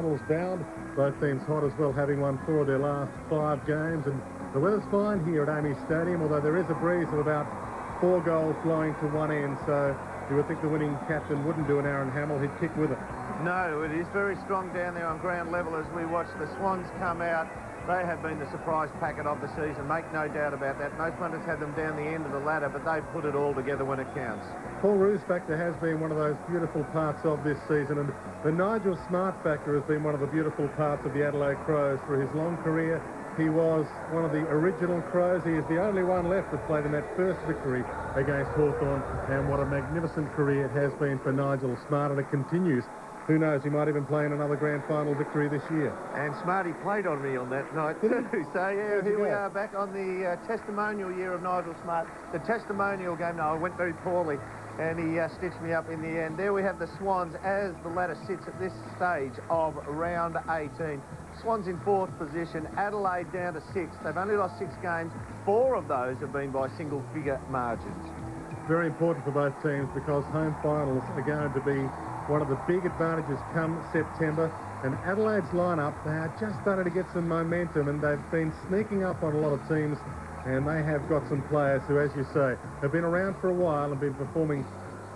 Finals bound. Both teams hot as well, having won 4 of their last 5 games. And the weather's fine here at Amy Stadium, although there is a breeze of about 4 goals blowing to one end. So you would think the winning captain wouldn't do an Aaron Hamill. He'd kick with it. No, it is very strong down there on ground level as we watch the Swans come out. They have been the surprise packet of the season, make no doubt about that. Most punters had them down the end of the ladder, but they put it all together when it counts. Paul Roos factor has been one of those beautiful parts of this season, and the Nigel Smart factor has been one of the beautiful parts of the Adelaide Crows. For his long career, he was one of the original Crows. He is the only one left that played in that first victory against Hawthorn, and what a magnificent career it has been for Nigel Smart, and it continues. Who knows, he might even play in another grand final victory this year. And Smarty played on me on that night too. So yeah, here we are back on the testimonial year of Nigel Smart. The testimonial game, no, it went very poorly, and he stitched me up in the end. There we have the Swans as the ladder sits at this stage of round 18. Swans in 4th position, Adelaide down to 6th. They've only lost 6 games. 4 of those have been by single-figure margins. Very important for both teams because home finals are going to be one of the big advantages come September. And Adelaide's lineup, they are just starting to get some momentum, and they've been sneaking up on a lot of teams, and they have got some players who, as you say, have been around for a while and been performing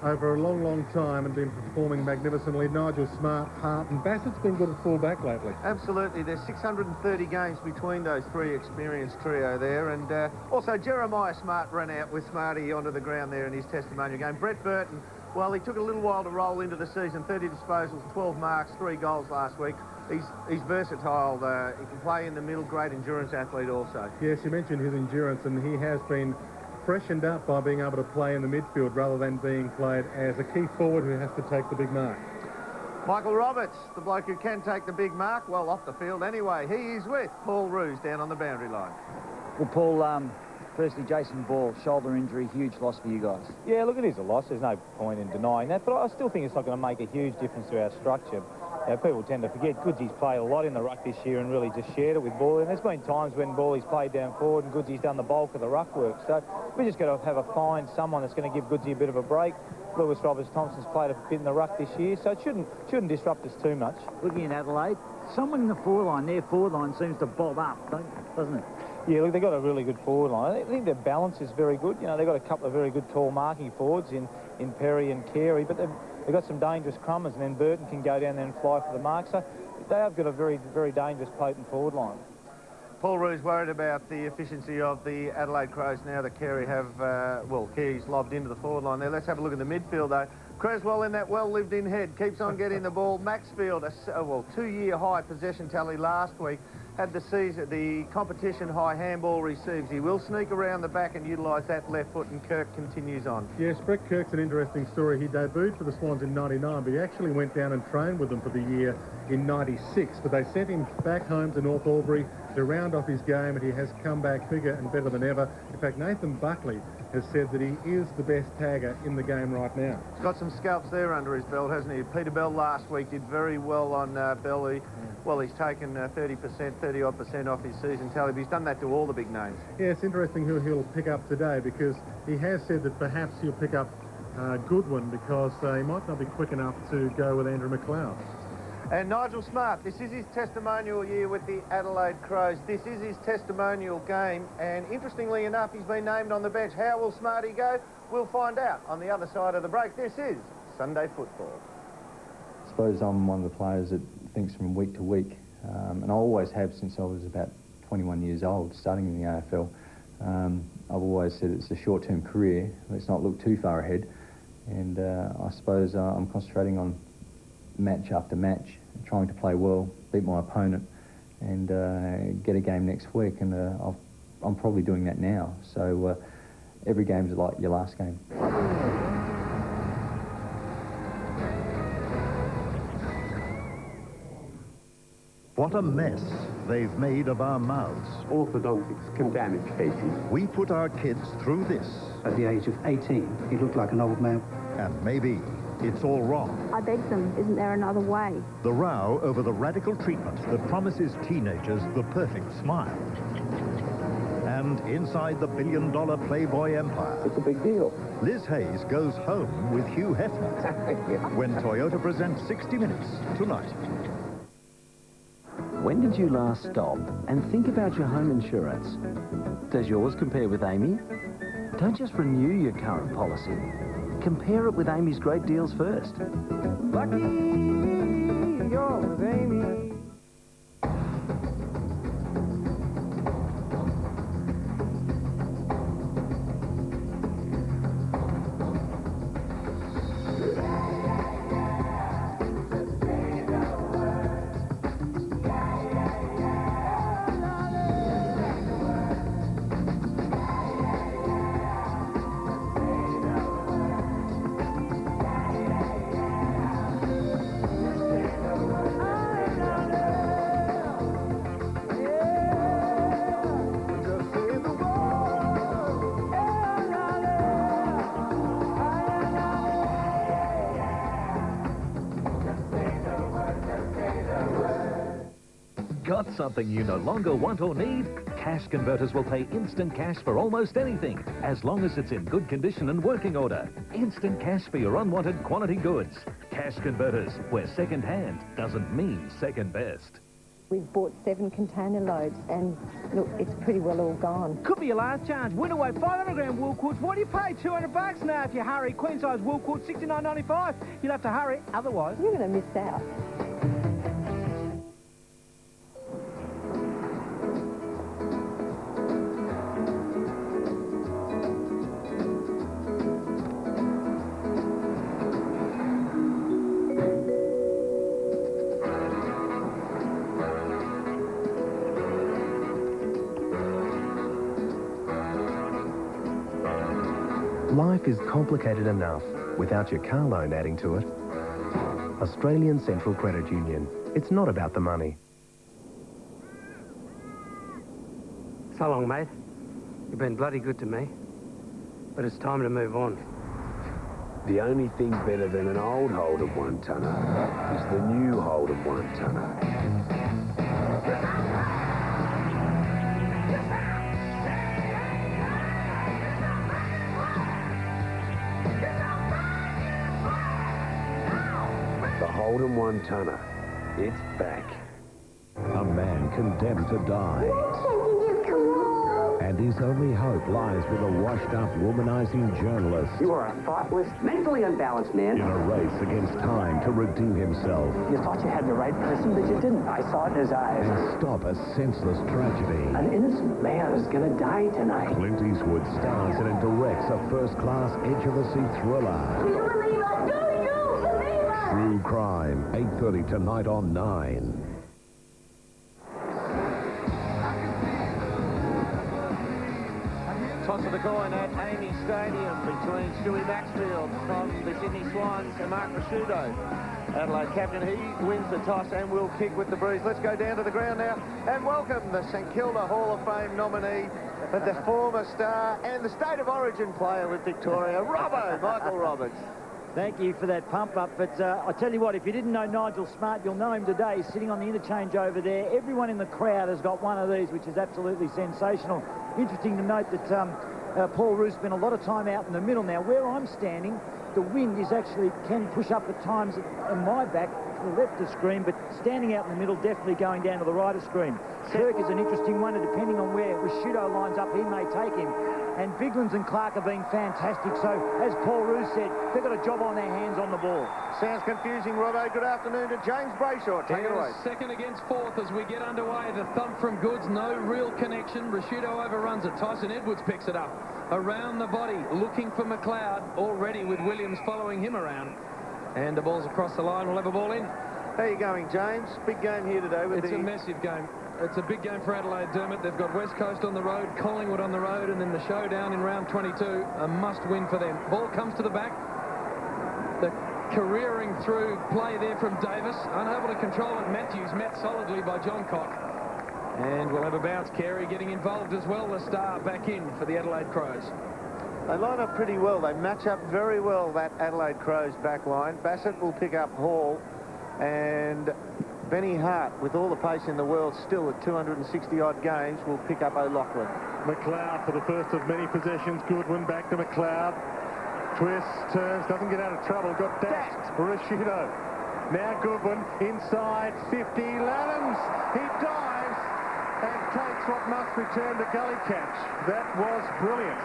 over a long, long time and been performing magnificently. Nigel Smart, Hart and Bassett's been good at full-back lately. Absolutely. There's 630 games between those 3 experienced trio there. And also Jeremiah Smart ran out with Smarty onto the ground there in his testimonial game. Brett Burton, well, he took a little while to roll into the season. 30 disposals, 12 marks, 3 goals last week. He's versatile. He can play in the middle, great endurance athlete also. Yes, you mentioned his endurance, and he has been freshened up by being able to play in the midfield rather than being played as a key forward who has to take the big mark. Michael Roberts, the bloke who can take the big mark, well, off the field anyway. He is with Paul Roos down on the boundary line. Well, Paul, firstly, Jason Ball, shoulder injury, huge loss for you guys. Yeah, look, it is a loss. There's no point in denying that, but I still think it's not going to make a huge difference to our structure. People tend to forget Goodsy's played a lot in the ruck this year and really just shared it with Ball. And there's been times when Bally's played down forward and Goodsy's done the bulk of the ruck work. So we just got to find someone that's going to give Goodsy a bit of a break. Lewis Roberts-Thompson's played a bit in the ruck this year, so it shouldn't disrupt us too much. Looking at Adelaide, someone in the forward line, their forward line seems to bob up, doesn't it? Yeah, look, they've got a really good forward line. I think their balance is very good. You know, they've got a couple of very good tall marking forwards in Perry and Carey, but they've got some dangerous crummers, and then Burton can go down there and fly for the mark. So they have got a very, very dangerous, potent forward line. Paul Roos worried about the efficiency of the Adelaide Crows now that Carey have, Carey's lobbed into the forward line there. Let's have a look at the midfield, though. Creswell in that well-lived-in head, keeps on getting the ball. Maxfield, a 2-year high possession tally last week, had the competition high handball receives. He will sneak around the back and utilise that left foot, and Kirk continues on. Yes, Brett Kirk's an interesting story. He debuted for the Swans in '99, but he actually went down and trained with them for the year in '96. But they sent him back home to North Albury to round off his game, and he has come back bigger and better than ever. In fact, Nathan Buckley has said that he is the best tagger in the game right now. He's got some scalps there under his belt, hasn't he? Peter Bell last week did very well on Bell. Well, he's taken 30-odd% off his season tally, but he's done that to all the big names. Yeah, it's interesting who he'll pick up today, because he has said that perhaps he'll pick up Goodwin because he might not be quick enough to go with Andrew McLeod. And Nigel Smart, this is his testimonial year with the Adelaide Crows. This is his testimonial game, and interestingly enough, he's been named on the bench. How will Smarty go? We'll find out on the other side of the break. This is Sunday Football. I suppose I'm one of the players that thinks from week to week, and I always have since I was about 21 years old, starting in the AFL. I've always said it's a short-term career. Let's not look too far ahead, and I suppose I'm concentrating on match after match, trying to play well, beat my opponent, and get a game next week, and I'm probably doing that now. So every game's like your last game. What a mess they've made of our mouths. Orthodontics can damage cases. We put our kids through this. At the age of 18, he looked like an old man. And maybe it's all wrong. I begged them, isn't there another way? The row over the radical treatment that promises teenagers the perfect smile. And inside the billion-dollar Playboy empire, It's a big deal. Liz Hayes goes home with Hugh Hefner when Toyota presents 60 Minutes tonight. When did you last stop and think about your home insurance? Does yours compare with Amy? Don't just renew your current policy. Compare it with Amy's great deals first. Lucky you're with Amy. Got something you no longer want or need? Cash Converters will pay instant cash for almost anything, as long as it's in good condition and working order. Instant cash for your unwanted quantity goods. Cash Converters, where second hand doesn't mean second best. We've bought 7 container loads, and look, it's pretty well all gone. Could be your last chance. Win away 500 gram wool quartz. What do you pay? $200 now if you hurry. Queen size wool quartz, $69.95. You'll have to hurry, otherwise you're going to miss out. Life is complicated enough without your car loan adding to it. Australian Central Credit Union. It's not about the money. So long, mate. You've been bloody good to me. But it's time to move on. The only thing better than an old Holden 1-tonner is the new Holden 1-tonner. The Holden 1-tonner. It's back. A man condemned to die. And his only hope lies with a washed-up, womanizing journalist. You are a thoughtless, mentally unbalanced man. In a race against time to redeem himself. You thought you had the right person, but you didn't. I saw it in his eyes. And stop a senseless tragedy. An innocent man is going to die tonight. Clint Eastwood stars in and directs a first-class, edge-of-the-seat thriller. Do you believe us? Do you believe us? True Crime, 8:30 tonight on 9. Toss of the coin at Amy Stadium between Stewie Maxfield from the Sydney Swans and Mark Rashudo. Adelaide captain, he wins the toss and will kick with the breeze. Let's go down to the ground now and welcome the St Kilda Hall of Fame nominee, the former star and the State of Origin player with Victoria, Michael Roberts. Thank you for that pump-up, but I tell you what, if you didn't know Nigel Smart, you'll know him today, sitting on the interchange over there. Everyone in the crowd has got one of these, which is absolutely sensational. Interesting to note that Paul Roos spent a lot of time out in the middle. Now, where I'm standing, the wind is actually can push up at times on my back to the left of screen, but standing out in the middle, definitely going down to the right of screen. Kirk is an interesting one, and depending on where Rashudo lines up, he may take him. And Biglands and Clark have been fantastic. So, as Paul Roos said, they've got a job on their hands on the ball. Sounds confusing, Robbo. Good afternoon to James Brayshaw. Take it away. Second against fourth as we get underway. The thump from Goods, no real connection. Rashudo overruns it. Tyson Edwards picks it up. Around the body, looking for McLeod, already with Williams following him around. And the ball's across the line. We'll have a ball in. How are you going, James? Big game here today. It's a massive game. It's a big game for Adelaide, Dermot. They've got West Coast on the road, Collingwood on the road, and then the showdown in round 22. A must-win for them. Ball comes to the back. The careering through play there from Davis. Unable to control it. Matthews met solidly by John Cock. And we'll have a bounce. Carey getting involved as well. The star back in for the Adelaide Crows. They line up pretty well. They match up very well, that Adelaide Crows back line. Bassett will pick up Hall, and Benny Hart, with all the pace in the world, still at 260-odd games, will pick up O'Loughlin. McLeod for the first of many possessions. Goodwin back to McLeod. Twists, turns, doesn't get out of trouble. Got dashed for Rashudo. Now Goodwin inside 50. Laddams, he dives and takes what must return to gully catch. That was brilliant.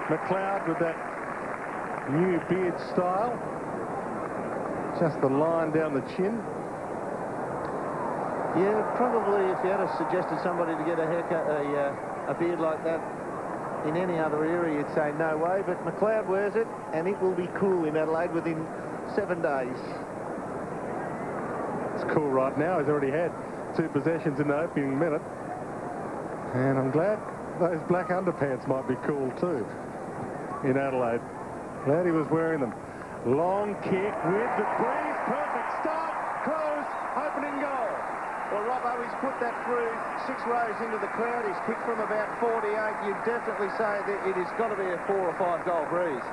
McLeod with that new beard style. Just the line down the chin. Yeah, probably if you had suggested somebody to get a haircut, a beard like that in any other area, you'd say no way, but McLeod wears it, and it will be cool in Adelaide within 7 days. It's cool right now. He's already had 2 possessions in the opening minute. And I'm glad those black underpants might be cool too in Adelaide. Glad he was wearing them. Long kick with the breeze. Perfect start. Crows opening goal. Well, Robbo, he's put that through 6 rows into the crowd. He's kicked from about 48. You'd definitely say that it has got to be a 4 or 5 goal breeze.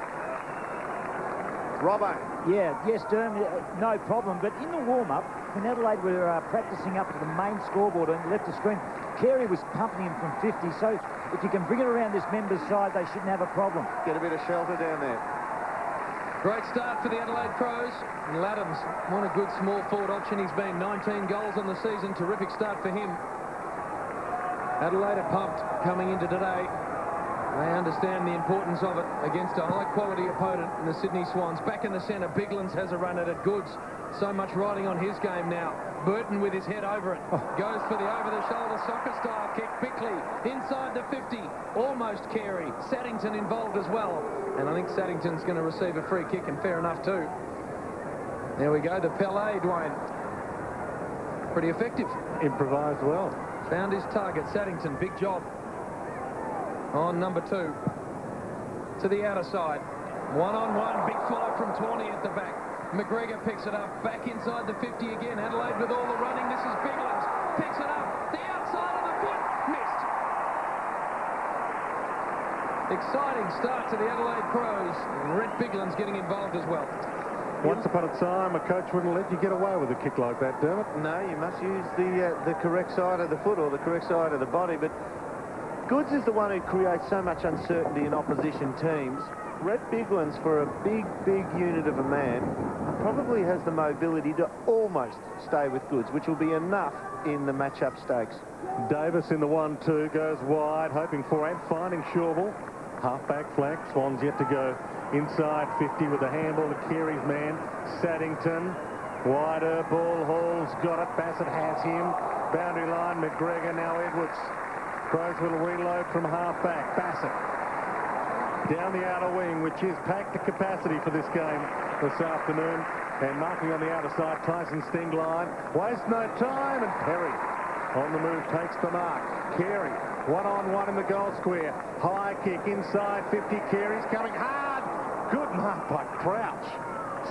Robbo. Yeah, yes, Derm, no problem. But in the warm-up, when Adelaide were practicing up to the main scoreboard on the left of screen, Carey was pumping him from 50. So if you can bring it around this member's side, they shouldn't have a problem. Get a bit of shelter down there. Great start for the Adelaide Crows. And Laddams, what a good small forward option he's been. 19 goals on the season. Terrific start for him. Adelaide are pumped coming into today. They understand the importance of it against a high-quality opponent in the Sydney Swans. Back in the centre, Biglands has a run at it. Goods, so much riding on his game now. Burton with his head over it. Goes for the over-the-shoulder soccer-style kick. Bickley inside the 50. Almost Carey. Saddington involved as well. And I think Saddington's going to receive a free kick, and fair enough too. There we go, the Pelé, Dwayne. Pretty effective. Improvised well. Found his target, Saddington. Big job on number 2. To the outer side. One-on-one, big fly from Tawney at the back. McGregor picks it up, back inside the 50 again. Adelaide with all the running. This is Biglands. Picks it up, the outside of the foot, missed. Exciting start to the Adelaide Crows. And Rhett Biglands getting involved as well. Once upon a time, a coach wouldn't let you get away with a kick like that, Dermot. No, you must use the correct side of the foot or the correct side of the body, but Goods is the one who creates so much uncertainty in opposition teams. Rhett Biglands, for a big unit of a man, probably has the mobility to almost stay with Goods, which will be enough in the match-up stakes. Davis in the 1-2 goes wide, hoping for and finding Shawble. Half-back flank. Swans yet to go inside 50 with a handball to Carey's man. Saddington. Wider ball. Hall's got it. Bassett has him. Boundary line. McGregor. Now Edwards. Crows will reload from half-back. Bassett. Down the outer wing, which is packed to capacity for this game this afternoon. And marking on the outer side, Tyson Stingline. Waste no time, and Perry on the move takes the mark. Carey, one-on-one in the goal square. High kick inside 50. Carey's coming hard. Good mark by Crouch.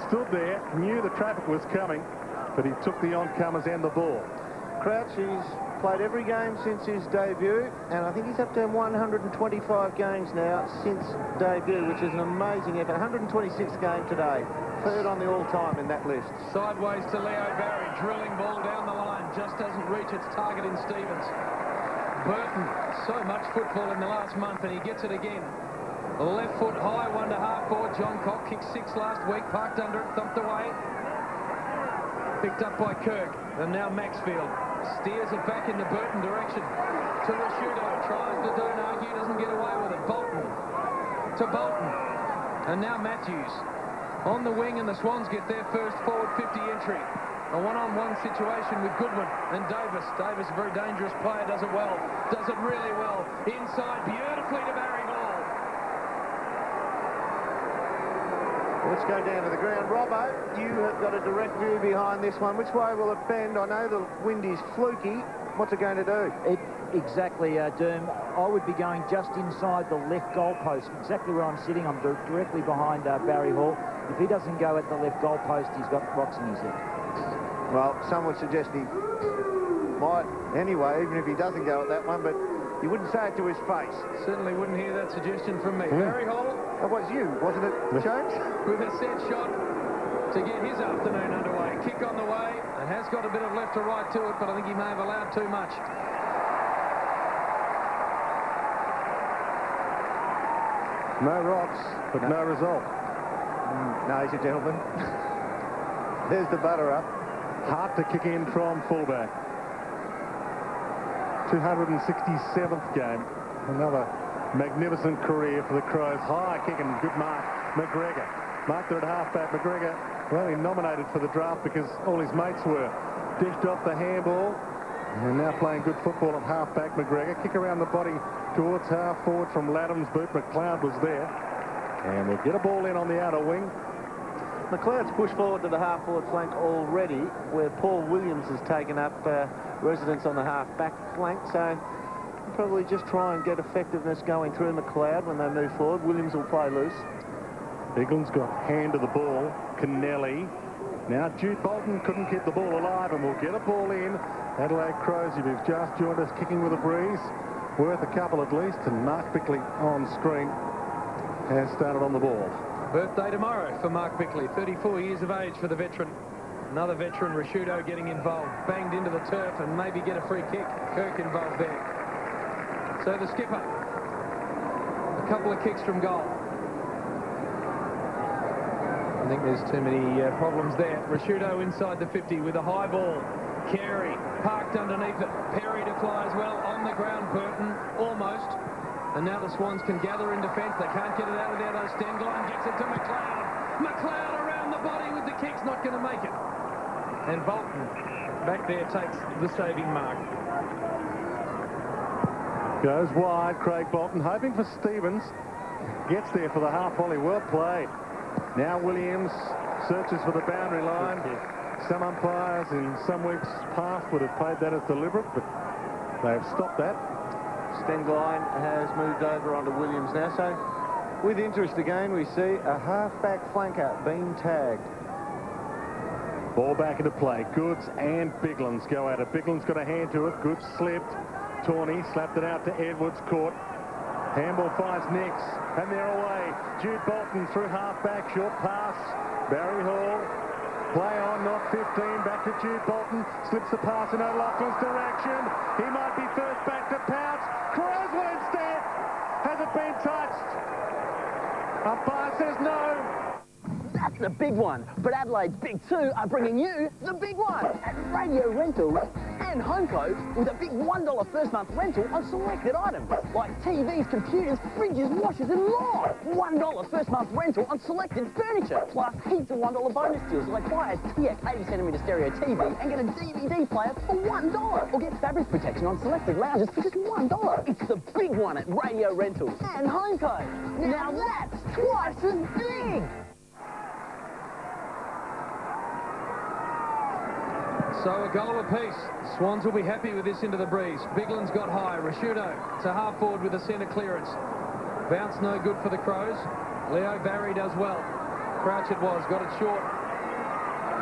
Stood there, knew the traffic was coming, but he took the oncomers and the ball. Crouch, he's played every game since his debut, and I think he's up to 125 games now since debut, which is an amazing effort. 126th game today. Third on the all-time in that list. Sideways to Leo Barry. Drilling ball down the line. Just doesn't reach its target in Stevens. Burton, so much football in the last month, and he gets it again. Left foot high, 1 to half forward. John Cock kicked 6 last week, parked under it, thumped away. Picked up by Kirk, and now Maxfield steers it back in the Burton direction. To Rashudo, tries to don't argue, doesn't get away with it. Bolton, to Bolton, and now Matthews. On the wing, and the Swans get their first forward 50 entry. A one-on-one situation with Goodwin and Davis. Davis, a very dangerous player, does it well. Does it really well. Inside, beautifully to Barry Hall. Let's go down to the ground. Robbo, you have got a direct view behind this one. Which way will it bend? I know the wind is fluky. What's it going to do? Exactly, Derm. I would be going just inside the left goalpost, exactly where I'm sitting. I'm directly behind Barry Hall. If he doesn't go at the left goalpost, he's got rocks in his head. Well, some would suggest he might anyway, even if he doesn't go at that one, but you wouldn't say it to his face. Certainly wouldn't hear that suggestion from me. Barry Hall. That was you, wasn't it, James? With a set shot to get his afternoon underway. Kick on the way. It has got a bit of left to right to it, but I think he may have allowed too much. No rocks, but no result. No, he's a gentleman. There's the butter up. Hard to kick in from fullback. 267th game. Another magnificent career for the Crows. High kick and good mark. McGregor. Marked it at halfback. McGregor only nominated for the draft because all his mates were. Dished off the handball. And now playing good football at halfback. McGregor. Kick around the body towards half forward from Ladham's boot. McLeod was there. And we'll get a ball in on the outer wing. McLeod's pushed forward to the half-forward flank already, where Paul Williams has taken up residence on the half-back flank, so probably just try and get effectiveness going through McLeod when they move forward. Williams will play loose. Bigland's got hand of the ball. Kennelly. Now Jude Bolton couldn't keep the ball alive, and we'll get a ball in. Adelaide Crows, if you've just joined us, kicking with a breeze. Worth a couple at least, and Mark Bickley on screen has started on the ball. Birthday tomorrow for Mark Bickley, 34 years of age for the veteran. Another veteran, Rashudo, getting involved. Banged into the turf and maybe get a free kick. Kirk involved there. So the skipper, a couple of kicks from goal. I think there's too many problems there. Rashudo inside the 50 with a high ball. Carey parked underneath it. Perry to fly as well. On the ground, Burton, almost. And now the Swans can gather in defence. They can't get it out of there, though. Stengline gets it to McLeod. McLeod around the body with the kick's not going to make it. And Bolton back there takes the saving mark. Goes wide, Craig Bolton, hoping for Stevens. Gets there for the half volley. Well played. Now Williams searches for the boundary line. Some umpires in some weeks past would have played that as deliberate, but they have stopped that. Stengline has moved over onto Williams now, so with interest again we see a half-back flanker being tagged. Ball back into play. Goods and Biglands go at it. Biglands got a hand to it. Goods slipped. Tawney slapped it out to Edwards. Caught. Handball finds Nix, and they're away. Jude Bolton through half-back. Short pass. Barry Hall. Play on, not 15. Back to Jude Bolton. Slips the pass in O'Loughlin's direction. He might be first back to Pounce. Crows will instead. Has it been touched? Umpire says no. That's the big one. But Adelaide's Big Two are bringing you the big one at Radio Rentals and Homeco with a big $1 first month rental on selected items like TVs, computers, fridges, washers and more. $1 first month rental on selected furniture, plus heaps of $1 bonus deals like buy a TX 80cm stereo TV and get a DVD player for $1, or get fabric protection on selected lounges for just $1. It's the big one at Radio Rentals and Homeco. Now that's twice as big. So a goal apiece. Swans will be happy with this into the breeze. Bigland's got high. Rashudo to half forward with a centre clearance. Bounce no good for the Crows. Leo Barry does well. Crouch it was. Got it short.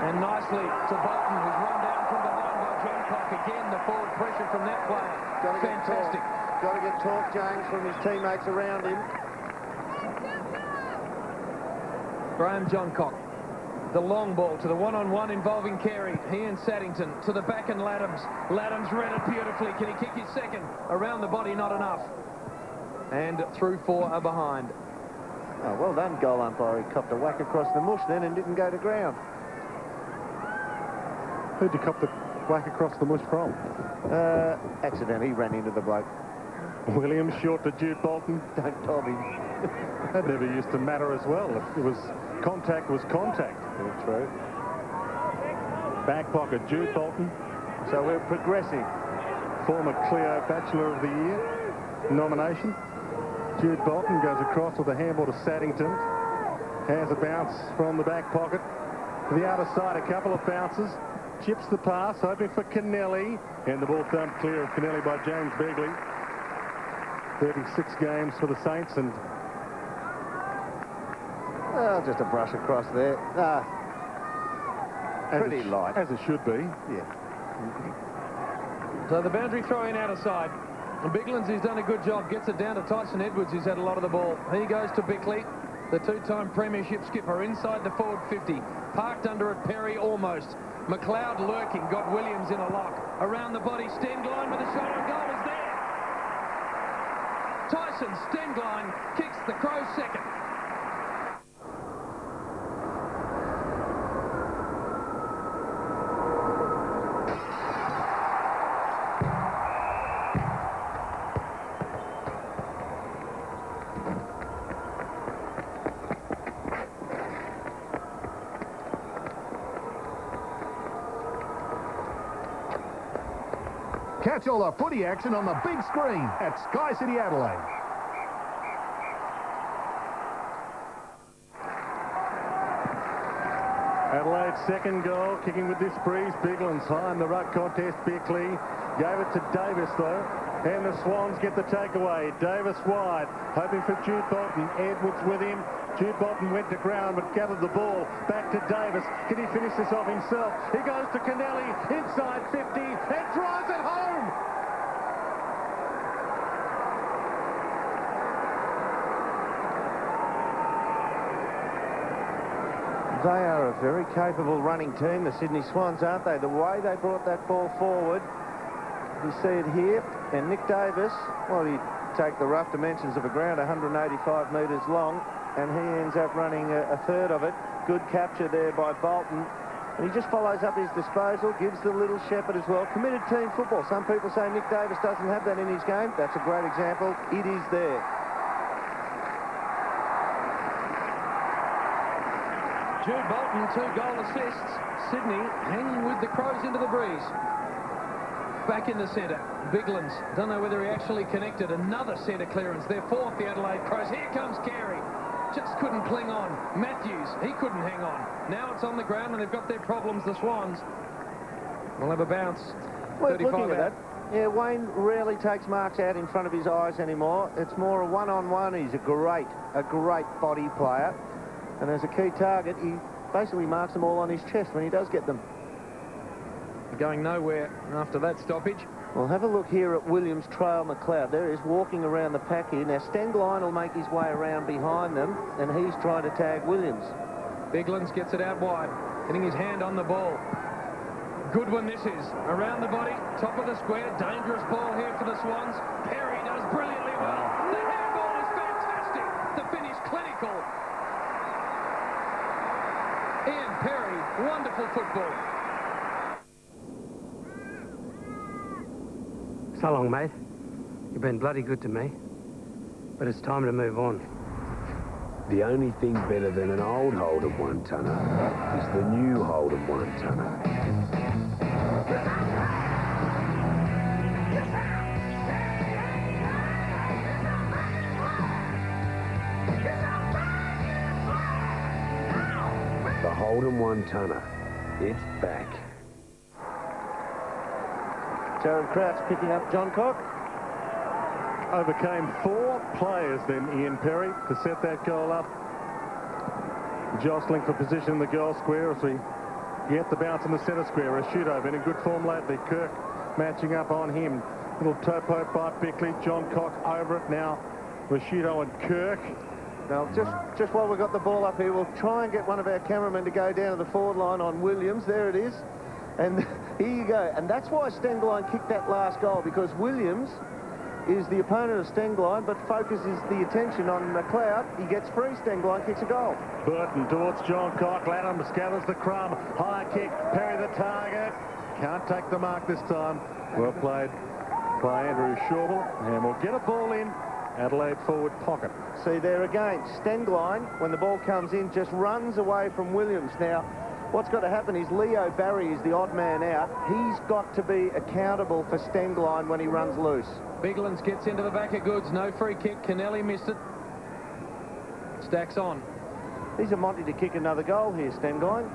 And nicely to Bolton, who's run down from behind by John Cock. Again, the forward pressure from that player. Fantastic. Got to get talk, James, from his teammates around him. Graham Johncock. The long ball to the one-on-one involving Carey. He and Saddington to the back and Ladhams. Ladhams read it beautifully. Can he kick his second? Around the body, not enough. And through four are behind. Oh, well done, goal umpire. He copped a whack across the mush then and didn't go to ground. Who'd you cop the whack across the mush from? Accidentally, he ran into the bloke. Williams short to Jude Bolton. Don't dob him. That never used to matter as well. It was contact was contact. That's true. Back pocket, Jude Bolton. So we're progressing. Former Clio Bachelor of the Year nomination. Jude Bolton goes across with a handball to Saddington. Has a bounce from the back pocket. To the outer side, a couple of bounces. Chips the pass, hoping for Kennelly. And the ball thumped clear of Kennelly by James Begley. 36 games for the Saints, and just a brush across there. Pretty light. As it should be. Yeah. So the boundary throw-in outer side. And Biglands, who's done a good job, gets it down to Tyson Edwards, who's had a lot of the ball. He goes to Bickley, the two-time premiership skipper, inside the forward 50. Parked under it, Perry almost. McLeod lurking, got Williams in a lock. Around the body, Stengline with a shot on goal is there. Tyson Stengline kicks the Crows second. Catch all the footy action on the big screen at Sky City Adelaide. Adelaide's second goal, kicking with this breeze. Bigland's high in the ruck contest. Bickley gave it to Davis, though. And the Swans get the takeaway. Davis wide, hoping for Jude Bolton. Edwards with him. Jude Bolton went to ground but gathered the ball. Back to Davis. Can he finish this off himself? He goes to Kennelly, inside 50, and drives it home! They are a very capable running team, the Sydney Swans, aren't they? The way they brought that ball forward, you see it here, and Nick Davis, well, he take the rough dimensions of a ground, 185 metres long, and he ends up running a third of it. Good capture there by Bolton. And he just follows up his disposal, gives the little shepherd as well. Committed team football. Some people say Nick Davis doesn't have that in his game. That's a great example. It is there. Jude Bolton, 2 goal assists. Sydney hanging with the Crows into the breeze. Back in the centre, Biglands. Don't know whether he actually connected. Another centre clearance. They're fourth, the Adelaide Crows. Here comes Carey. Just couldn't cling on. Matthews, he couldn't hang on. Now it's on the ground and they've got their problems, the Swans. We'll have a bounce. Well, looking at that, yeah, Wayne rarely takes marks out in front of his eyes anymore. It's more a one-on-one. He's a great body player. And as a key target, he basically marks them all on his chest when he does get them. Going nowhere after that stoppage. Well, have a look here at Williams trail McLeod. There he is walking around the pack here. Now, Stengline will make his way around behind them, and he's trying to tag Williams. Biglands gets it out wide, getting his hand on the ball. Good one this is. Around the body, top of the square. Dangerous ball here for the Swans. Perry does brilliantly well. The handball is fantastic. The finish clinical. Ian Perry, wonderful football. So long, mate. You've been bloody good to me. But it's time to move on. The only thing better than an old Holden 1-tonner is the new Holden 1-tonner. The Holden 1-tonner. It's back. Jared Crouch picking up John Cock. Overcame 4 players then, Ian Perry, to set that goal up. Jostling for position in the goal square as we get the bounce in the centre square. Rashudo been in good form lately. Kirk matching up on him. Little toe poke by Bickley. John Cock over it now. Rashudo and Kirk. Now, just while we've got the ball up here, we'll try and get one of our cameramen to go down to the forward line on Williams. There it is. And here you go. And that's why Stengline kicked that last goal, because Williams is the opponent of Stengline, but focuses the attention on McLeod. He gets free. Stengline kicks a goal. Burton towards John Cock. Adams gathers the crumb. High kick. Perry the target. Can't take the mark this time. Well played by Andrew Shawble. And we'll get a ball in Adelaide forward pocket. See there again. Stengline, when the ball comes in, just runs away from Williams. Now, what's got to happen is Leo Barry is the odd man out. He's got to be accountable for Stengline when he runs loose. Biglands gets into the back of goods. No free kick. Kennelly missed it. Stacks on. He's a Monty to kick another goal here, Stengline.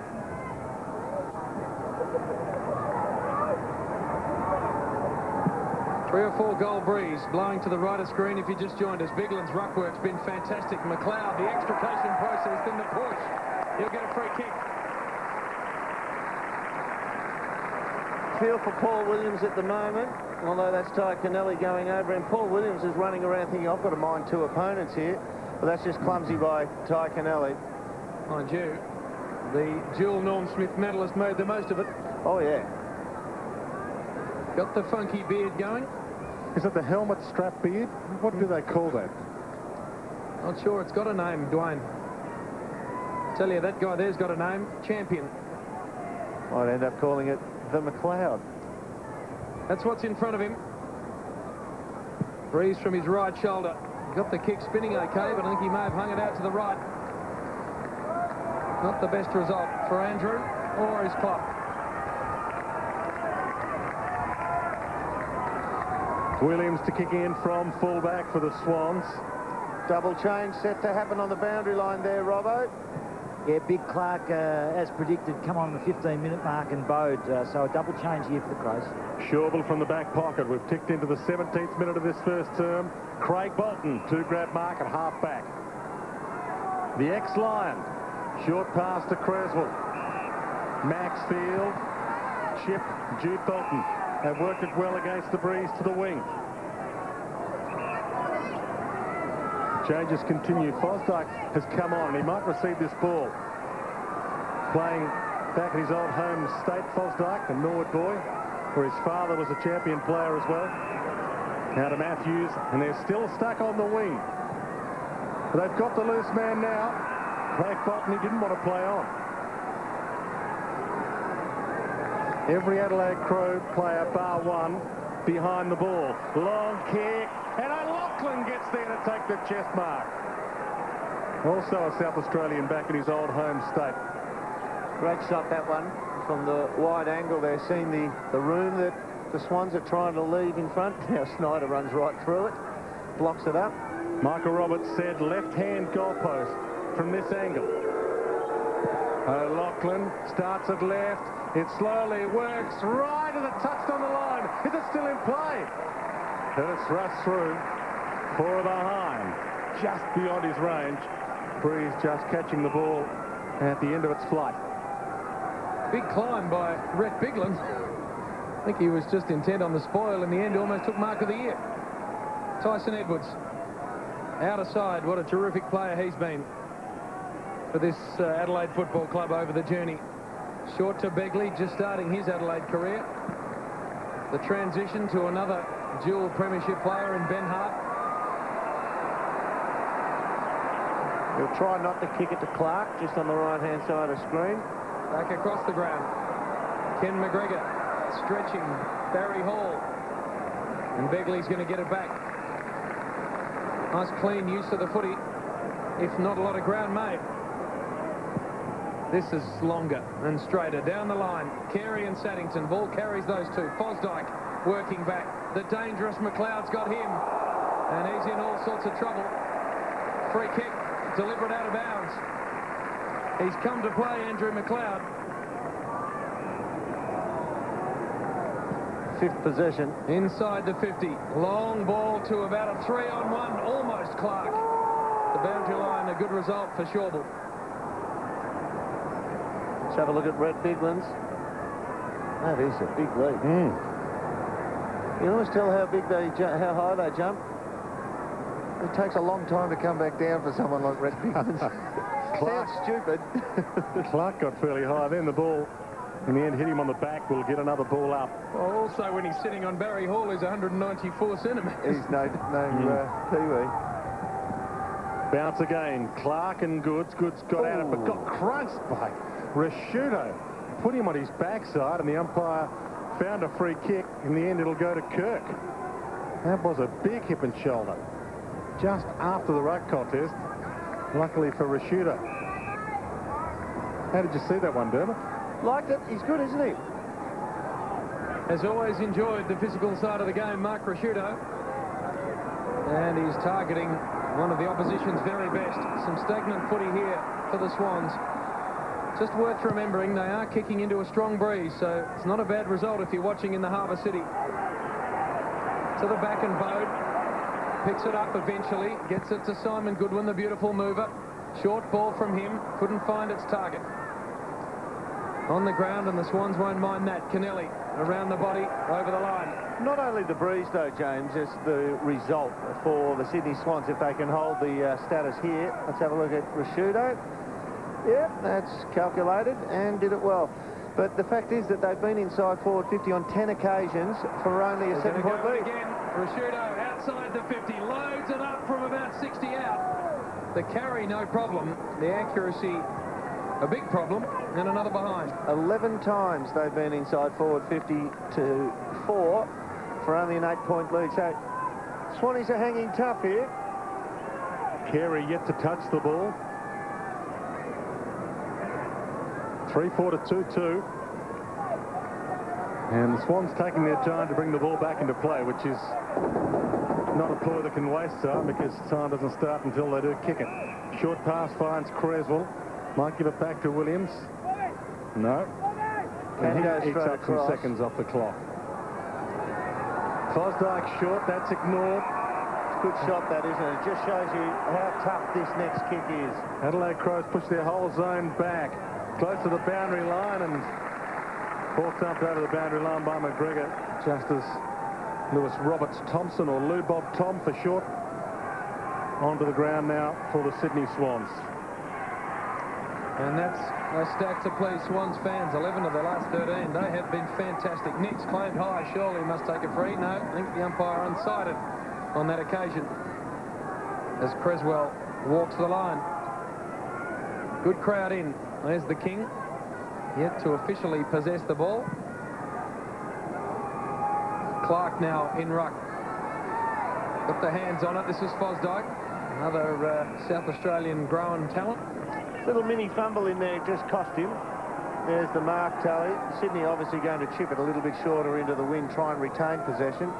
Three or 4 goal breeze blowing to the right of screen if you just joined us. Bigland's ruck work's been fantastic. McLeod, the extrication process, then the push. He'll get a free kick. Feel for Paul Williams at the moment, although that's Ty Kennelly going over him. Paul Williams is running around thinking, I've got to mind 2 opponents here. But that's just clumsy by Ty Kennelly. Mind you, the dual Norm Smith medalist made the most of it. Oh, yeah. Got the funky beard going. Is it the helmet strap beard? What do they call that? Not sure. It's got a name, Dwayne. Tell you, that guy there's got a name. Champion. Might end up calling it the McLeod. That's what's in front of him. Breeze from his right shoulder. Got the kick spinning okay, but I think he may have hung it out to the right. Not the best result for Andrew or his club. Williams to kick in from fullback for the Swans. Double change set to happen on the boundary line there, Robbo. Yeah, Big Clark, as predicted, come on the 15-minute mark and bowed. So a double change here for the Crows. Shorville from the back pocket. We've ticked into the 17th minute of this first term. Craig Bolton to grab mark at half-back. The ex-Lion. Short pass to Creswell. Maxfield. Chip. Jude Bolton. Have worked it well against the breeze to the wing. Changes continue. Fosdyke has come on. He might receive this ball. Playing back in his old home state, Fosdyke, the Norwood boy, where his father was a champion player as well. Now to Matthews, and they're still stuck on the wing. But they've got the loose man now. Craig Bolton, he didn't want to play on. Every Adelaide Crow player, bar one, behind the ball. Long kick, and O'Loughlin gets there to take the chest mark. Also a South Australian back in his old home state. Great shot, that one, from the wide angle there, seeing the room that the Swans are trying to leave in front. Now Snyder runs right through it, blocks it up. Michael Roberts said left-hand goalpost from this angle. O'Loughlin starts at left. It slowly works right as it touched on the line. Is it still in play? Hurst rushed through. Four behind. Just beyond his range. Breeze just catching the ball at the end of its flight. Big climb by Rhett Bigland. I think he was just intent on the spoil. In the end, almost took mark of the year. Tyson Edwards. Out of side. What a terrific player he's been for this Adelaide Football Club over the journey. Short to Begley, just starting his Adelaide career. The transition to another dual premiership player in Ben Hart. He'll try not to kick it to Clark, just on the right-hand side of the screen. Back across the ground. Ken McGregor stretching Barry Hall. And Begley's going to get it back. Nice clean use of the footy, if not a lot of ground made. This is longer and straighter down the line. Carey and Saddington. Ball carries those two. Fosdyke working back. The dangerous McLeod's got him. And he's in all sorts of trouble. Free kick. Delivered out of bounds. He's come to play, Andrew McLeod. Fifth possession. Inside the 50. Long ball to about a 3-on-1. Almost Clark. The boundary line, a good result for Shorville. Let's have a look at Rhett Bigland's. That is a big leap. You can always tell how big how high they jump. It takes a long time to come back down for someone like Rhett Bigland. Sounds stupid. Clark got fairly high. Then the ball, in the end, hit him on the back. We'll get another ball up. Well, also when he's sitting on Barry Hall, he's 194 centimetres. He's no Pee-wee. Bounce again. Clark and Goods. Goods got out of it, but got crunched by Rashudo. Put him on his backside, and the umpire found a free kick. In the end, it'll go to Kirk. That was a big hip and shoulder. Just after the ruck contest, luckily for Rashudo. How did you see that one, Dermot? Liked it. He's good, isn't he? Has always enjoyed the physical side of the game, Mark Rashudo. And he's targeting one of the opposition's very best. Some stagnant footy here for the Swans. Just worth remembering, they are kicking into a strong breeze, so it's not a bad result if you're watching in the Harbour City. To the back and Bode. Picks it up eventually. Gets it to Simon Goodwin, the beautiful mover. Short ball from him. Couldn't find its target. On the ground, and the Swans won't mind that. Kennelly around the body, over the line. Not only the breeze, though, James, it's the result for the Sydney Swans if they can hold the status here. Let's have a look at Rashudo. Yep, that's calculated and did it well. But the fact is that they've been inside forward 50 on 10 occasions for only a 7-point lead. Again, Rashudo outside the 50, loads it up from about 60 out. The carry, no problem. The accuracy, a big problem, and another behind. 11 times they've been inside forward 50 to 4 for only an 8-point lead. So Swannies are hanging tough here. Carey yet to touch the ball. 3-4 to 2-2. And the Swans taking their time to bring the ball back into play, which is not a ploy that can waste time, because time doesn't start until they do kick it. Short pass finds Creswell. Might give it back to Williams. No. And he eats up some seconds off the clock. Fosdyke short, that's ignored. Good shot, that, isn't it? It just shows you how tough this next kick is. Adelaide Crows push their whole zone back, close to the boundary line, and ball thumped over the boundary line by McGregor, just as Lewis Roberts Thompson, or Lou Bob Tom for short, onto the ground now for the Sydney Swans. And that's a stat to please Swans fans. 11 of the last 13. They have been fantastic. Nicks claimed high. Surely must take a free. No, I think the umpire unsighted on that occasion as Creswell walks the line. Good crowd in. There's the King, yet to officially possess the ball. Clark now in ruck. Got the hands on it. This is Fosdyke, another South Australian grown talent. Little mini fumble in there just cost him. There's the mark tally. Sydney obviously going to chip it a little bit shorter into the wing, try and retain possession.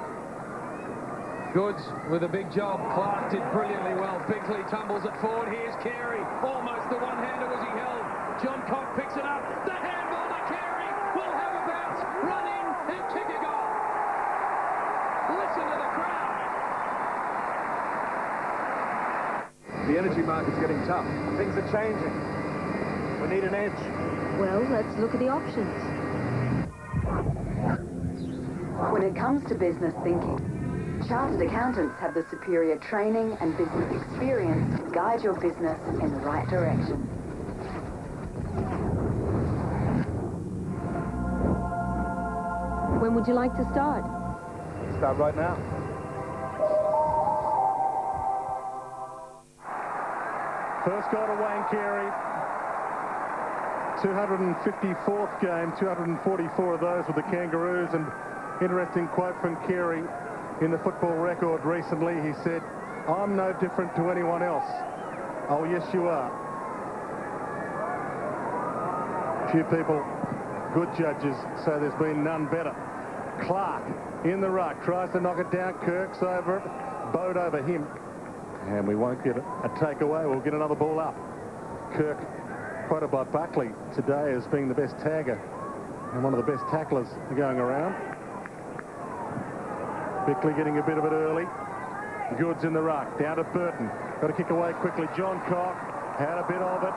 Goods with a big job. Clark did brilliantly well. Bickley tumbles it forward. Here's Carey. Almost the one-hander was he held. John Cock picks it up. The handball to Carey. Will have a bounce. Run in and kick a goal. Listen to the crowd. The energy market's getting tough. Things are changing. We need an edge. Well, let's look at the options. When it comes to business thinking, chartered accountants have the superior training and business experience to guide your business in the right direction. When would you like to start? Start right now. First goal to Wayne Carey. 254th game, 244 of those with the Kangaroos. And interesting quote from Carey in the Football Record recently. He said, "I'm no different to anyone else." Oh, yes, you are. Few people, good judges, say there's been none better. Clark in the ruck, tries to knock it down. Kirk's over it, bowed over him. And we won't get a takeaway. We'll get another ball up. Kirk, quoted by Buckley today as being the best tagger and one of the best tacklers going around. Bickley getting a bit of it early. Goods in the ruck, down to Burton. Got to kick away quickly. John Cock had a bit of it.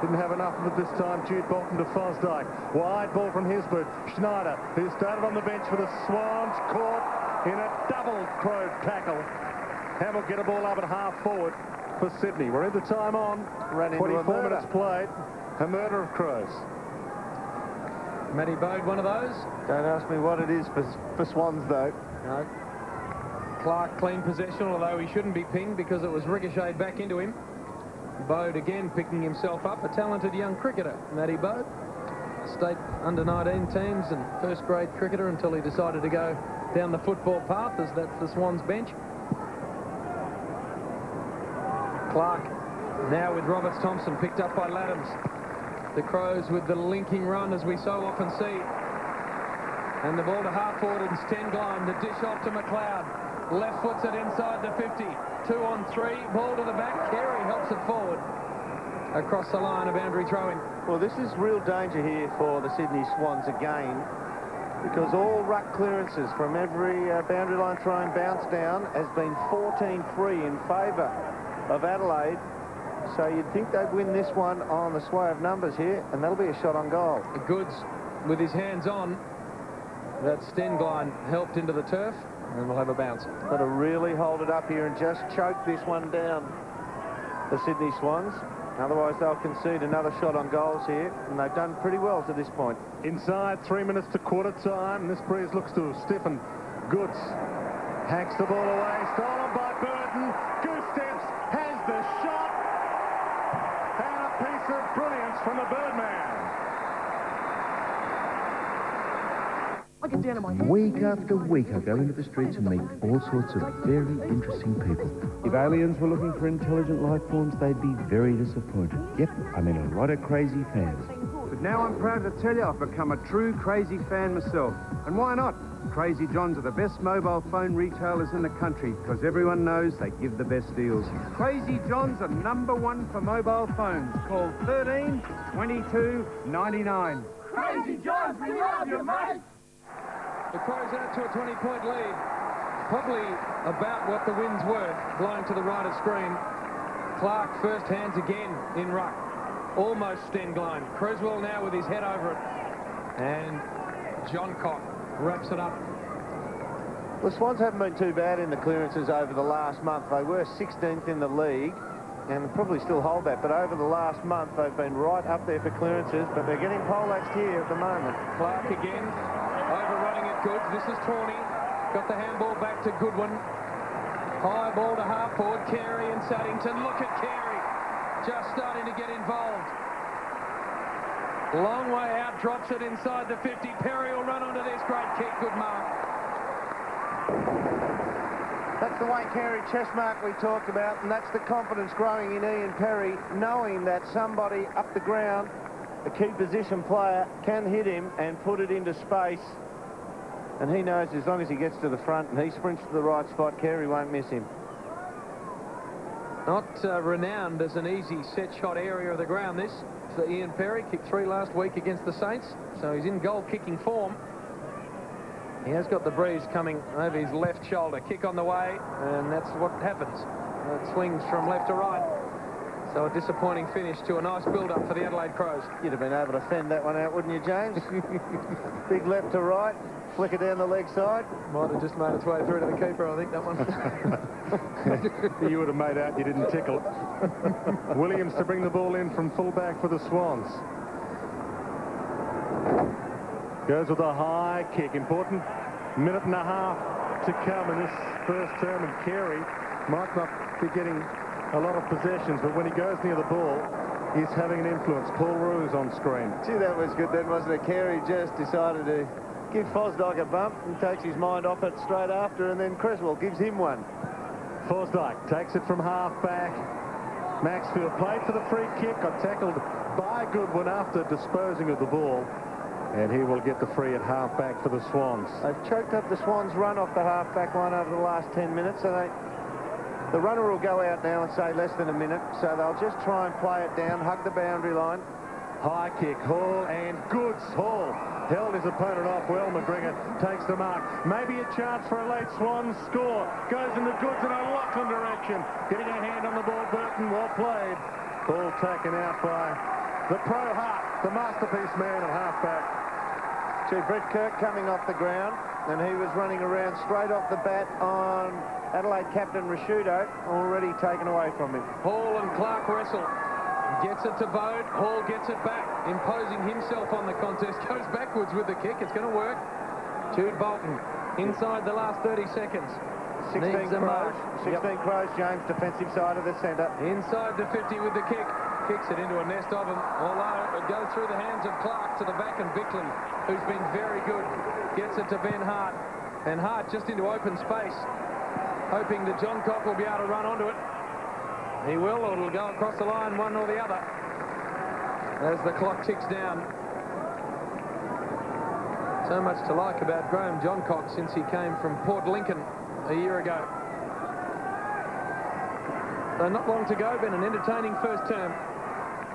Didn't have enough of it this time. Jude Bolton to Fosdyke. Wide ball from Hisbert. Schneider, who started on the bench for the Swans, caught in a double Crow tackle. And we'll get a ball up at half forward for Sydney. We're into time on. 24 minutes played. A murder of Crows. Matty Bode, one of those? Don't ask me what it is for Swans, though. No. Clark clean possession, although he shouldn't be pinged because it was ricocheted back into him. Bode again picking himself up. A talented young cricketer, Matty Bode. State under-19 teams and first-grade cricketer until he decided to go down the football path, as that's the Swans bench. Clark now with Roberts Thompson, picked up by Laddams. The Crows with the linking run, as we so often see. And the ball to half forward, and Stenglein, the dish off to McLeod. Left foots it inside the 50. 2 on 3, ball to the back. Carey helps it forward. Across the line, a boundary throw-in. Well, this is real danger here for the Sydney Swans again, because all ruck clearances from every boundary line throw-in bounce down has been 14-3 in favour of Adelaide. So you'd think they'd win this one on the sway of numbers here, and that'll be a shot on goal. Goods with his hands on. That Stenglein helped into the turf, and we'll have a bounce. Got to really hold it up here and just choke this one down, the Sydney Swans. Otherwise, they'll concede another shot on goals here, and they've done pretty well to this point. Inside 3 minutes to quarter time. This breeze looks to have stiffened. Goods hacks the ball away, stolen by Burton. Goose steps, has the shot, and a piece of brilliance from the Birdman. Week after week, I go into the streets and meet all sorts of very interesting people. If aliens were looking for intelligent life forms, they'd be very disappointed. Yep, I'm in a lot of crazy fans. But Now I'm proud to tell you I've become a true Crazy fan myself. And why not? Crazy Johns are the best mobile phone retailers in the country because everyone knows they give the best deals. Crazy Johns are #1 for mobile phones. Call 13 22 99. Crazy Johns, we love you, mate! The Crows out to a 20-point lead. Probably about what the wind's worth, blowing to the right of screen. Clark first hands again in ruck. Almost stand line. Creswell now with his head over it. And John Cock wraps it up. The Swans haven't been too bad in the clearances over the last month. They were 16th in the league and probably still hold that, but over the last month they've been right up there for clearances, but they're getting poleaxed here at the moment. Clark again, overrunning it good. This is Tawney. Got the handball back to Goodwin. High ball to half forward. Carey and Saddington. Look at Carey. Just starting to get involved. Long way out, drops it inside the 50. Perry will run onto this. Great kick, good mark. That's the Wayne Carey chest mark we talked about, and that's the confidence growing in Ian Perry, knowing that somebody up the ground, a key position player, can hit him and put it into space. And he knows as long as he gets to the front and he sprints to the right spot, Carey won't miss him. Not renowned as an easy set shot area of the ground, this for Ian Perry. Kicked 3 last week against the Saints, so he's in goal kicking form. He has got the breeze coming over his left shoulder. Kick on the way, and that's what happens. It swings from left to right. So a disappointing finish to a nice build-up for the Adelaide Crows. You'd have been able to fend that one out, wouldn't you, James? Big left to right, flicker down the leg side. Might have just made its way through to the keeper, I think, that one. You would have made out you didn't tickle it. Williams to bring the ball in from fullback for the Swans. Goes with a high kick. Important minute and a half to come in this first term, and Carey might not be getting a lot of possessions, but when he goes near the ball, he's having an influence. Paul Roos on screen. Gee, that was good then, wasn't it? Carey just decided to give Fosdyke a bump and takes his mind off it straight after, and then Creswell gives him one. Fosdyke takes it from half-back. Maxfield played for the free kick, got tackled by Goodwin after disposing of the ball, and he will get the free at half-back for the Swans. They've choked up the Swans' run off the half-back line over the last 10 minutes, so the runner will go out now and say less than a minute, so they'll just try and play it down, hug the boundary line. High kick, Hall, and Goods. Hall held his opponent off well. McGregor takes the mark. Maybe a chance for a late Swans score. Goes into Goods in a Lachlan direction. Getting a hand on the ball, Burton. Well played. Ball taken out by the pro Hart, the masterpiece man at halfback. Gee, Brett Kirk coming off the ground, and he was running around straight off the bat on Adelaide captain Rashudo, already taken away from him. Hall and Clark wrestle. Gets it to Bode. Hall gets it back, imposing himself on the contest. Goes backwards with the kick. It's going to work. Jude Bolton inside the last 30 seconds. 16 Crows. 16 Crows, James, defensive side of the centre. Inside the 50 with the kick. Kicks it into a nest of them, although it goes through the hands of Clark to the back, and Bickley, who's been very good, gets it to Ben Hart. And Hart just into open space, hoping that John Cock will be able to run onto it. He will, or it'll go across the line, one or the other, as the clock ticks down. So much to like about Graham Johncock since he came from Port Lincoln a year ago. So not long to go, been an entertaining first term.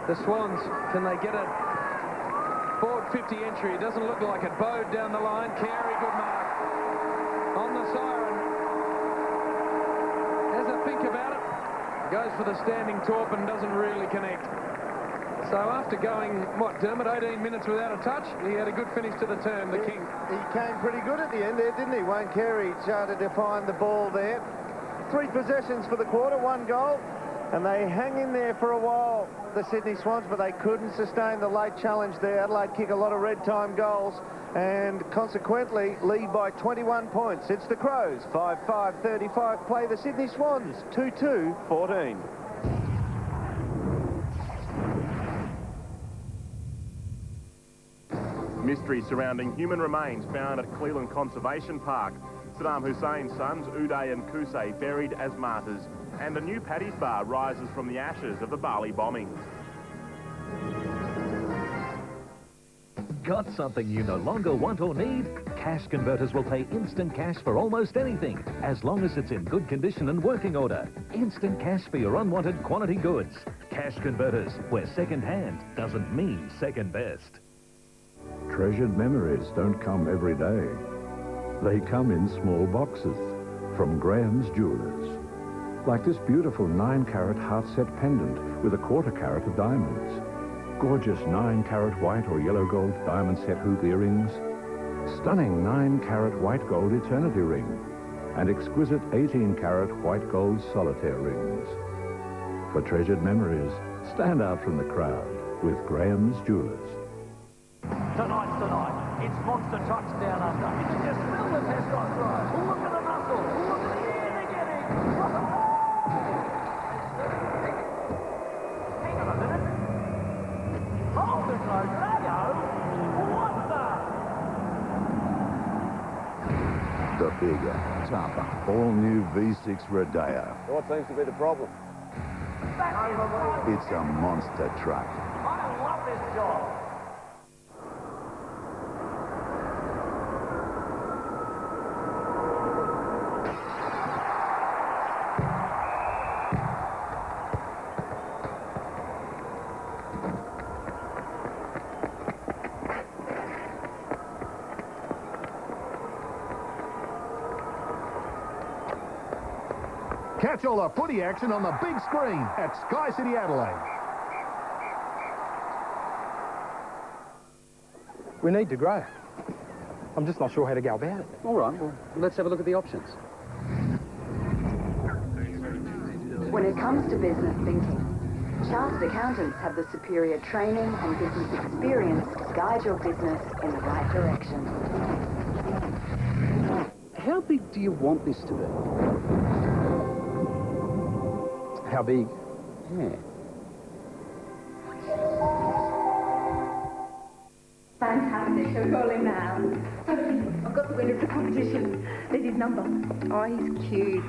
The Swans, can they get a forward 50 entry? It doesn't look like it. Bode down the line. Carey, good mark. On the siren. Has a think about it. Goes for the standing torp and doesn't really connect. So after going, what, Dermot, 18 minutes without a touch, he had a good finish to the term, the King. He came pretty good at the end there, didn't he? Wayne Carey started to find the ball there. 3 possessions for the quarter, 1 goal. And they hang in there for a while, the Sydney Swans, but they couldn't sustain the late challenge there. Adelaide kick a lot of red time goals and consequently lead by 21 points. It's the Crows, 5-5-35, play the Sydney Swans, 2-2-14. Mystery surrounding human remains found at Cleveland Conservation Park. Saddam Hussein's sons, Uday and Qusay, buried as martyrs. And a new Paddy's bar rises from the ashes of the Bali bombings. Got something you no longer want or need? Cash Converters will pay instant cash for almost anything, as long as it's in good condition and working order. Instant cash for your unwanted quantity goods. Cash Converters, where second hand doesn't mean second best. Treasured memories don't come every day. They come in small boxes from Graham's Jewelers. Like this beautiful 9-carat heart-set pendant with a 1/4 carat of diamonds. Gorgeous 9-carat white or yellow gold diamond set hoop earrings. Stunning 9-carat white gold eternity ring. And exquisite 18-carat white gold solitaire rings. For treasured memories, stand out from the crowd with Graham's Jewelers. Tonight's the night. It's monster trucks down under. You can just smell the testosterone. Look at the muscle. Look at the air they're getting. Hang on a minute. Hold it, Rodeo. What the? The bigger, tougher, all-new V6 Rodeo. What seems to be the problem? It's a monster truck. I love this job. Catch all the footy action on the big screen at Sky City Adelaide. We need to grow. I'm just not sure how to go about it. All right, well, let's have a look at the options. When it comes to business thinking, chartered accountants have the superior training and business experience to guide your business in the right direction. How big do you want this to be? How big? Yeah. Fantastic. Shall we call him now? Sophie, I've got the winner of the competition. There's his number. Oh, he's cute.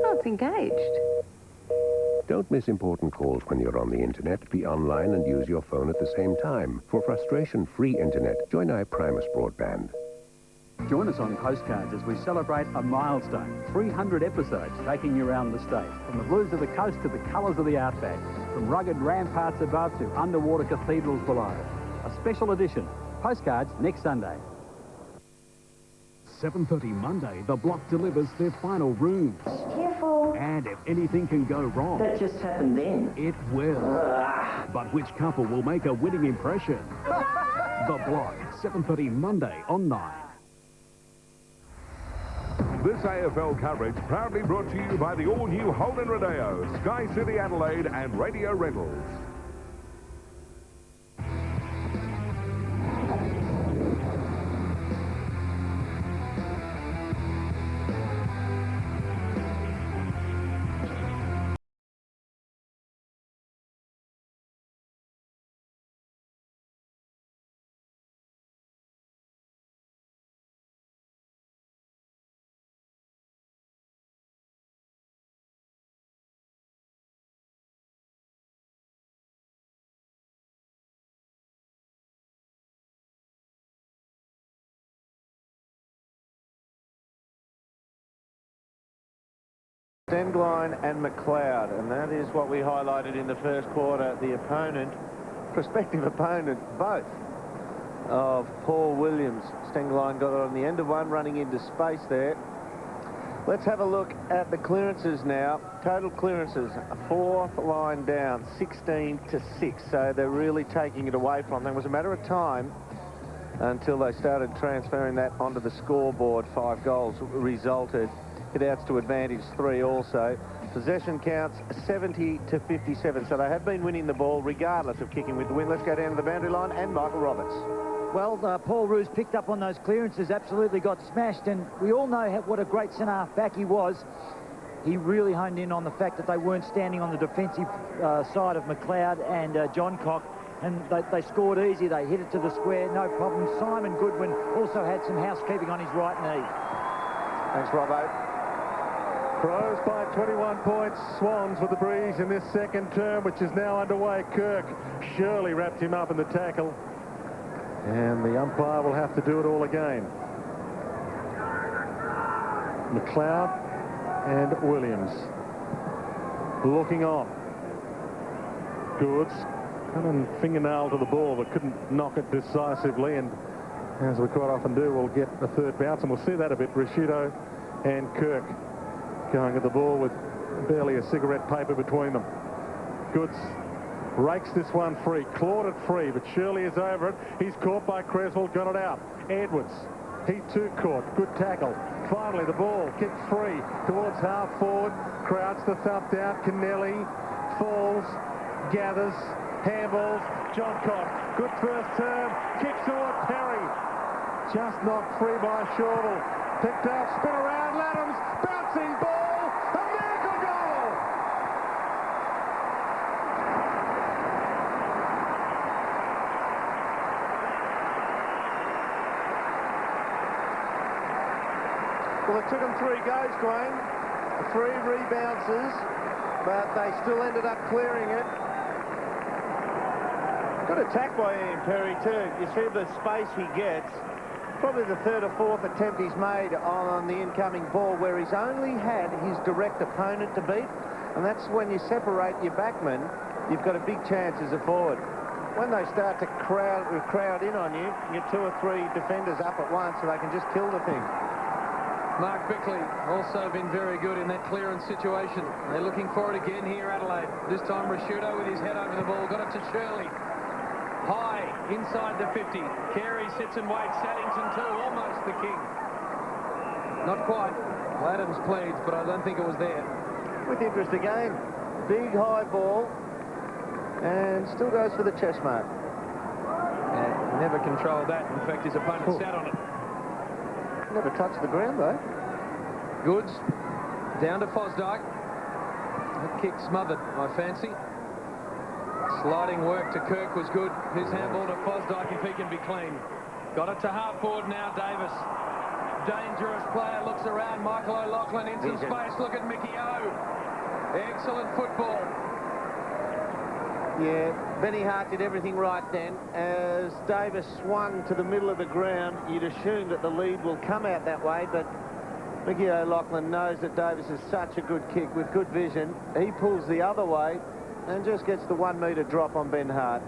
Oh, it's engaged. Don't miss important calls when you're on the internet. Be online and use your phone at the same time. For frustration-free internet, join iPrimus Broadband. Join us on Postcards as we celebrate a milestone. 300 episodes taking you around the state. From the blues of the coast to the colours of the outback. From rugged ramparts above to underwater cathedrals below. A special edition. Postcards next Sunday. 7:30 Monday, the block delivers their final rooms. Careful. And if anything can go wrong... That just happened then. It will. But which couple will make a winning impression? The Block, 7:30 Monday on 9. This AFL coverage proudly brought to you by the all-new Holden Rodeo, Sky City Adelaide and Radio Rentals. Stengline and McLeod, and that is what we highlighted in the first quarter. The opponent, prospective opponent, both of Paul Williams. Stengline got it on the end of one, running into space there. Let's have a look at the clearances now. Total clearances, 4 line down, 16-6. So they're really taking it away from them. It was a matter of time until they started transferring that onto the scoreboard. 5 goals resulted. Hit-outs to advantage 3 also. Possession counts 70-57. So they have been winning the ball regardless of kicking with the win. Let's go down to the boundary line and Michael Roberts. Well, Paul Roos picked up on those clearances, absolutely got smashed, and we all know what a great centre-half back he was. He really honed in on the fact that they weren't standing on the defensive side of McLeod and John Cock. and they scored easy. They hit it to the square, no problem. Simon Goodwin also had some housekeeping on his right knee. Thanks, Robbo. Crows by 21 points. Swans with the breeze in this second term, which is now underway. Kirk surely wrapped him up in the tackle. And the umpire will have to do it all again. McLeod and Williams looking on. Goods coming fingernail to the ball, but couldn't knock it decisively. And as we quite often do, we'll get a third bounce, and we'll see that a bit. Rashudo and Kirk going at the ball with barely a cigarette paper between them. Goods rakes this one free, clawed it free, but Shirley is over it. He's caught by Creswell, got it out. Edwards, he too caught. Good tackle. Finally, the ball kicked free towards half forward. Crouch the thump down. Kennelly falls, gathers, handballs. John Cock, good first turn. Kicks toward Perry. Just knocked free by Shorville. Picked up, spin around, Laddams, bouncing ball, a miracle goal! Well, it took them 3 goes, Dwayne. 3 rebounces, but they still ended up clearing it. Good attack by Ian Perry, too. You see the space he gets. Probably the 3rd or 4th attempt he's made on the incoming ball, where he's only had his direct opponent to beat, and that's when you separate your backman, you've got a big chance as a forward. When they start to crowd in on you, you get 2 or 3 defenders up at once, so they can just kill the thing. Mark Bickley also been very good in that clearance situation. They're looking for it again here, Adelaide. This time Rashudo with his head over the ball, got it to Shirley. High, inside the 50. Carey sits and waits. Saddington too, almost the king. Not quite. Laddams pleads, but I don't think it was there. With interest again. Big high ball. And still goes for the chest mark. And never controlled that. In fact, his opponent sat on it. Never touched the ground, though. Goods. Down to Fosdyke. That kick smothered, I fancy. Sliding work to Kirk was good. His handball to Fosdyke if he can be clean. Got it to half forward now, Davis. Dangerous player, looks around. Michael O'Loughlin into space. Look at Mickey O. Excellent football. Yeah, Benny Hart did everything right then. As Davis swung to the middle of the ground, you'd assume that the lead will come out that way, but Mickey O'Loughlin knows that Davis is such a good kick with good vision. He pulls the other way and just gets the 1 metre drop on Ben Hart.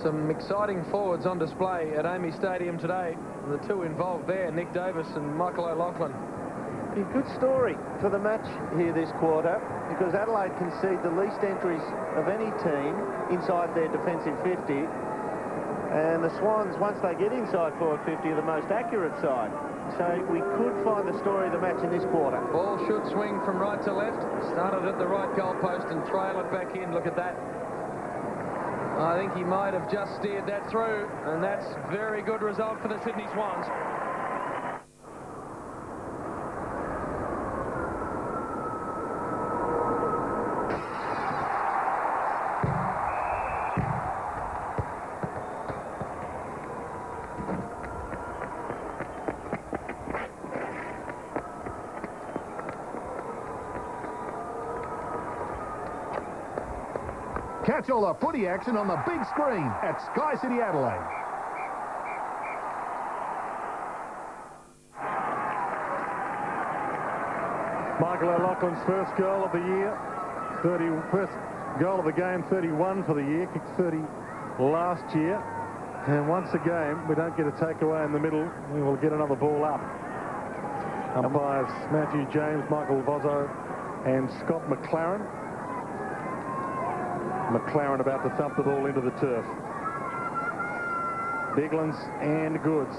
Some exciting forwards on display at AAMI Stadium today. The 2 involved there, Nick Davis and Michael O'Loughlin. A good story for the match here this quarter, because Adelaide concede the least entries of any team inside their defensive 50. And the Swans, once they get inside forward 50, are the most accurate side. So we could find the story of the match in this quarter. Ball should swing from right to left. Started at the right goalpost and trail it back in. Look at that. I think he might have just steered that through, and that's a very good result for the Sydney Swans. Catch all the footy action on the big screen at Sky City Adelaide. Michael O'Loughlin's first goal of the year, first goal of the game, 31 for the year, kicked 30 last year. And once again, we don't get a takeaway in the middle, we will get another ball up. Umpires Matthew James, Michael Vozzo and Scott McLaren. McLaren about to thump the ball into the turf. Biglands and Goods.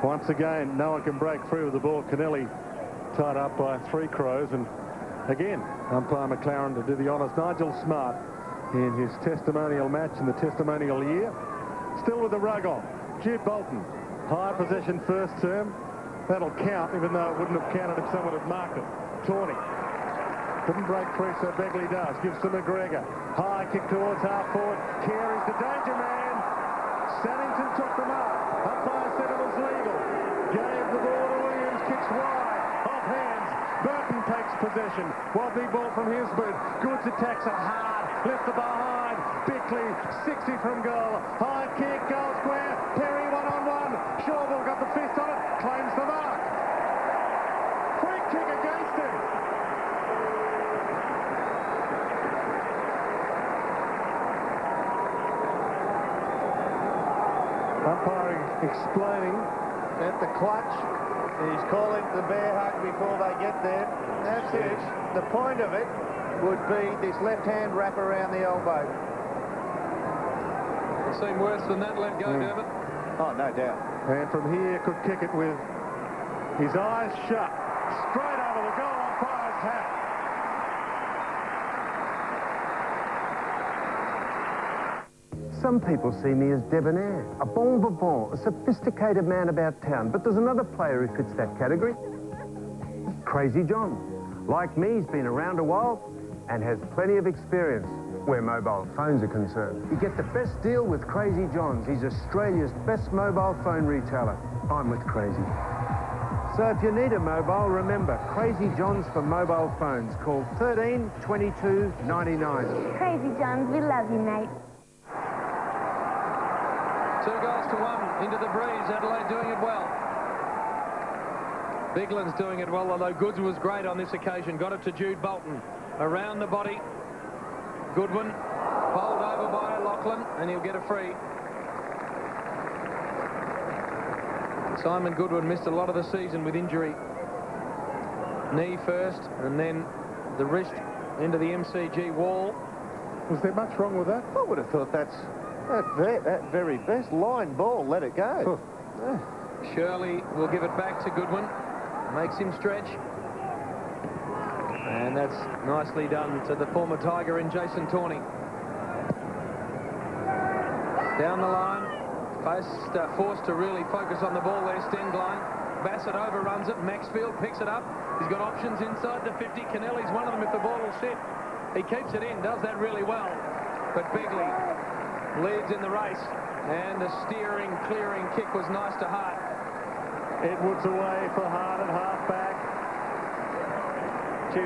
Once again, no one can break through with the ball. Kennelly tied up by 3 Crows. And again, umpire McLaren to do the honours. Nigel Smart in his testimonial match in the testimonial year. Still with the rug on. Jude Bolton, high possession first term. That'll count, even though it wouldn't have counted if someone had marked it. Tawney Couldn't break free, so Begley does. Gives to McGregor. High kick towards half forward. Carey's the danger man. Saddington took the mark. Umpire said it was legal. Gave the ball to Williams. Kicks wide. Off hands. Burton takes possession. Wobbly ball from his boot. Goods attacks it hard. Left the behind. Bickley, 60 from goal. High kick, goal square. Perry one-on-one. Shawball got the fist on it. Claims the mark. Free kick against him. Umpiring explaining at the clutch. He's calling the bear hug before they get there. That's it. The point of it would be this left hand wrap around the elbow. It seemed worse than that let go, Dermot. Oh, no doubt. And from here could kick it with his eyes shut. Straight over the goal umpire's hat. Some people see me as debonair, a bon vivant, a sophisticated man about town. But there's another player who fits that category. Crazy John. Like me, he's been around a while and has plenty of experience where mobile phones are concerned. You get the best deal with Crazy John's. He's Australia's best mobile phone retailer. I'm with Crazy. So if you need a mobile, remember, Crazy John's for mobile phones. Call 13 22 99. Crazy Johns, we love you, mate. 2 goals to 1 into the breeze. Adelaide doing it well. Bigland's doing it well, although Goods was great on this occasion. Got it to Jude Bolton. Around the body. Goodwin bowled over by Lachlan, and he'll get a free. Simon Goodwin missed a lot of the season with injury. Knee first, and then the wrist into the MCG wall. Was there much wrong with that? I would have thought that very best line ball. Let it go. Shirley will give it back to Goodwin. Makes him stretch. And that's nicely done to the former Tiger in Jason Tawney. Down the line. Forced to really focus on the ball there, Stengline. Bassett overruns it. Maxfield picks it up. He's got options inside the 50. Kennelly's one of them if the ball will sit. He keeps it in, does that really well. But Begley leads in the race. And the steering, clearing kick was nice to Hart. Edwards away for Hart at half-back.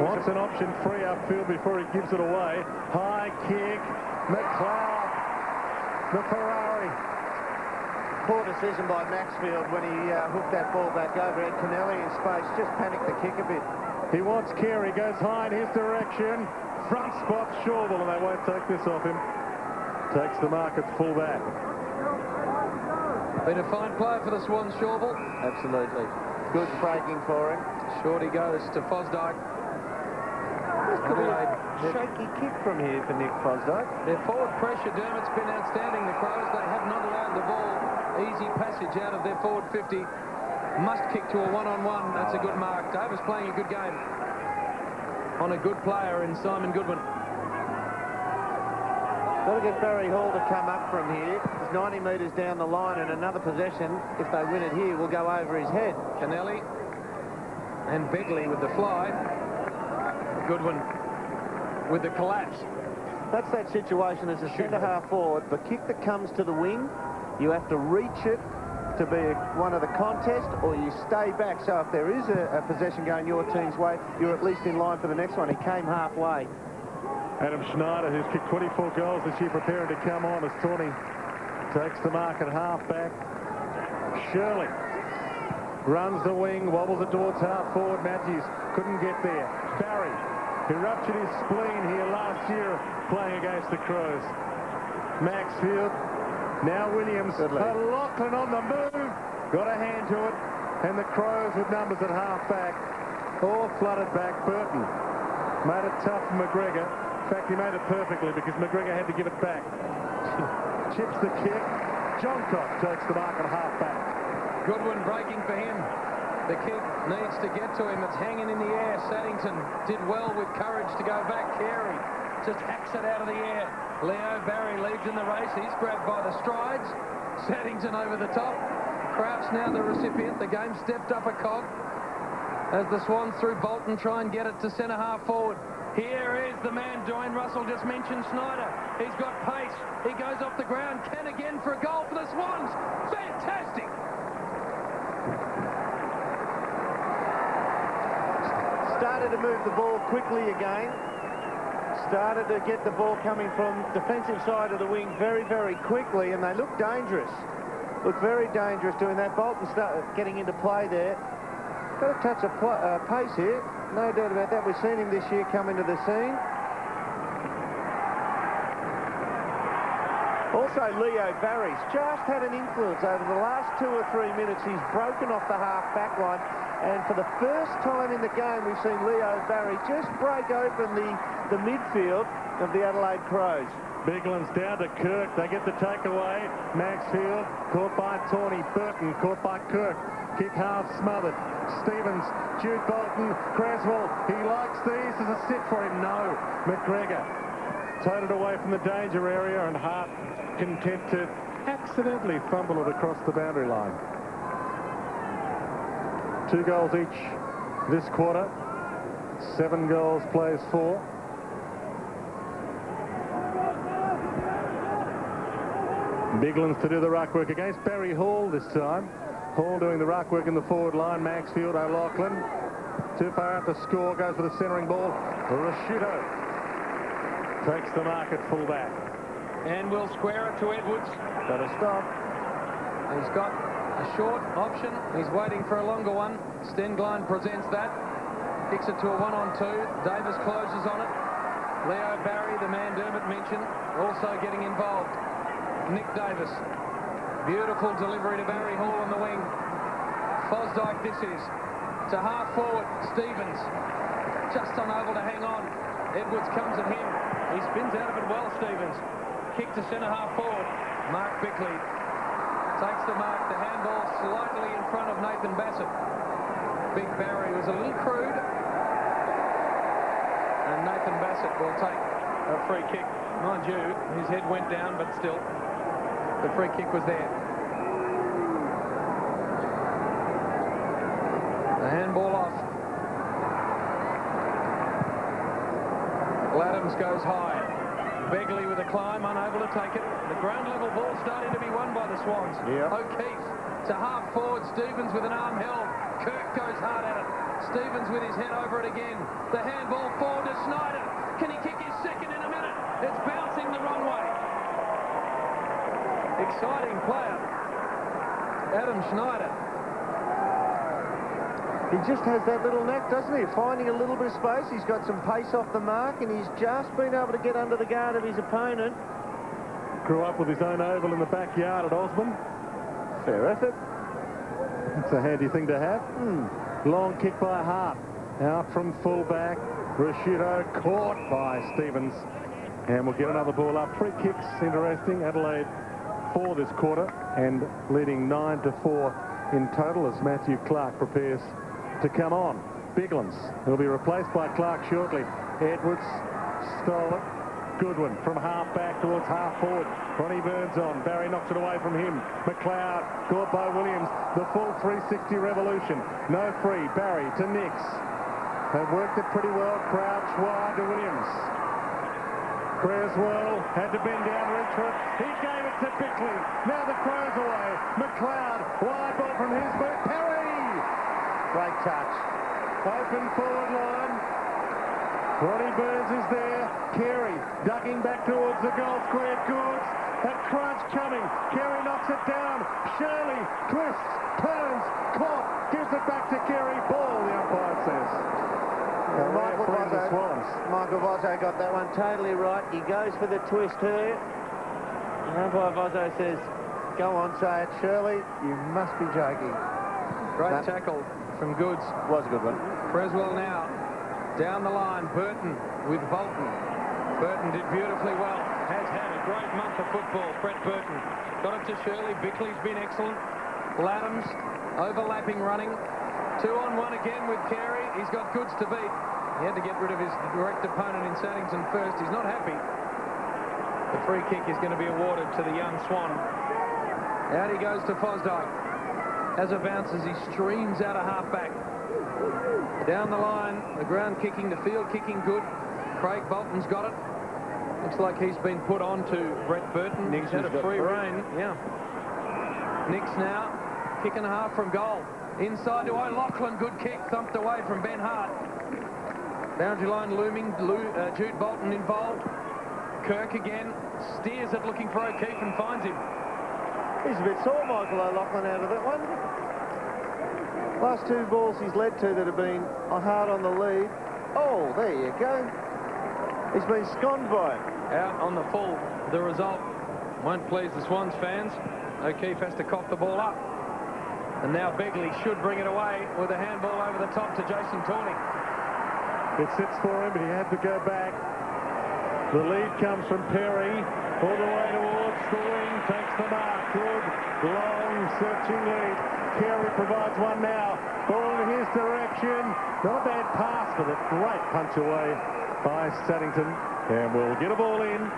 Wants an option free upfield before he gives it away. High kick. McLeod. The Ferrari. Poor decision by Maxfield when he hooked that ball back over. Had Kennelly in space, just panicked the kick a bit. He wants Carey, goes high in his direction. Front spot Shawball, and they won't take this off him. Takes the mark at full back. Been a fine player for the Swans, Shawball. Absolutely. Good breaking for him. Shorty goes to Fosdyke. This could be a shaky kick from here for Nick Fosdyke. Their forward pressure, Dermot's been outstanding. The Crows, they have not allowed the ball easy passage out of their forward 50. Must kick to a one-on-one. That's a good mark. Davis playing a good game on a good player in Simon Goodwin. Got to get Barry Hall to come up from here. He's 90 metres down the line, and another possession, if they win it here, will go over his head. Kennelly and Begley with the fly. Goodwin with the collapse. That's that situation as a centre-half forward. The kick that comes to the wing, you have to reach it to be one of the contest, or you stay back. So if there is a possession going your team's way, you're at least in line for the next one. He came halfway. Adam Schneider, who's kicked 24 goals this year, preparing to come on as Tawney takes the mark at half-back. Shirley runs the wing, wobbles it towards half-forward. Matthews couldn't get there. Barry, who ruptured his spleen here last year playing against the Crows. Maxfield. Now Williams, Lachlan on the move, got a hand to it, and the Crows with numbers at half-back, all flooded back. Burton made it tough for McGregor. In fact, he made it perfectly because McGregor had to give it back. Chips the kick. Johncock takes the mark at half-back. Goodwin breaking for him. The kick needs to get to him. It's hanging in the air. Saddington did well with courage to go back. Carey just hacks it out of the air. Leo Barry leads in the race. He's grabbed by the strides. Saddington over the top. Crouch now the recipient. The game stepped up a cog as the Swans through Bolton try and get it to centre half forward. Here is the man Dwayne Russell just mentioned, Schneider. He's got pace. He goes off the ground. Can again for a goal for the Swans. Fantastic. Started to move the ball quickly again. Started to get the ball coming from defensive side of the wing very, very quickly, and they look dangerous. Look very dangerous doing that. Bolton start getting into play there. Got a touch of pace here. No doubt about that. We've seen him this year come into the scene. Also, Leo Barry's just had an influence over the last 2 or 3 minutes. He's broken off the half-back line, and for the first time in the game, we've seen Leo Barry just break open the midfield of the Adelaide Crows. Bigland's down to Kirk. They get the takeaway. Maxfield caught by Tawney. Burton caught by Kirk. Kick half smothered. Stevens, Jude Bolton, Creswell. He likes these. There's a sit for him. No. McGregor toted away from the danger area, and Hart content to accidentally fumble it across the boundary line. 2 goals each this quarter. 7 goals plays 4. Biglands to do the ruck work against Barry Hall this time. Hall doing the ruck work in the forward line. Maxfield, O'Loughlin. Too far out to score. Goes for the centering ball. Rashuto takes the mark at full back. And will square it to Edwards. Got to stop. He's got a short option. He's waiting for a longer one. Stenglein presents that. Kicks it to a 1-on-2. Davis closes on it. Leo Barry, the man Dermot mentioned, also getting involved. Nick Davis. Beautiful delivery to Barry Hall on the wing. Fosdyke this is. To half forward, Stevens. Just unable to hang on. Edwards comes at him. He spins out of it well, Stevens. Kick to centre half forward. Mark Bickley takes the mark. The handball slightly in front of Nathan Bassett. Big Barry was a little crude. And Nathan Bassett will take a free kick. Mind you, his head went down, but still, the free kick was there. The handball off. Laddams goes high. Begley with a climb, unable to take it. The ground level ball starting to be won by the Swans. Yep. O'Keefe to half forward. Stevens with an arm held. Kirk goes hard at it. Stevens with his head over it again. The handball forward to Schneider. Can he kick his second in a minute? It's bouncing the wrong way. Exciting player. Adam Schneider. He just has that little knack, doesn't he? Finding a little bit of space. He's got some pace off the mark, and he's just been able to get under the guard of his opponent. Grew up with his own oval in the backyard at Osborne. Fair effort. It's a handy thing to have. Long kick by Hart. Out from full back. Rashuto caught by Stevens. And we'll get another ball up. 3 kicks, interesting. Adelaide 4 this quarter, and leading 9-4 in total as Matthew Clark prepares to come on. Biglands, who'll be replaced by Clark shortly. Edwards stole it. Goodwin from half back towards half forward. Ronnie Burns on. Barry knocks it away from him. McLeod caught by Williams. The full 360 revolution. No free. Barry to Nix. Have worked it pretty well. Crouch wide to Williams. Creswell had to bend down, reach for it. He gave it to Bickley. Now the Crows away. McLeod, wide ball from his boot. Perry! Great touch. Open forward line. Ronnie Burns is there. Carey ducking back towards the goal square. Goods. A crunch coming. Carey knocks it down. Shirley twists, turns, caught, gives it back to Carey. Ball, the umpire says. Michael Vozzo got that one totally right. He goes for the twist here. Umpire Vozzo says, go on, say it. Shirley, you must be joking. Great tackle from Goods. Was a good one. Creswell now. Down the line, Burton with Bolton. Burton did beautifully well. Has had a great month of football, Brett Burton. Got it to Shirley. Bickley's been excellent. Laddams, overlapping running. 2-on-1 again with Carey. He's got Goods to beat. He had to get rid of his direct opponent in Saddington first. He's not happy. The free kick is going to be awarded to the young Swan. Out he goes to Fosdyke. As it bounces, he streams out of half-back. Down the line, the ground kicking, the field kicking good. Craig Bolton's got it. Looks like he's been put on to Brett Burton. He's had a free rein. Yeah. Nicks now. Kick and a half from goal. Inside to O'Loughlin. Good kick. Thumped away from Ben Hart. Boundary line looming. Jude Bolton involved. Kirk again. Steers it looking for O'Keefe and finds him. He's a bit sore, Michael O'Loughlin, out of that one. Last two balls he's led to that have been hard on the lead. Oh, there you go. He's been sconed by it. Out on the full. The result won't please the Swans fans. O'Keefe has to cough the ball up. And now Begley should bring it away with a handball over the top to Jason Tawney. It sits for him, but he had to go back. The lead comes from Perry. All the way towards the wing. Takes the mark. Good, long, searching lead. Carey provides one now. Ball in his direction. Not a bad pass, but a great punch away by Saddington. And we'll get a ball in.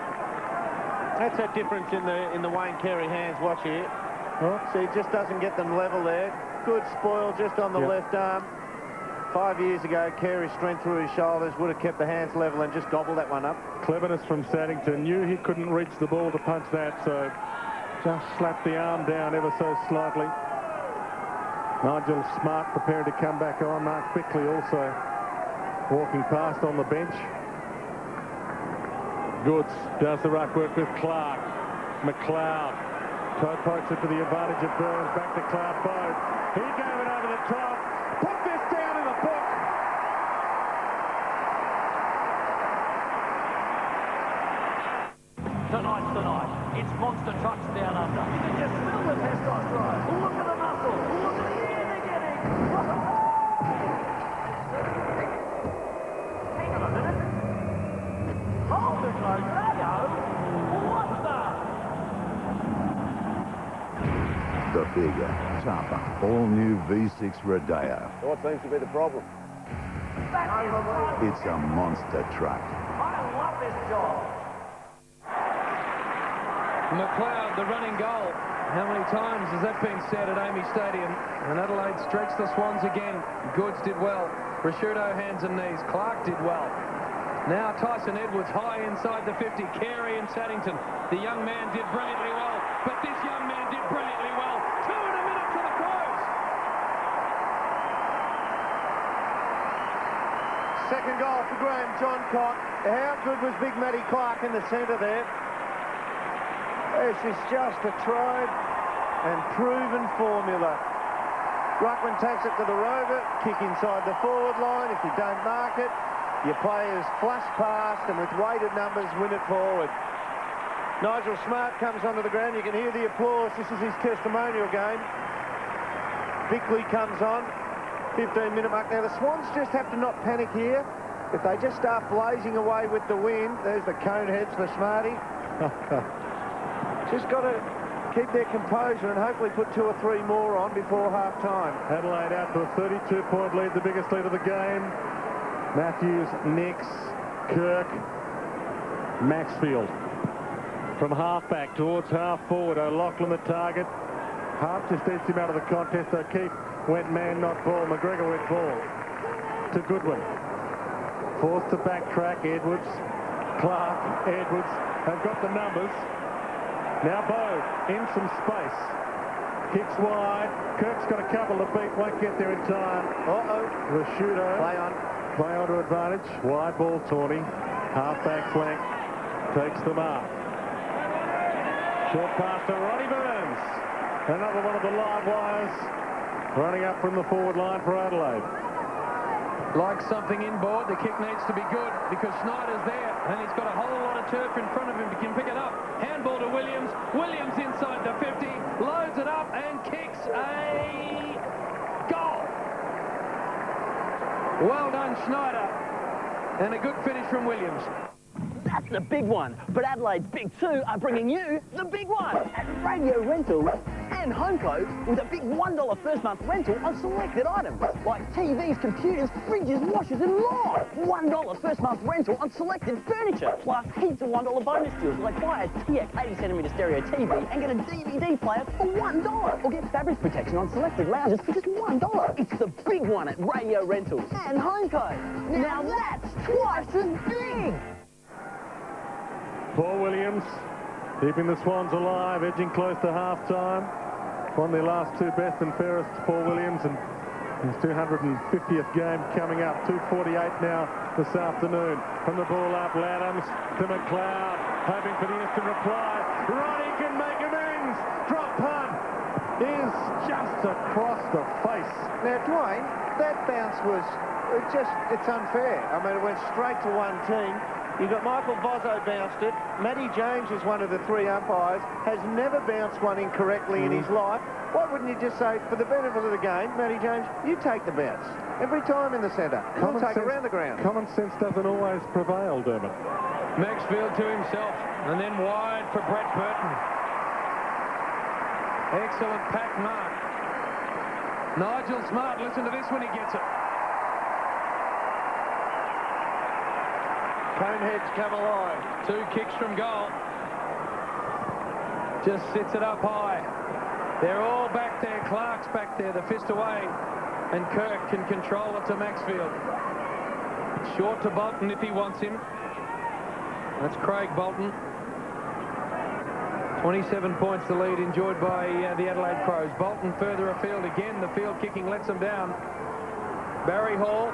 That's that difference in the Wayne Carey hands. Watch here. Oh. See, he just doesn't get them level there. Good spoil just on the left arm. 5 years ago, Carey's strength through his shoulders would have kept the hands level and just gobbled that one up. Cleverness from Saddington. Knew he couldn't reach the ball to punch that, so just slapped the arm down ever so slightly. Nigel Smart preparing to come back on. Mark Bickley also walking past on the bench. Goods does the ruck work with Clark. McLeod. Toe pokes it to the advantage of Burns. Back to Clark Bode. He gave it over the top. Put this down in the book. Tonight's the night. It's monster trucks down under. You can just smell the testosterone. Look at the muscle. Look at the air they're getting. Hang on a minute. Hold it, Rodeo. What's that? The bigger, tougher, all-new V6 Rodeo. What seems to be the problem? It's a monster truck. I love this job. McLeod, the running goal. How many times has that been said at Amy Stadium? And Adelaide stretched the Swans again. Goods did well. Prosciutto, hands and knees. Clark did well. Now Tyson Edwards high inside the 50. Carey and Saddington. The young man did brilliantly well. But this young man did brilliantly well. 2 in a minute to the close. Second goal for Graham Johncock. How good was Big Matty Clark in the centre there? This is just a tried and proven formula. Ruckman takes it to the rover, kick inside the forward line. If you don't mark it, your players flush past and with weighted numbers win it forward. Nigel Smart comes onto the ground. You can hear the applause. This is his testimonial game. Bickley comes on. 15-minute mark. Now the Swans just have to not panic here. If they just start blazing away with the wind, there's the cone heads for Smarty. Just got to keep their composure and hopefully put 2 or 3 more on before half-time. Adelaide out to a 32-point lead, the biggest lead of the game. Matthews, Nix, Kirk, Maxfield. From half-back towards half-forward, O'Loughlin the target. Hart just edged him out of the contest. O'Keefe went man, not ball. McGregor went ball to Goodwin. Forced to backtrack, Edwards. Clark, Edwards have got the numbers. Now Bode in some space. Kicks wide. Kirk's got a couple to beat. Won't get there in time. The shooter. Play on to advantage. Wide ball, Tawney. Half-back flank. Takes the mark. Short pass to Ronnie Burns. Another one of the live wires running up from the forward line for Adelaide. Like something inboard, the kick needs to be good because Schneider's there and he's got a whole lot of turf in front of him. He can pick it up. Handball to Williams. Williams inside the 50, loads it up and kicks a goal. Well done, Schneider. And a good finish from Williams. That's the big one. But Adelaide's Big Two are bringing you the big one at Radio Rental and And Homeco with a big $1 first month rental on selected items like TVs, computers, fridges, washers and more. $1 first month rental on selected furniture, plus heaps of $1 bonus deals like buy a TX 80cm stereo TV and get a DVD player for $1. Or get fabric protection on selected lounges for just $1. It's the big one at Radio Rentals and Homeco. Now that's twice as big. Paul Williams keeping the Swans alive, edging close to half-time. Won their last two best and fairest, Paul Williams, and his 250th game coming up. 2:48 now this afternoon. From the ball up, Laddams to McLeod, hoping for the instant reply. Ronnie can make amends. Drop punt is just across the face. Now, Dwayne, that bounce was it's unfair. I mean, it went straight to one team. You've got Michael Vozzo bounced it. Matty James is one of the three umpires, has never bounced one incorrectly in his life. Why wouldn't you just say, for the benefit of the game, Matty James, you take the bounce every time in the centre. He'll take it around the ground. Common sense doesn't always prevail, Dermot. Maxfield to himself, and then wide for Brett Burton. Excellent pack mark. Nigel Smart, listen to this when he gets it. Coneheads come alive. Two kicks from goal. Just sits it up high. They're all back there. Clark's back there, the fist away. And Kirk can control it to Maxfield. Short to Bolton if he wants him. That's Craig Bolton. 27 points the lead enjoyed by the Adelaide Crows. Bolton further afield again. The field kicking lets them down. Barry Hall.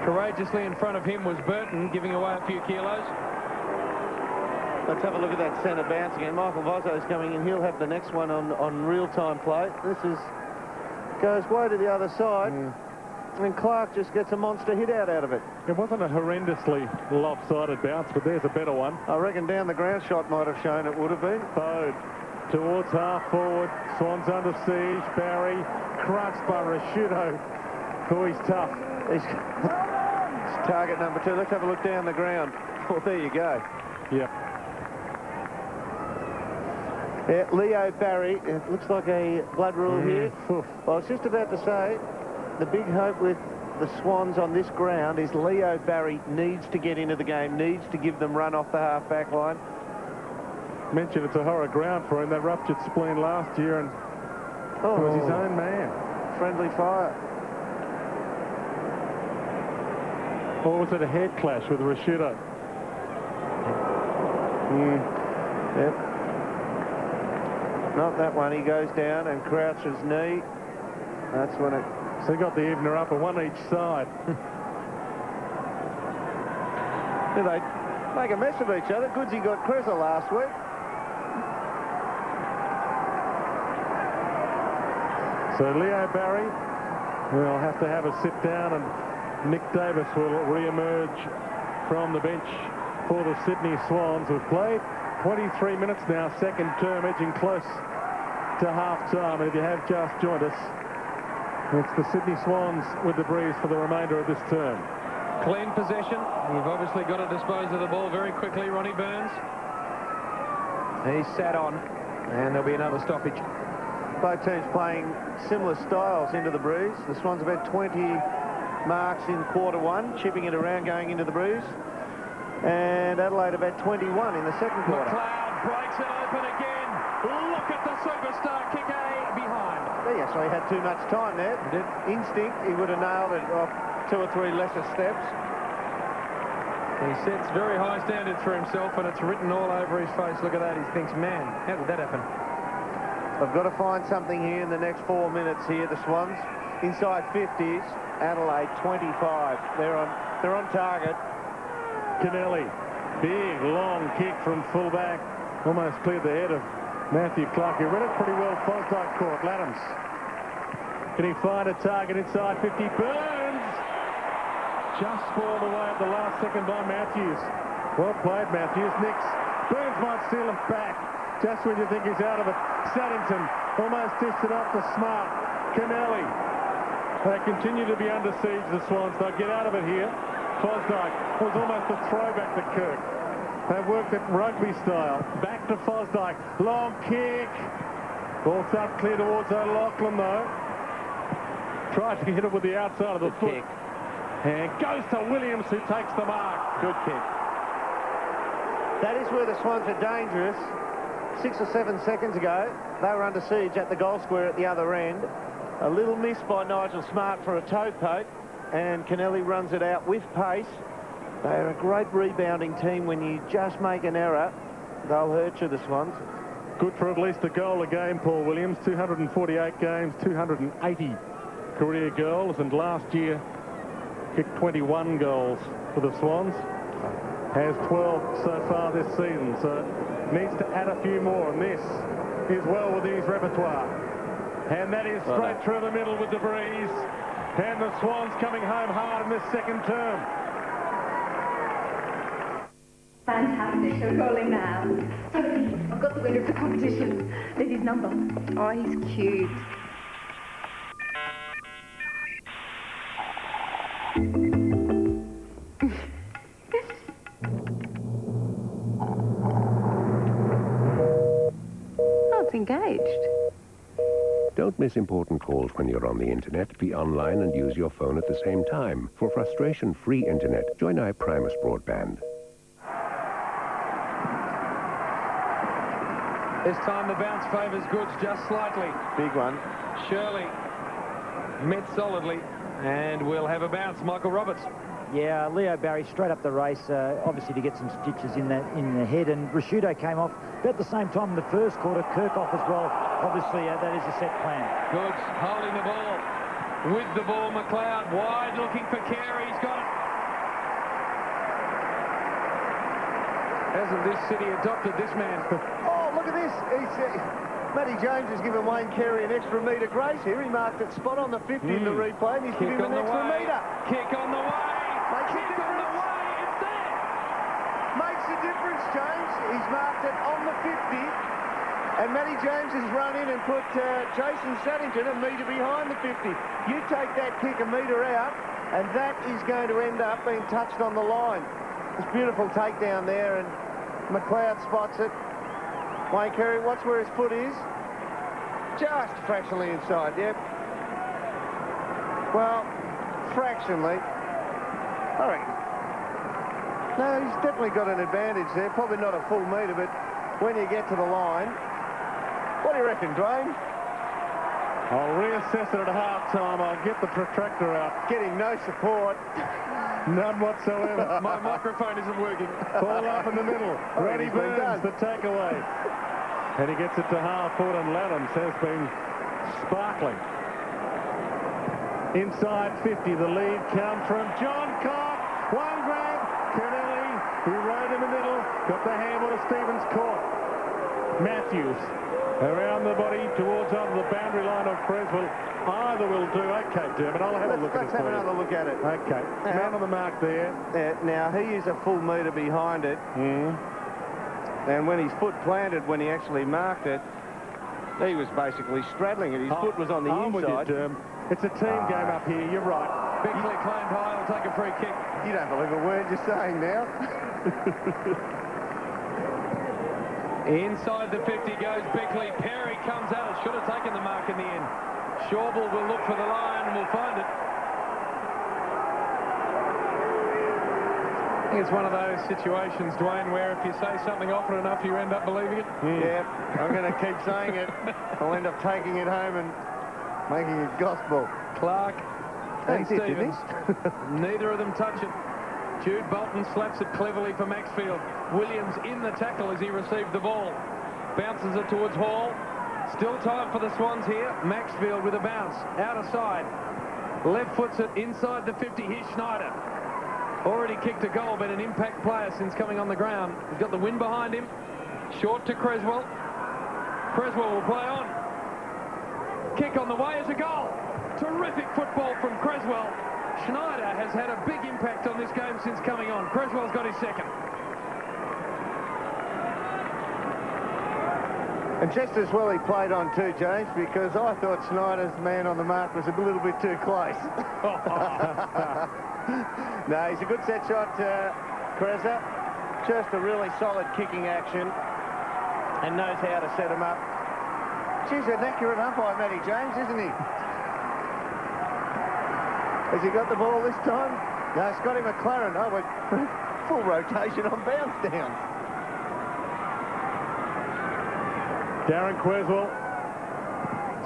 Courageously in front of him was Burton, giving away a few kilos. Let's have a look at that centre bounce again. Michael Vozzo's coming in. He'll have the next one on real-time play. Goes way to the other side. And Clark just gets a monster hit out of it. It wasn't a horrendously lopsided bounce, but there's a better one. I reckon down the ground shot might have shown it would have been. Bode towards half forward. Swans under siege. Barry crunched by Rashudo. Oh, he's tough. He's target number 2. Let's have a look down the ground. Well, there you go. Yep. Yeah, Leo Barry. It looks like a blood rule here. Well, I was just about to say, the big hope with the Swans on this ground is Leo Barry needs to get into the game, needs to give them run off the half-back line. Mentioned it's a horror ground for him. That ruptured spleen last year, and he was his own man. Friendly fire. Or was it a head clash with Rashudo? Yep. Not that one. He goes down and crouches knee. That's when it... So he got the evener up, one each side. They make a mess of each other. Goodsy got Kreza last week. So Leo Barry will have to have a sit down, and Nick Davis will re-emerge from the bench for the Sydney Swans, who've played 23 minutes now, second term, edging close to half-time. And if you have just joined us, it's the Sydney Swans with the breeze for the remainder of this term. Clean possession. You've obviously got to dispose of the ball very quickly, Ronnie Burns. He's sat on, and there'll be another stoppage. Both teams playing similar styles into the breeze. The Swans have had 20 marks in quarter-1, chipping it around going into the breeze. And Adelaide have had 21 in the second quarter. McLeod breaks it open again. Look at the superstar kick behind. He actually had too much time there. Instinct, he would have nailed it off 2 or 3 lesser steps. He sets very high standards for himself, and it's written all over his face. Look at that. He thinks, man, how did that happen? I've got to find something here in the next 4 minutes here, the Swans. Inside 50s, Adelaide 25. They're on target. Kennelly, big long kick from fullback, almost cleared the head of Matthew Clark. He read it pretty well. Fosdyke caught. Laddams, can he find a target inside 50? Burns just spoiled away at the last second by Matthews. Well played, Matthews. Nicks. Burns might steal it back just when you think he's out of it. Saddington almost dished it up to Smart. Kennelly. They continue to be under siege, the Swans. They'll get out of it here. Fosdyke was almost a throwback to Kirk. They've worked it rugby style. Back to Fosdyke. Long kick. Ball starts clear towards O'Loughlin, though. Tries to hit it with the outside of the foot. Kick. And goes to Williams, who takes the mark. Good kick. That is where the Swans are dangerous. 6 or 7 seconds ago, they were under siege at the goal square at the other end. A little miss by Nigel Smart for a toe poke, and Kennelly runs it out with pace. They're a great rebounding team. When you just make an error, they'll hurt you, the Swans. Good for at least a goal a game, Paul Williams. 248 games, 280 career goals, and last year kicked 21 goals for the Swans. Has 12 so far this season, so needs to add a few more, and this is well within his repertoire. And that is straight through the middle with the breeze. And the Swans coming home hard in this second term. Fantastic. Shall we call him now? Sophie, I've got the winner of the competition. There's his number. Oh, he's cute. Oh, it's engaged. Don't miss important calls when you're on the internet. Be online and use your phone at the same time. For frustration-free internet, join iPrimus Broadband. This time the bounce favours Goods just slightly. Big one. Shirley met solidly, and we'll have a bounce. Michael Roberts. Yeah, Leo Barry straight up the race, obviously to get some stitches in the head, and Rashudo came off about the same time in the first quarter. Kirk off as well. Obviously, that is a set plan. Goods holding the ball. With the ball, McLeod wide looking for Carey. He's got it. Hasn't this city adopted this man? Oh, look at this. Matty James has given Wayne Carey an extra metre grace here. He marked it spot on the 50 in the replay, and he's given him an extra metre. Kick on the way. Makes a difference. It's there. Makes a difference, James. He's marked it on the 50. And Matty James has run in and put Jason Saddington a metre behind the 50. You take that kick a metre out, and that is going to end up being touched on the line. This beautiful takedown there, and McLeod spots it. Wayne Carey, watch where his foot is. Just fractionally inside, yep. Well, fractionally. I reckon. No, he's definitely got an advantage there. Probably not a full metre, but when you get to the line, what do you reckon, Dwayne? I'll reassess it at half-time. I'll get the protractor out. Getting no support. None whatsoever. My microphone isn't working. Ball up in the middle. Ready Burns, the takeaway. And he gets it to half-foot, and Laddams has been sparkling. Inside 50, the lead comes from John Cock. One grab. Kennelly, who rode in the middle, got the handle of Stevens caught. Matthews around the body towards under the boundary line of Creswell. Either will do. Okay, Dermot, I'll have a look at it. Let's have another look at it. Okay. Man on the mark there. Now, he is a full metre behind it. And when his foot planted, when he actually marked it, he was basically straddling it. His foot was on the inside. With you, it's a team game up here. You're right. Bickley claimed high. I'll take a free kick. You don't believe a word you're saying now. Inside the 50 goes Bickley. Perry comes out. It should have taken the mark in the end. Shawble will look for the line and will find it. I think it's one of those situations, Dwayne, where if you say something often enough, you end up believing it. Yeah, I'm going to keep saying it. I'll end up taking it home and making it gospel. Clark and That's it, Stevens. Neither of them touch it. Jude Bolton slaps it cleverly for Maxfield. Williams in the tackle as he received the ball. Bounces it towards Hall. Still time for the Swans here. Maxfield with a bounce. Out of side. Left foots it inside the 50. Here's Schneider. Already kicked a goal, but an impact player since coming on the ground. He's got the wind behind him. Short to Creswell. Creswell will play on. Kick on the way is a goal. Terrific football from Creswell. Schneider has had a big impact on this game since coming on. Creswell's got his second. And just as well he played on too, James, because I thought Schneider's man on the mark was a little bit too close. No, he's a good set shot, Kreza. Just a really solid kicking action and knows how to set him up. Geez, an accurate umpire, Matty James, isn't he? Has he got the ball this time? No, Scotty McLaren. Oh, we're full rotation on bounce downs. Darren Creswell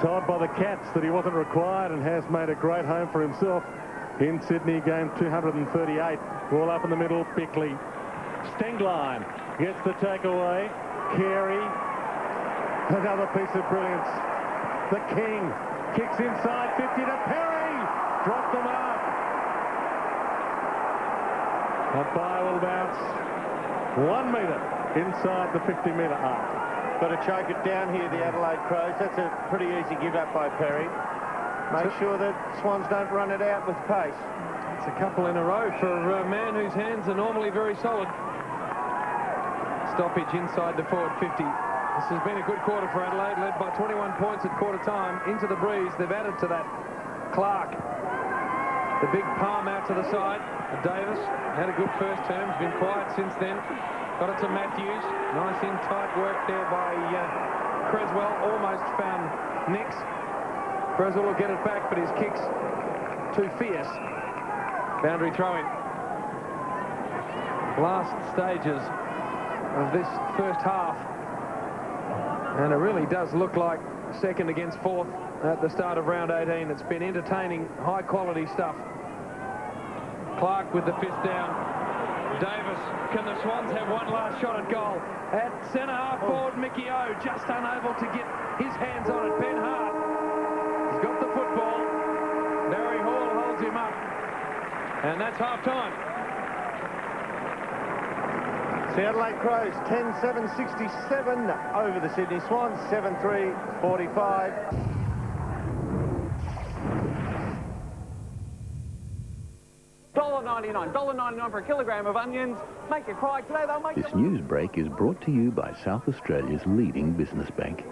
told by the Cats that he wasn't required and has made a great home for himself in Sydney, game 238. Ball up in the middle, Bickley. Stengline gets the takeaway. Carey, another piece of brilliance. The King kicks inside 50 to Perry. Dropped the mark. A bye will bounce 1 metre inside the 50-metre arc. Got to choke it down here, the Adelaide Crows. That's a pretty easy give up by Perry. Make sure that Swans don't run it out with pace. It's a couple in a row for a man whose hands are normally very solid. Stoppage inside the forward 50. This has been a good quarter for Adelaide, led by 21 points at quarter time. Into the breeze, they've added to that. Clark, the big palm out to the side. Davis had a good first term, been quiet since then. Got it to Matthews. Nice in tight work there by Creswell. Almost found Nix. Creswell will get it back, but his kick's too fierce. Boundary throw-in. Last stages of this first half. And it really does look like second against fourth at the start of round 18. It's been entertaining, high-quality stuff. Clark with the fist down. Davis, can the Swans have one last shot at goal? At centre-half forward, Mickey O, just unable to get his hands on it. Ben Hart has got the football. Barry Hall holds him up. And that's half-time. The Adelaide Crows, 10-7-67 over the Sydney Swans, 7-3-45. $1.99 for a kilogram of onions. Make you cry today, they'll make This news break is brought to you by South Australia's leading business bank.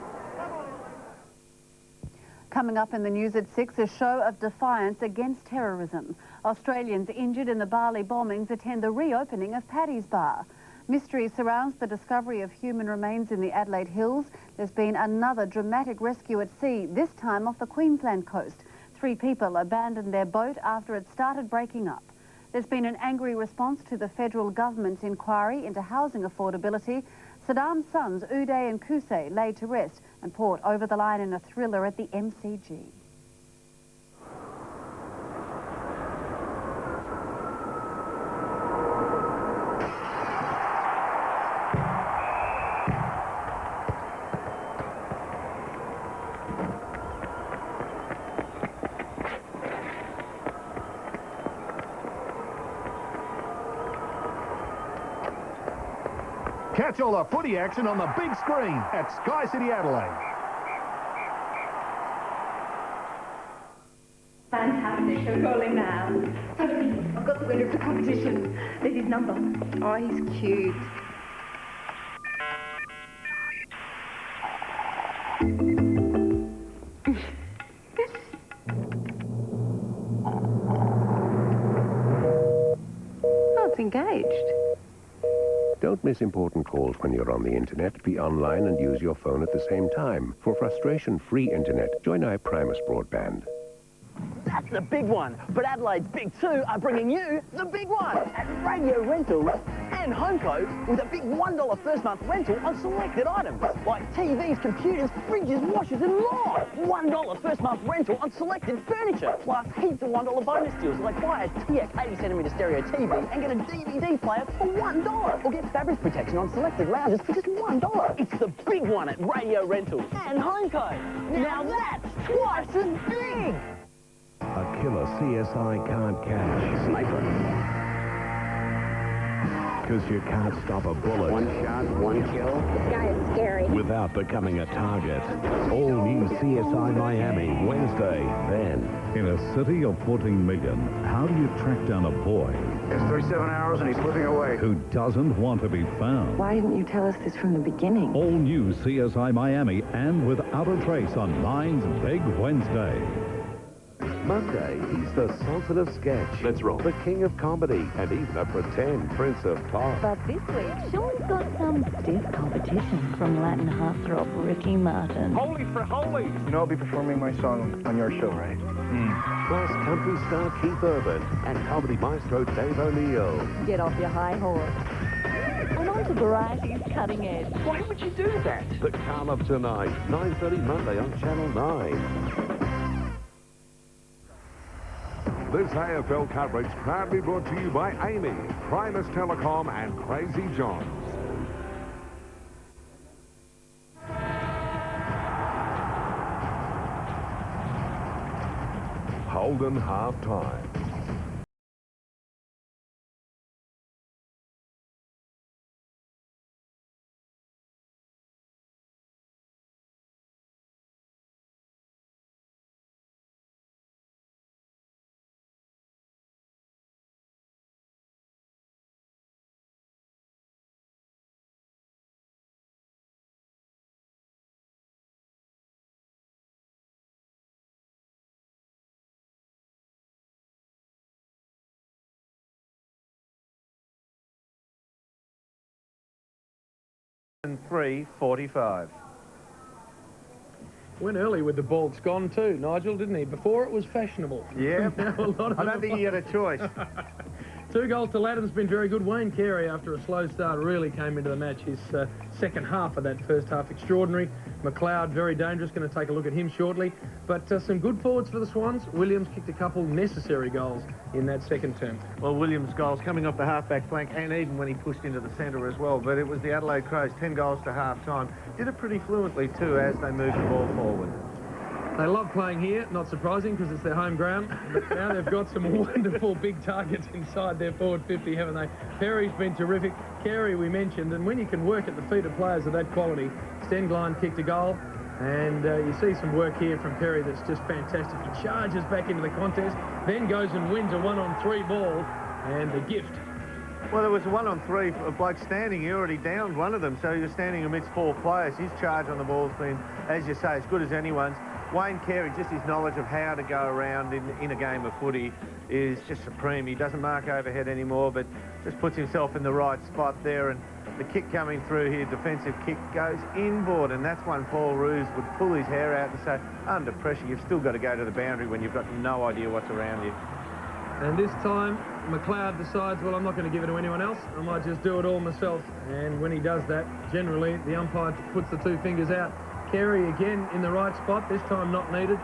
Coming up in the news at 6, a show of defiance against terrorism. Australians injured in the Bali bombings attend the reopening of Paddy's Bar. Mystery surrounds the discovery of human remains in the Adelaide Hills. There's been another dramatic rescue at sea, this time off the Queensland coast. 3 people abandoned their boat after it started breaking up. There's been an angry response to the federal government's inquiry into housing affordability. Saddam's sons, Uday and Qusay, laid to rest and poured over the line in a thriller at the MCG. Catch all the footy action on the big screen at Sky City Adelaide. Fantastic. We're rolling now. Sophie, I've got the winner of the competition. There's his number. Oh, he's cute. Oh, it's engaged. Don't miss important calls when you're on the internet. Be online and use your phone at the same time. For frustration-free internet, join iPrimus Broadband. That's the big one. But Adelaide's big 2 are bringing you the big one at Radio Rentals and HomeCo with a big $1 first month rental on selected items like TVs, computers, fridges, washers and more. $1 first month rental on selected furniture, plus heaps of $1 bonus deals like buy a TX 80cm stereo TV and get a DVD player for $1, or get fabric protection on selected lounges for just $1. It's the big one at Radio Rentals and HomeCo. Now that's twice as big. A killer CSI can't catch. Sniper. Because you can't stop a bullet. One shot, one kill. This guy is scary. Without becoming a target. All new CSI Miami, Wednesday, then. In a city of 14 million, how do you track down a boy? It's 37 hours and he's slipping away. Who doesn't want to be found? Why didn't you tell us this from the beginning? All new CSI Miami and Without a Trace on 9's Big Wednesday. Monday, he's the Sultan of Sketch. Let's roll. The King of Comedy, and even a pretend Prince of Pop. But this week, Sean's got some stiff competition from Latin heartthrob Ricky Martin. Holy for holy! You know I'll be performing my song on your show, right? Plus country star Keith Urban and comedy maestro Dave O'Neill. Get off your high horse. And on to variety's cutting edge. Why would you do that? The Carl of Tonight, 9:30 Monday on Channel 9. This AFL coverage proudly brought to you by Amy, Primus Telecom and Crazy Johns. Holden half-time. And 3:45. Went early with the ball. It's gone too, Nigel, didn't he? Before it was fashionable. Yeah. Now a lot of I don't think he had a choice. 2 goals to Ladham's been very good. Wayne Carey, after a slow start, really came into the match. His second half of that first half, extraordinary. McLeod, very dangerous. Going to take a look at him shortly. But some good forwards for the Swans. Williams kicked a couple necessary goals in that second term. Well, Williams' goals coming off the half-back flank and even when he pushed into the centre as well. But it was the Adelaide Crows, 10 goals to half-time. Did it pretty fluently too as they moved the ball forward. They love playing here, not surprising because it's their home ground. But now they've got some wonderful big targets inside their forward 50, haven't they? Perry's been terrific. Carey we mentioned, and when you can work at the feet of players of that quality, Stenglein kicked a goal, and you see some work here from Perry that's just fantastic. He charges back into the contest, then goes and wins a 1-on-3 ball, and the gift. Well, there was a 1-on-3, a bloke standing. He already downed one of them, so he was standing amidst 4 players. His charge on the ball's been, as you say, as good as anyone's. Wayne Carey, just his knowledge of how to go around in a game of footy is just supreme. He doesn't mark overhead anymore, but just puts himself in the right spot there. And the kick coming through here, defensive kick, goes inboard, and that's one Paul Roos would pull his hair out and say, under pressure, you've still got to go to the boundary when you've got no idea what's around you. And this time, McLeod decides, well, I'm not going to give it to anyone else. I might just do it all myself. And when he does that, generally, the umpire puts the 2 fingers out. Carey again in the right spot, this time not needed,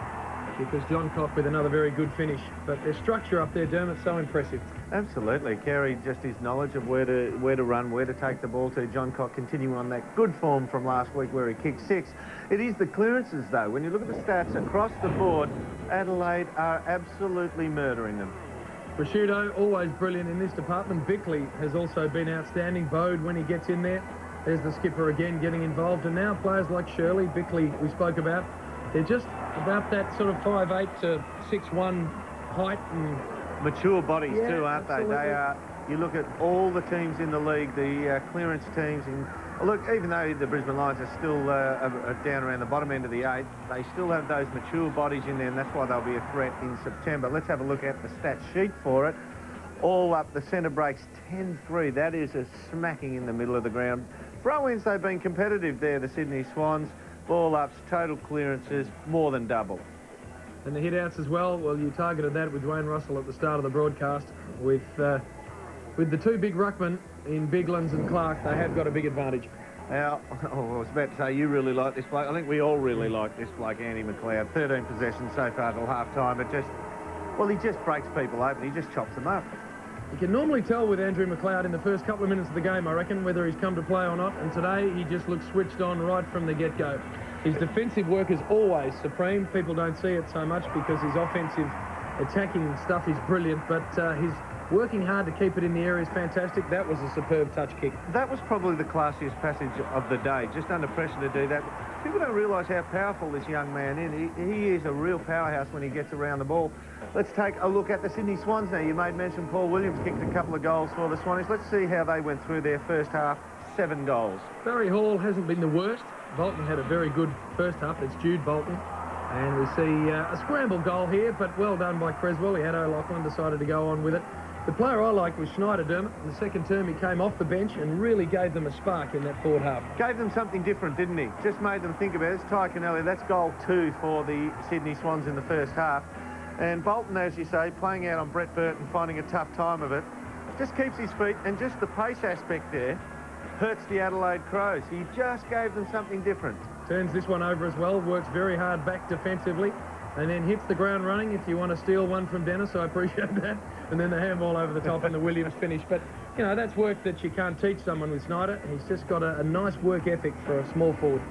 because John Cock with another very good finish. But their structure up there, Dermot, so impressive. Absolutely. Carey, just his knowledge of where to run, where to take the ball to. John Cock continuing on that good form from last week where he kicked 6. It is the clearances, though. When you look at the stats across the board, Adelaide are absolutely murdering them. Prosciutto, always brilliant in this department. Bickley has also been outstanding. Bode, when he gets in there. There's the skipper again getting involved. And now players like Shirley, Bickley, we spoke about, they're just about that sort of 5'8" to 6'1" height. And mature bodies too, aren't absolutely. they? They are. You look at all the teams in the league, the clearance teams. And look, even though the Brisbane Lions are still down around the bottom end of the 8, they still have those mature bodies in there, and that's why they'll be a threat in September. Let's have a look at the stat sheet for it. All up, the centre breaks 10-3. That is a smacking in the middle of the ground. Throw-ins, they've been competitive there, the Sydney Swans. Ball-ups, total clearances, more than double. And the hit-outs as well. Well, you targeted that with Dwayne Russell at the start of the broadcast. With the 2 big ruckmen in Biglands and Clark, they have got a big advantage. Now, I was about to say, you really like this bloke. I think we all really like this bloke, Andy McLeod. 13 possessions so far till half-time. It just, well, he just breaks people open. He just chops them up. You can normally tell with Andrew McLeod in the first couple of minutes of the game, I reckon, whether he's come to play or not. And today, he just looks switched on right from the get-go. His defensive work is always supreme. People don't see it so much because his offensive attacking stuff is brilliant, but his working hard to keep it in the area is fantastic. That was a superb touch kick. That was probably the classiest passage of the day, just under pressure to do that. People don't realise how powerful this young man is. He is a real powerhouse when he gets around the ball. Let's take a look at the Sydney Swans now. You made mention Paul Williams kicked a couple of goals for the Swannies. Let's see how they went through their first half. 7 goals. Barry Hall hasn't been the worst. Bolton had a very good first half. It's Jude Bolton. And we see a scramble goal here, but well done by Creswell. He had O'Loughlin, decided to go on with it. The player I like was Schneider Dermot. In the second term, he came off the bench and really gave them a spark in that forward half. Gave them something different, didn't he? Just made them think about it. It's Ty Connelly. That's goal 2 for the Sydney Swans in the first half. And Bolton, as you say, playing out on Brett Burton, finding a tough time of it. Just keeps his feet, and just the pace aspect there hurts the Adelaide Crows. He just gave them something different. Turns this one over as well, works very hard back defensively, and then hits the ground running. If you want to steal one from Dennis, I appreciate that. And then the handball over the top and the Williams finish. But, you know, that's work that you can't teach someone with Schneider. He's just got a nice work ethic for a small forward.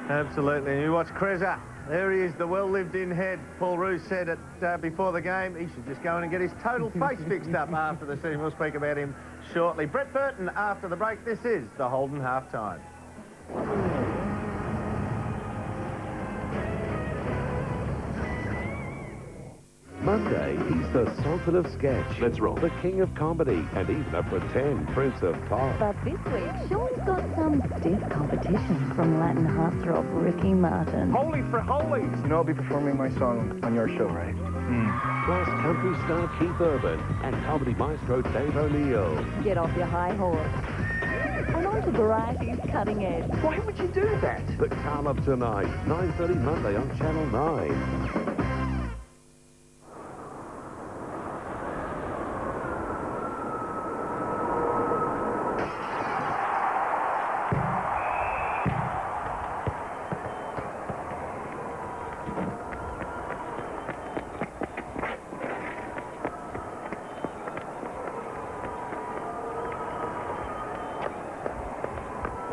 Absolutely. And you watch Kreza. There he is, the well-lived-in head. Paul Roos said it before the game. He should just go in and get his total face fixed up after the season. We'll speak about him shortly. Brett Burton after the break. This is the Holden halftime. Monday, he's the Sultan of Sketch. Let's roll. The King of Comedy, and even a pretend Prince of Pop. But this week, Sean's got some stiff competition from Latin heartthrob Ricky Martin. Holy for holies! You know I'll be performing my song on your show, right? Plus country star Keith Urban and comedy maestro Dave O'Neill. Get off your high horse. And on to variety's cutting edge. Why would you do that? The Carl Up Tonight, 9:30 Monday on Channel 9.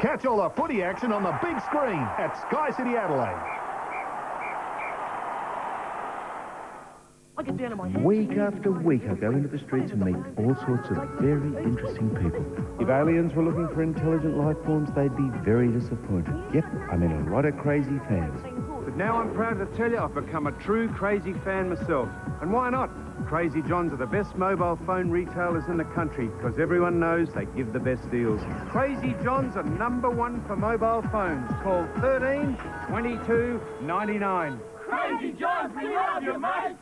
Catch all the footy action on the big screen at Sky City Adelaide. I get down to my head. Week after week, I go into the streets and meet all sorts of very interesting people. If aliens were looking for intelligent life forms, they'd be very disappointed. Yep, I met a lot of crazy fans. But now I'm proud to tell you I've become a true crazy fan myself. And why not? Crazy Johns are the best mobile phone retailers in the country because everyone knows they give the best deals. Crazy Johns are #1 for mobile phones. Call 13 22 99. Crazy John, we love you, mate!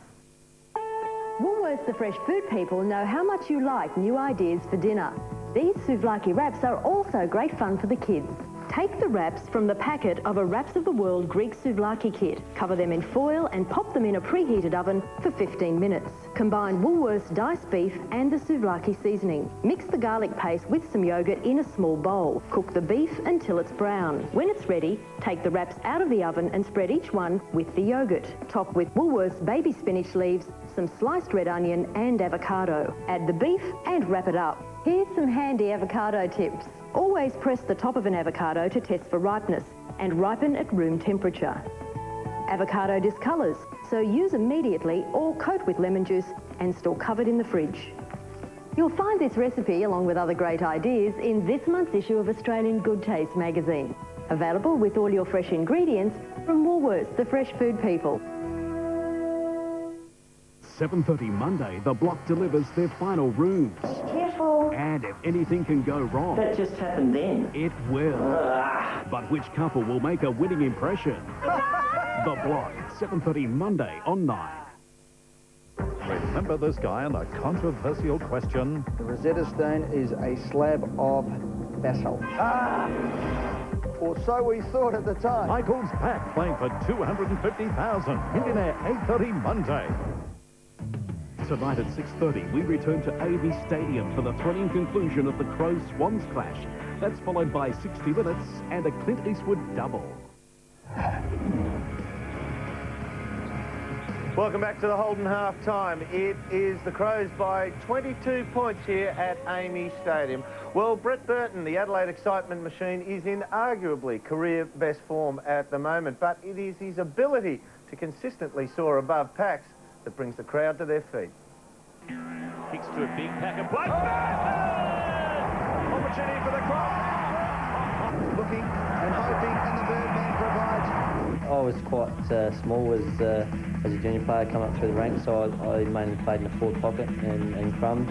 Woolworths, the fresh food people, know how much you like new ideas for dinner. These souvlaki wraps are also great fun for the kids. Take the wraps from the packet of a Wraps of the World Greek souvlaki kit. Cover them in foil and pop them in a preheated oven for 15 minutes. Combine Woolworths diced beef and the souvlaki seasoning. Mix the garlic paste with some yogurt in a small bowl. Cook the beef until it's brown. When it's ready, take the wraps out of the oven and spread each one with the yogurt. Top with Woolworths baby spinach leaves, some sliced red onion and avocado. Add the beef and wrap it up. Here's some handy avocado tips. Always press the top of an avocado to test for ripeness and ripen at room temperature. Avocado discolours, so use immediately or coat with lemon juice and store covered in the fridge. You'll find this recipe along with other great ideas in this month's issue of Australian Good Taste magazine. Available with all your fresh ingredients from Woolworths, the fresh food people. 7:30 Monday, the block delivers their final rooms. Careful. And if anything can go wrong... That just happened then. It will. But which couple will make a winning impression? The Block, 7:30 Monday on 9. Remember this guy on the controversial question? The Rosetta Stone is a slab of basalt. Or so we thought at the time. Michael's back playing for $250,000. Millionaire 8:30 Monday. Tonight at 6:30, we return to AV Stadium for the thrilling conclusion of the Crows-Swans clash. That's followed by 60 Minutes and a Clint Eastwood double. Welcome back to the Holden half-time. It is the Crows by 22 points here at AAMI Stadium. Well, Brett Burton, the Adelaide excitement machine, is in arguably career best form at the moment, but it is his ability to consistently soar above packs that brings the crowd to their feet. Kicks to a big pack of play. Opportunity for the Crows. Looking and hoping, and the Birdman provides. I was quite small as a junior player coming up through the ranks, so I mainly played in the forward pocket and crumb.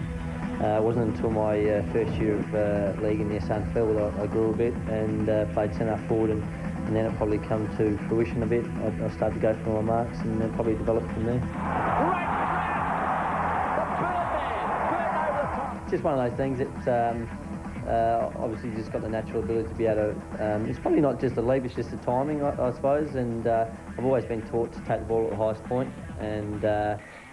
It wasn't until my first year of league in the SNFL that I grew a bit and played centre forward and and then it probably come to fruition a bit. I started to go for my marks, and then probably developed from there. It's just one of those things. It's obviously just got the natural ability to be able to. It's probably not just the leap; it's just the timing, I suppose. And I've always been taught to take the ball at the highest point. And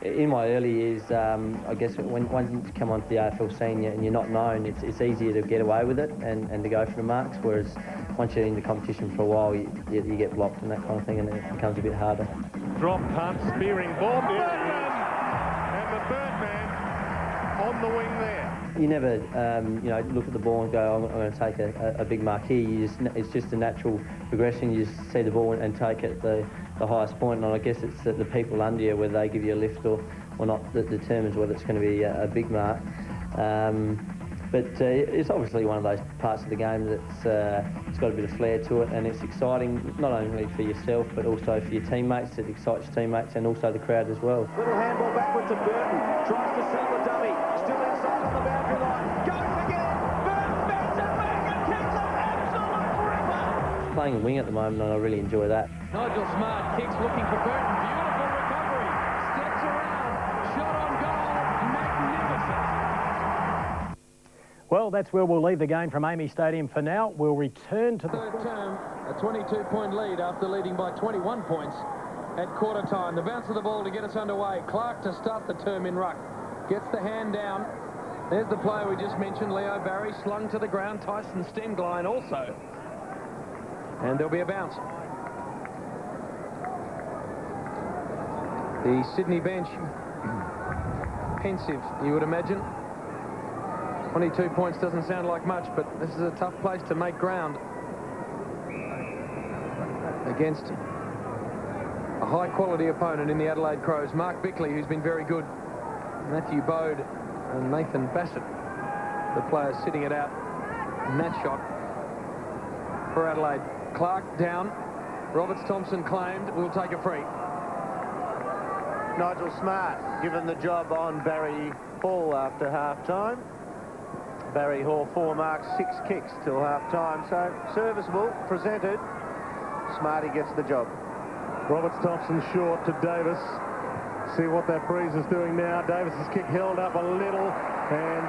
in my early years, I guess once you come onto the AFL senior and you're not known, it's easier to get away with it and to go for the marks. Whereas once you're in the competition for a while, you get blocked and that kind of thing, and it becomes a bit harder. Drop punt, spearing ball. And the Birdman on the wing there. You never, look at the ball and go, I'm going to take a big mark here. It's just a natural progression. You just see the ball and take it the highest point. And I guess it's the people under you, whether they give you a lift or not, that determines whether it's going to be a big mark. But it's obviously one of those parts of the game that's it's got a bit of flair to it, and it's exciting not only for yourself but also for your teammates. It excites your teammates and also the crowd as well. Little handball backwards to Burton. Tries to settle the dummy. Still inside on the boundary line. Goes again. Burton bends it back and kicks an absolute ripper. Playing a wing at the moment, and I really enjoy that. Nigel Smart kicks looking for Burton. Beautiful recovery. Steps around. Shot on goal. Magnificent. Well, that's where we'll leave the game from Amy Stadium for now. We'll return to the third term, a 22-point lead after leading by 21 points at quarter time. The bounce of the ball to get us underway. Clark to start the term in ruck. Gets the hand down. There's the player we just mentioned, Leo Barry, slung to the ground. Tyson Stengline also. And there'll be a bounce. The Sydney bench, pensive, you would imagine. 22 points doesn't sound like much, but this is a tough place to make ground against a high-quality opponent in the Adelaide Crows. Mark Bickley, who's been very good. Matthew Bode and Nathan Bassett, the players sitting it out in that shot for Adelaide. Clark down. Roberts Thompson claimed. We'll take a free. Nigel Smart given the job on Barry Hall after half-time. Barry Hall 4 marks, 6 kicks till half-time, so serviceable, presented. Smarty gets the job. Roberts Thompson short to Davis. See what that breeze is doing now. Davis's kick held up a little, and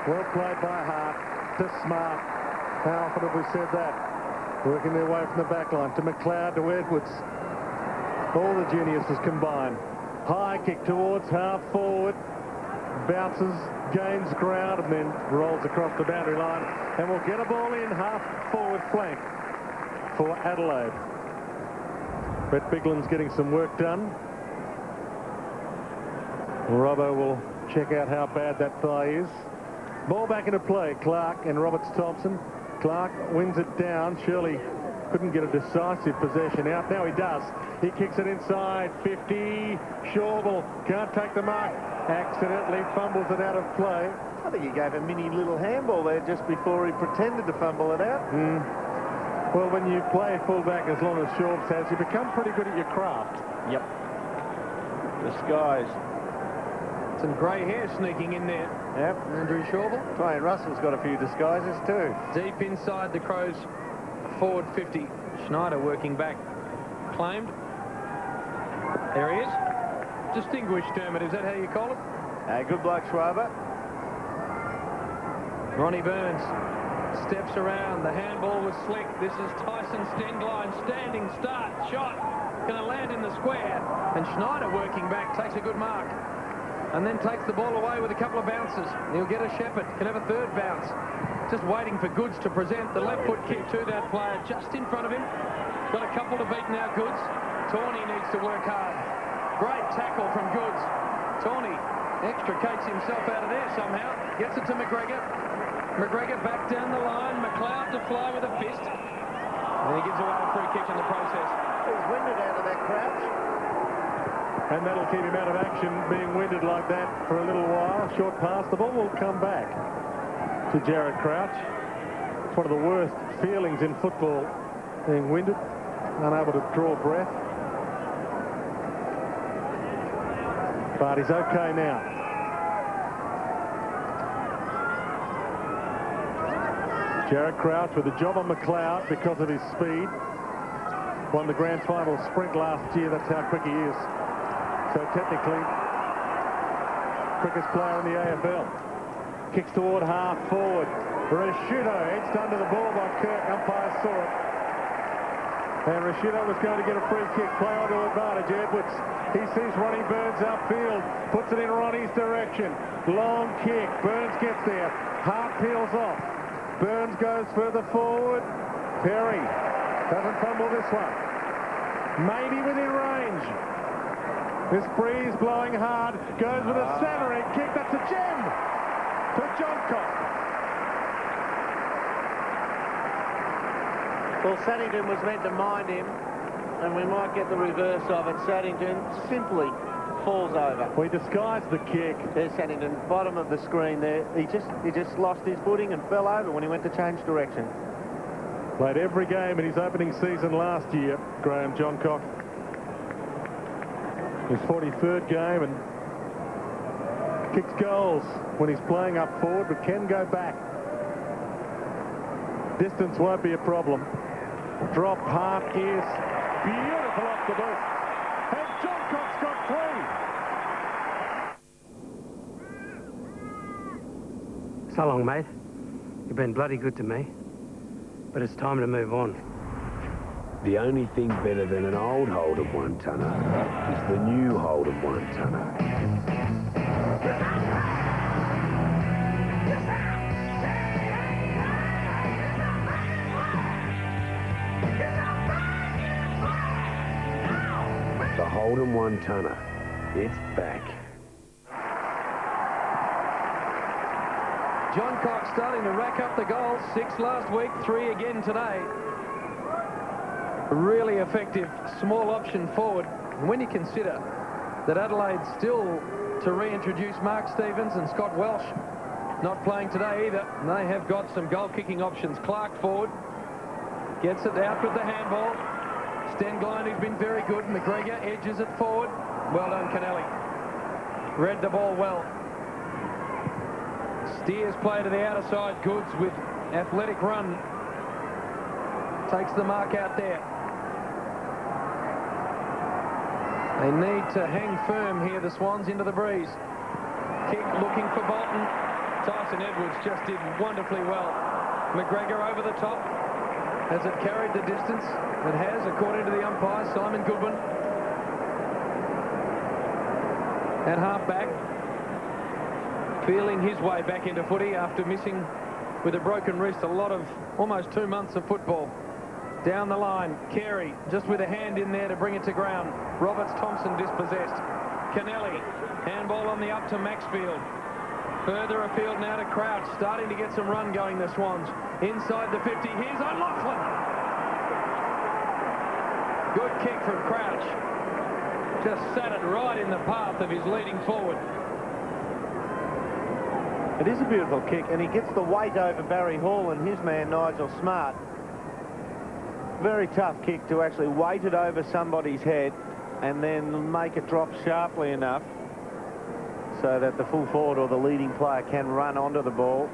well played by Hart to Smart. How often have we said that? Working their way from the back line to McLeod to Edwards. All the geniuses combined. High kick towards half forward. Bounces, gains ground, and then rolls across the boundary line. And we'll get a ball in half forward flank for Adelaide. Brett Bigland's getting some work done. Robbo will check out how bad that thigh is. Ball back into play. Clark and Roberts Thompson. Clark wins it down. Shirley couldn't get a decisive possession out. Now he does. He kicks it inside. 50. Schauble can't take the mark. Accidentally fumbles it out of play. I think he gave a mini little handball there just before he pretended to fumble it out. Well, when you play fullback as long as Shorbs has, you become pretty good at your craft. Yep. Disguise. Some grey hair sneaking in there. Yep. Andrew Schauble. Dwayne Russell's got a few disguises too. Deep inside the Crows forward 50. Schneider working back. Claimed. There he is. Distinguished Dermot, is that how you call it? Good bloke, Schwaber. Ronnie Burns steps around. The handball was slick. This is Tyson Stengline. Standing start. Shot. Going to land in the square. And Schneider working back. Takes a good mark. And then takes the ball away with a couple of bounces. He'll get a Shepherd. Can have a third bounce. Just waiting for Goods to present. The left foot kick to that player just in front of him. Got a couple to beat now, Goods. Tawney needs to work hard. Great tackle from Goods. Tawney extricates himself out of there somehow. Gets it to McGregor. McGregor back down the line. McLeod to fly with a fist. And he gives away a free kick in the process. He's winded out of that crouch. And that'll keep him out of action, being winded like that for a little while. Short pass. The ball will come back to Jared Crouch. It's one of the worst feelings in football, being winded, unable to draw breath. But he's okay now. Jared Crouch with a job on McLeod because of his speed. won the grand final sprint last year. That's how quick he is. So technically, quickest player in the AFL. Kicks toward half forward. Rashudo edged under the ball by Kirk. Umpire saw it. And Rashudo was going to get a free kick. Play on to advantage. Edwards. He sees Ronnie Burns upfield. Puts it in Ronnie's direction. Long kick. Burns gets there. Hart peels off. Burns goes further forward. Perry doesn't fumble this one. Maybe within range. This breeze blowing hard. Goes with a centering kick. That's a gem to Johncock. Well, Saddington was meant to mind him, and we might get the reverse of it. Saddington simply falls over. We disguised the kick. There's Saddington, bottom of the screen there. He just lost his footing and fell over when he went to change direction. Played every game in his opening season last year, Graham Johncock. His 43rd game and kicks goals when he's playing up forward, but can go back. Distance won't be a problem. Drop Hart is beautiful off the boot. And Johncock's got 3. So long, mate. You've been bloody good to me. But it's time to move on. The only thing better than an old Hold'em one-tonner is the new Hold'em one-tonner. The Hold'em one-tonner. It's back. Johncock starting to rack up the goals. 6 last week, 3 again today. Really effective small option forward. And when you consider that Adelaide's still to reintroduce Mark Stevens and Scott Welsh not playing today either, and they have got some goal-kicking options. Clark forward. Gets it out with the handball. Stenglein, who's been very good. McGregor edges it forward. Well done, Kennelly. Read the ball well. Steers play to the outer side. Goods with athletic run. Takes the mark out there. They need to hang firm here, the Swans, into the breeze. Kick looking for Bolton. Tyson Edwards just did wonderfully well. McGregor over the top. Has it carried the distance? It has, according to the umpire, Simon Goodwin. At half-back. Feeling his way back into footy after missing with a broken wrist almost 2 months of football. Down the line, Carey just with a hand in there to bring it to ground. Roberts Thompson dispossessed. Kennelly, handball on the up to Maxfield. Further afield now to Crouch, starting to get some run going, the Swans. Inside the 50, here's O'Loughlin. Good kick from Crouch. Just sat it right in the path of his leading forward. It is a beautiful kick, and he gets the weight over Barry Hall and his man Nigel Smart. Very tough kick to actually weight it over somebody's head and then make it drop sharply enough so that the full forward or the leading player can run onto the ball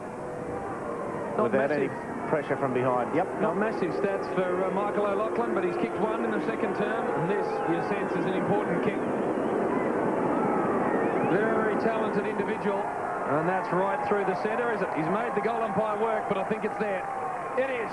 without any pressure from behind. Yep. Not massive stats for Michael O'Loughlin, but he's kicked 1 in the second term, and this, you sense, is an important kick. Very talented individual, and that's right through the centre, is it? He's made the goal umpire work, but I think it's there. It is.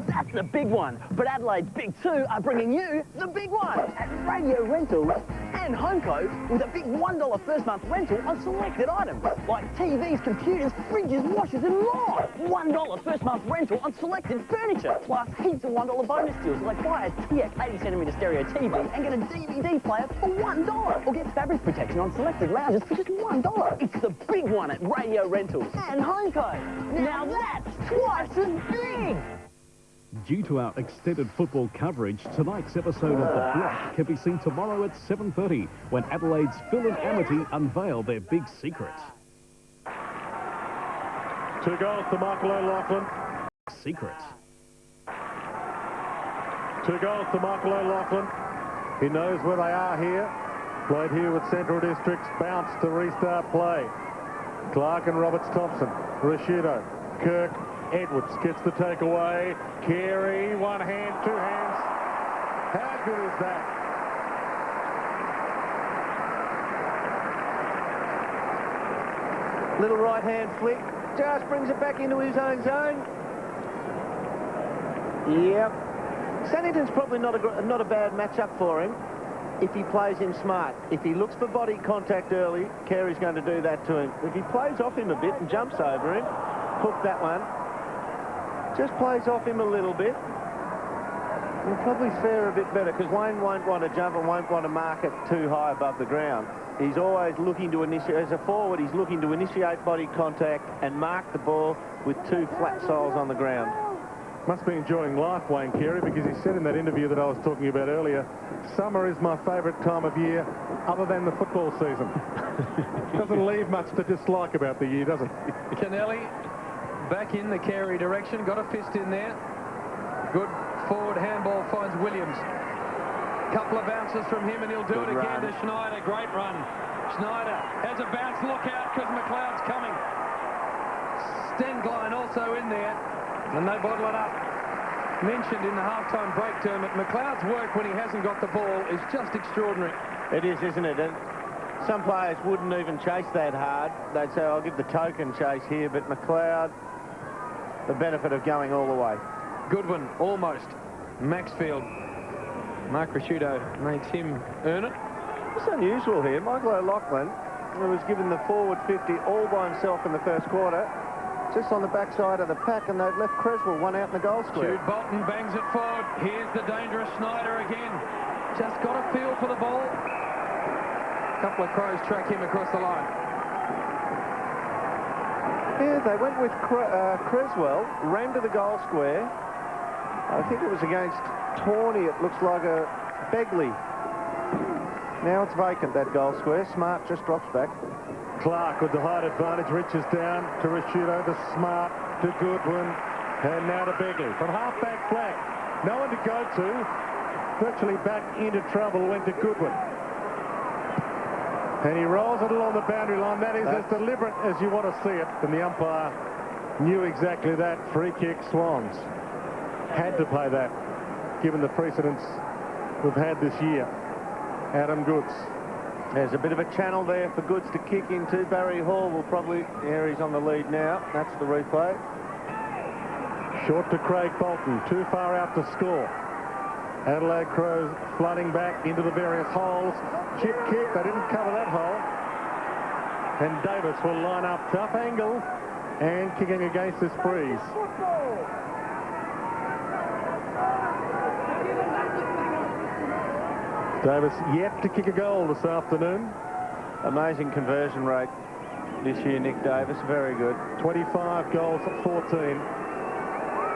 That's the big one, but Adelaide's Big 2 are bringing you the big one at Radio Rentals and Homeco with a big $1 first month rental on selected items like TVs, computers, fridges, washers and more. $1 first month rental on selected furniture, plus heaps of $1 bonus deals like buy a TX 80cm stereo TV and get a DVD player for $1, or get fabric protection on selected lounges for just $1. It's the big one at Radio Rentals and Homeco. Now that's twice as big! Due to our extended football coverage, tonight's episode of The Block can be seen tomorrow at 7:30 when Adelaide's Phil and Amity unveil their big secret. 2 goals to Michael O'Loughlin. Secret. 2 goals to Michael O'Loughlin. He knows where they are here. Played here with Central Districts. Bounce to restart play. Clark and Roberts Thompson. Rashudo. Kirk Edwards gets the takeaway. Carey, one hand, two hands. How good is that? Little right-hand flick. Just brings it back into his own zone. Yep. Sannington's probably not a bad matchup for him if he plays him smart. If he looks for body contact early, Carey's going to do that to him. If he plays off him a bit and jumps over him, hook that one. Just plays off him a little bit. He'll probably fare a bit better because Wayne won't want to jump and won't want to mark it too high above the ground. He's always looking to initiate, as a forward, he's looking to initiate body contact and mark the ball with two flat soles on the ground. Must be enjoying life, Wayne Carey, because he said in that interview that I was talking about earlier, summer is my favourite time of year other than the football season. Doesn't leave much to dislike about the year, does it? Kennelly back in the Carey direction, got a fist in there. Good forward handball finds Williams. Couple of bounces from him and he'll do it again to Schneider. Great run. Schneider has a bounce. Look out because McLeod's coming. Stenglein also in there. And they bottle it up. Mentioned in the half-time break, Dermot, McLeod's work when he hasn't got the ball is just extraordinary. It is, isn't it? And some players wouldn't even chase that hard. They'd say, I'll give the token chase here, but McLeod, the benefit of going all the way. Goodwin, almost. Maxfield. Mark Rasciuto makes him earn it. It's unusual here. Michael O'Loughlin, who was given the forward 50 all by himself in the first quarter, just on the backside of the pack, and they've left Creswell one out in the goal square. Jude Bolton bangs it forward. Here's the dangerous Schneider again. Just got a feel for the ball. A couple of Crows track him across the line. Yeah, they went with Creswell, ran to the goal square. I think it was against Tawney. It looks like a Begley. Now it's vacant, that goal square. Smart just drops back. Clark with the height advantage reaches down to Rasciuto, to Smart, to Goodwin, and now to Begley. From half-back flat, no one to go to. Virtually back into trouble, went to Goodwin. And he rolls it along the boundary line. That is as deliberate as you want to see it. And the umpire knew exactly that. Free kick, Swans. Had to play that, given the precedents we've had this year. Adam Goods. There's a bit of a channel there for Goods to kick into. Barry Hall will probably... Here he's on the lead now. That's the replay. Short to Craig Bolton. Too far out to score. Adelaide Crows flooding back into the various holes. Chip kick. They didn't cover that hole. And Davis will line up. Tough angle. And kicking against this breeze. Davis yet to kick a goal this afternoon. Amazing conversion rate this year, Nick Davis. Very good. 25 goals, 14.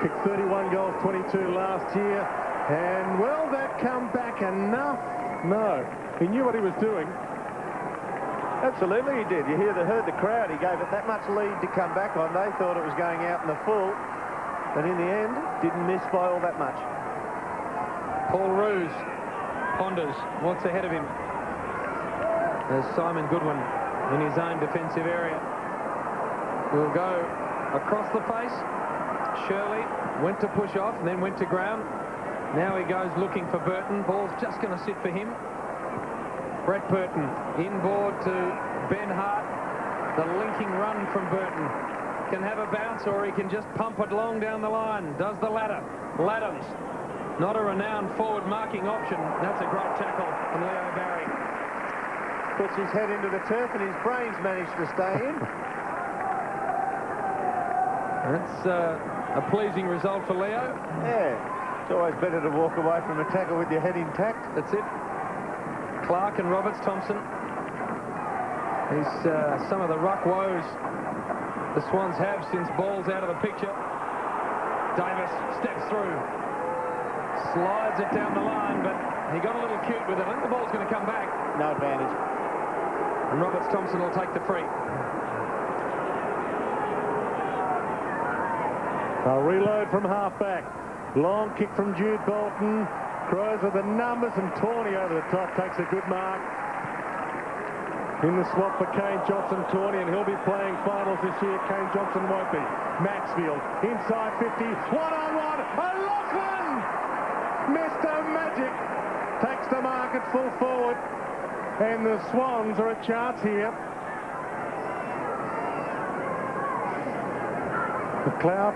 Kicked 31 goals, 22 last year. And will that come back enough? No. He knew what he was doing. Absolutely he did. You heard the crowd. He gave it that much lead to come back on. They thought it was going out in the full. But in the end, didn't miss by all that much. Paul Roos ponders what's ahead of him. There's Simon Goodwin in his own defensive area. Will go across the face. Shirley went to push off and then went to ground. Now he goes looking for Burton. Ball's just going to sit for him. Brett Burton inboard to Ben Hart. The linking run from Burton. Can have a bounce or he can just pump it long down the line. Does the latter. Laddams. Not a renowned forward marking option. That's a great tackle from Leo Barry. Puts his head into the turf and his brains managed to stay in. That's a pleasing result for Leo. Yeah, it's always better to walk away from a tackle with your head intact. That's it. Clark and Roberts Thompson. These some of the ruck woes the Swans have since ball's out of the picture. Davis steps through. Slides it down the line, but he got a little cute with it. I think the ball's going to come back. No advantage. And Roberts Thompson will take the free. A reload from half-back. Long kick from Jude Bolton. Crows with the numbers and Tawney over the top takes a good mark. in the swap for Kane Johnson, Tawney, and he'll be playing finals this year. Kane Johnson won't be. Maxfield, inside 50, one-on-one, O'Loughlin! Mr. Magic takes the mark at full forward, and the Swans are a chance here. McLeod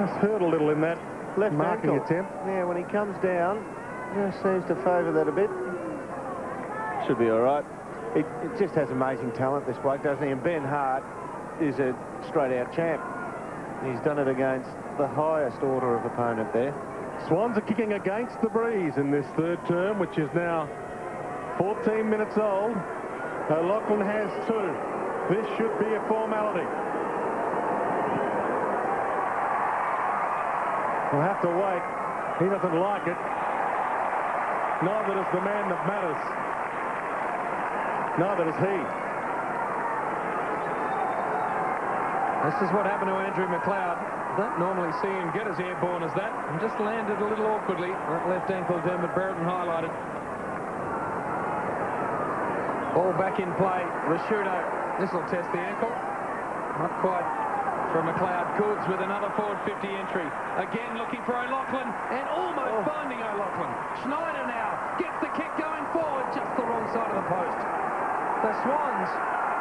just hurt a little in that Left marking ankle attempt. Yeah, when he comes down, just seems to favour that a bit. Should be all right. It just has amazing talent, this bloke, doesn't he? And Ben Hart is a straight-out champ. He's done it against the highest order of opponent there. Swans are kicking against the breeze in this third term, which is now 14 minutes old. O'Loughlin has 2. This should be a formality. We'll have to wait. He doesn't like it. Neither does the man that matters. Neither does he. This is what happened to Andrew McLeod. Don't normally see him get as airborne as that, and just landed a little awkwardly. That left ankle Dermot Brereton highlighted. Ball back in play. Rashudo. This will test the ankle. Not quite for McLeod. Goods with another forward 50 entry. Again looking for O'Loughlin, and almost finding O'Loughlin. Schneider now gets the kick going forward, just the wrong side of the post. The Swans,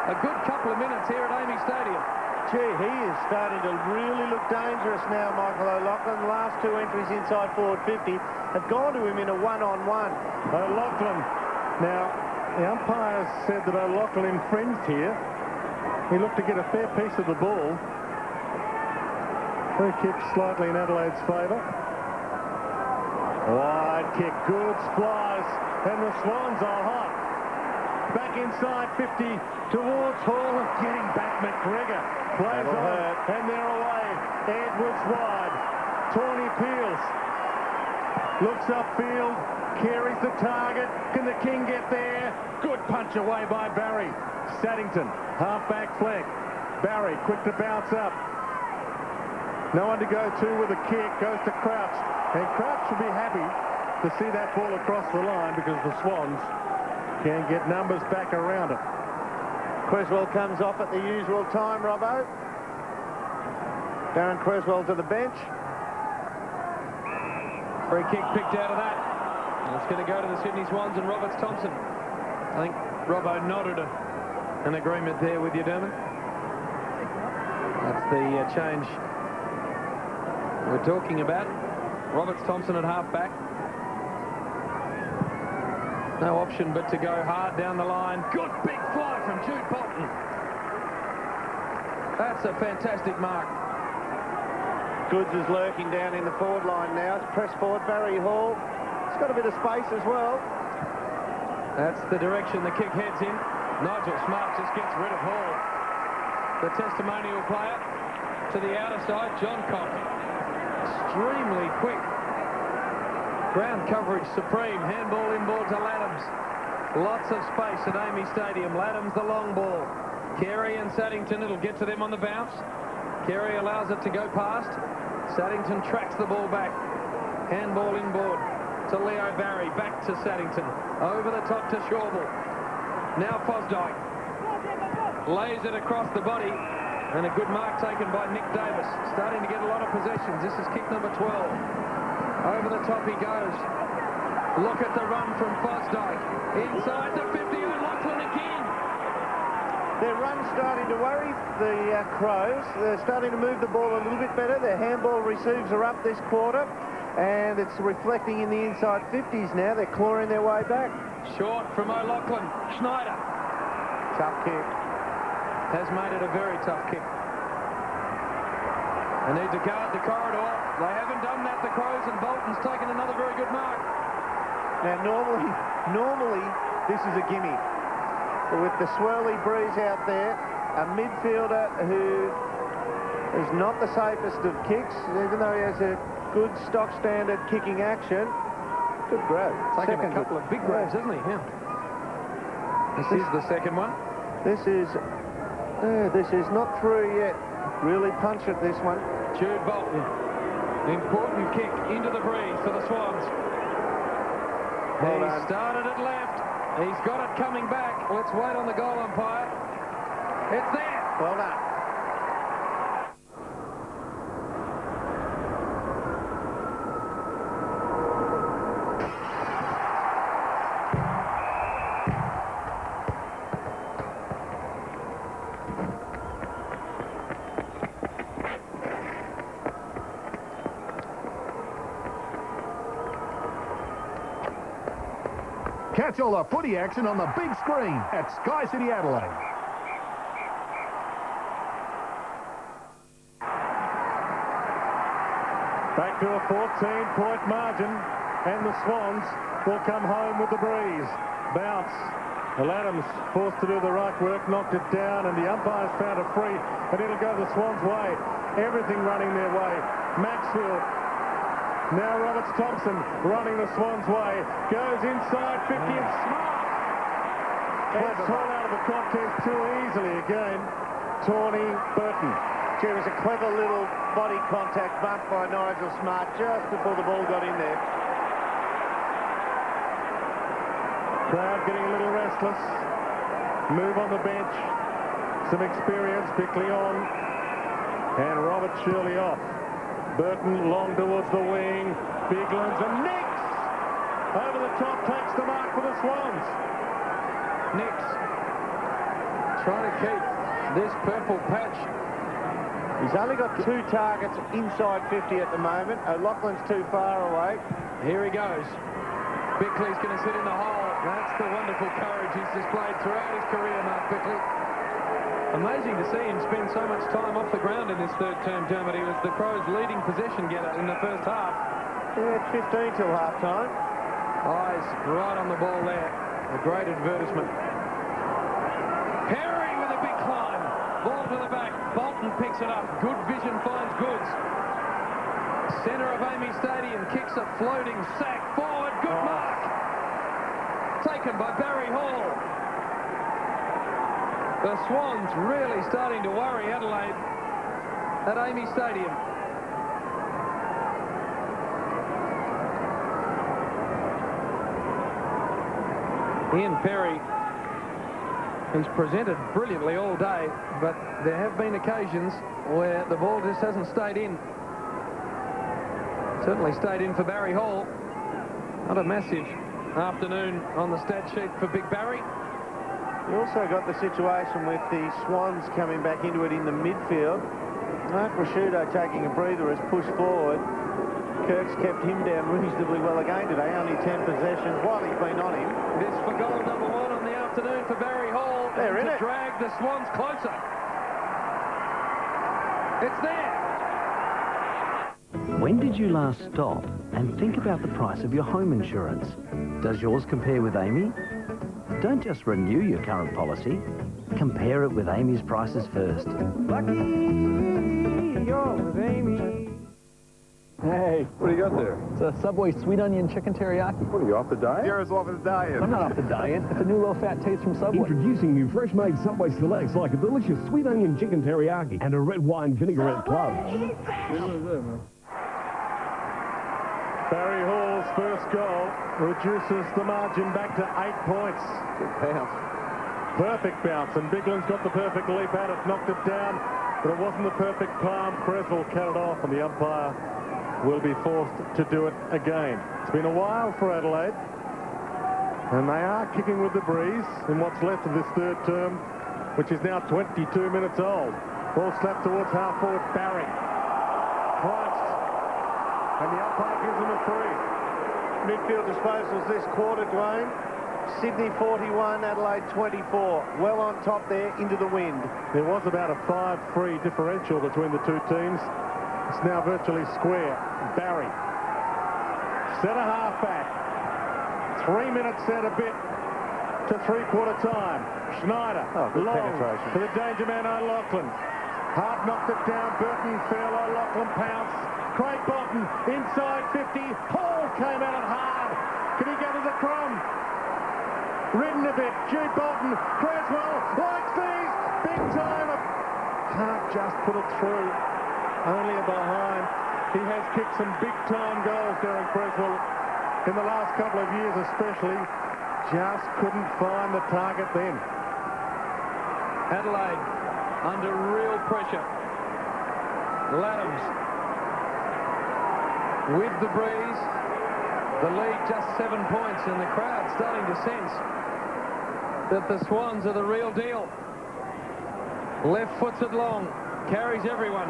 a good couple of minutes here at Amy Stadium. Gee, he is starting to really look dangerous now, Michael O'Loughlin. The last 2 entries inside forward 50 have gone to him in a one-on-one. O'Loughlin. Now, the umpires said that O'Loughlin infringed here. He looked to get a fair piece of the ball. Free kick slightly in Adelaide's favour. Wide kick, Goods flies, and the Swans are hot. Back inside 50 towards Hall, getting back McGregor. Plays on, and they're away. Edwards wide. Tawney peels. Looks upfield, carries the target. Can the King get there? Good punch away by Barry. Saddington, half-back flank. Barry, quick to bounce up. No one to go to with a kick, goes to Crouch. And Crouch should be happy to see that ball across the line because the Swans can get numbers back around it. Creswell comes off at the usual time, Robbo. Darren Creswell to the bench. Free kick picked out of that. And it's going to go to the Sydney Swans and Roberts Thompson. I think Robbo nodded an agreement there with you, Dermot. That's the change we're talking about. Roberts Thompson at half-back. No option but to go hard down the line. Good big fly from Jude Bolton. That's a fantastic mark. Goods is lurking down in the forward line now. It's pressed forward. Barry Hall. It's got a bit of space as well. That's the direction the kick heads in. Nigel Smart just gets rid of Hall. The testimonial player to the outer side, John Cock. Extremely quick. Ground coverage supreme. Handball inboard to Laddams. Lots of space at Amy Stadium. Laddams the long ball. Carey and Saddington, it'll get to them on the bounce. Carey allows it to go past. Saddington tracks the ball back. Handball inboard to Leo Barry. Back to Saddington. Over the top to Shawble. Now Fosdyke. Lays it across the body. And a good mark taken by Nick Davis. Starting to get a lot of possessions. This is kick number 12. Over the top he goes. Look at the run from Fosdyke. Inside the 50, O'Loughlin again. Their run's starting to worry the Crows. They're starting to move the ball a little bit better. Their handball receives are up this quarter. And it's reflecting in the inside 50s now. They're clawing their way back. Short from O'Loughlin. Schneider. Tough kick. Has made it a very tough kick. They need to guard the corridor. They haven't done that, the Crows, and Bolton's taken another very good mark. Now, normally this is a gimme. But with the swirly breeze out there, a midfielder who is not the safest of kicks, even though he has a good stock standard kicking action. Good grab. Taking a couple of big grabs, hasn't he? Yeah. This is the second one. This is not through yet. Really punch at this one. Jude Bolton. Important kick into the breeze for the Swans. He started it left He's got it coming back. Let's wait on the goal umpire. It's there. Well done. Catch all the footy action on the big screen at Sky City Adelaide. Back to a 14-point margin, and the Swans will come home with the breeze. Bounce. Well, Adams forced to do the right work, knocked it down, and the umpires found a free, and it'll go the Swans' way. Everything running their way. Maxfield. Now Roberts Thompson running the Swans' way. Goes inside 50 and Smart. It's torn out of the contest too easily again. Tawny Burton. Gee, it was a clever little body contact bump by Nigel Smart just before the ball got in there. Crowd getting a little restless. Move on the bench. Some experience. Bickley on. And Robert Shirley off. Burton long towards the wing. Biglands and Nix! Over the top takes the mark for the Swans. Nix trying to keep this purple patch. He's only got 2 targets inside 50 at the moment. O'Loughlin's too far away. Here he goes. Bickley's going to sit in the hole. That's the wonderful courage he's displayed throughout his career, Mark Bickley. Amazing to see him spend so much time off the ground in this third-term term, but he was the Crows' leading possession getter in the first half. Yeah, 15 till half-time. Eyes right on the ball there. A great advertisement. Perry with a big climb. Ball to the back. Bolton picks it up. Good vision finds goods. Centre of Amy Stadium kicks a floating sack forward. Good mark. Taken by Barry Hall. The Swans really starting to worry Adelaide at Amy Stadium. Ian Perry has presented brilliantly all day, but there have been occasions where the ball just hasn't stayed in. Certainly stayed in for Barry Hall. Not a massive afternoon on the stat sheet for Big Barry. You also got the situation with the Swans coming back into it in the midfield. Mark Rashudo taking a breather has pushed forward. Kirk's kept him down reasonably well again today, only 10 possessions while he's been on him. This for goal number 1 on the afternoon for Barry Hall. They're in it. Drag the Swans closer. It's there. When did you last stop and think about the price of your home insurance? Does yours compare with Amy? Don't just renew your current policy. Compare it with Amy's prices first. Lucky you're with Amy. Hey, what do you got there? It's a Subway sweet onion chicken teriyaki. What are you, off the diet? You're off the diet. I'm not off the diet. It's a new low-fat taste from Subway. Introducing new fresh-made Subway selects like a delicious sweet onion chicken teriyaki and a red wine vinaigrette club. Barry Hall's first goal reduces the margin back to 8 points. Good bounce. Perfect bounce, and Bigland's got the perfect leap at it, knocked it down, but it wasn't the perfect palm. Creswell cut it off, and the umpire will be forced to do it again. It's been a while for Adelaide, and they are kicking with the breeze in what's left of this third term, which is now 22 minutes old. Ball slapped towards half forward, Barry. Crouched. And the umpire gives him a free. Midfield disposals this quarter, Dwayne. Sydney 41, Adelaide 24. Well on top there, into the wind. There was about a 5-free differential between the two teams. It's now virtually square. Barry. Centre half back. 3 minutes and a bit to three-quarter time. Schneider. Good long penetration. for the danger man O'Loughlin. Hart knocked it down. Burton fell. O'Loughlin pounced. Craig Bolton inside 50. Hall came at it hard. Can he go to the crumb? Ridden a bit. Jude Bolton. Creswell likes these. Big time. Can't just put it through. Only a behind. He has kicked some big time goals, Darren Creswell, in the last couple of years especially. just couldn't find the target then. Adelaide under real pressure. Laddams with the breeze. The lead just 7 points, and the crowd starting to sense that the Swans are the real deal. Left-footed long, carries everyone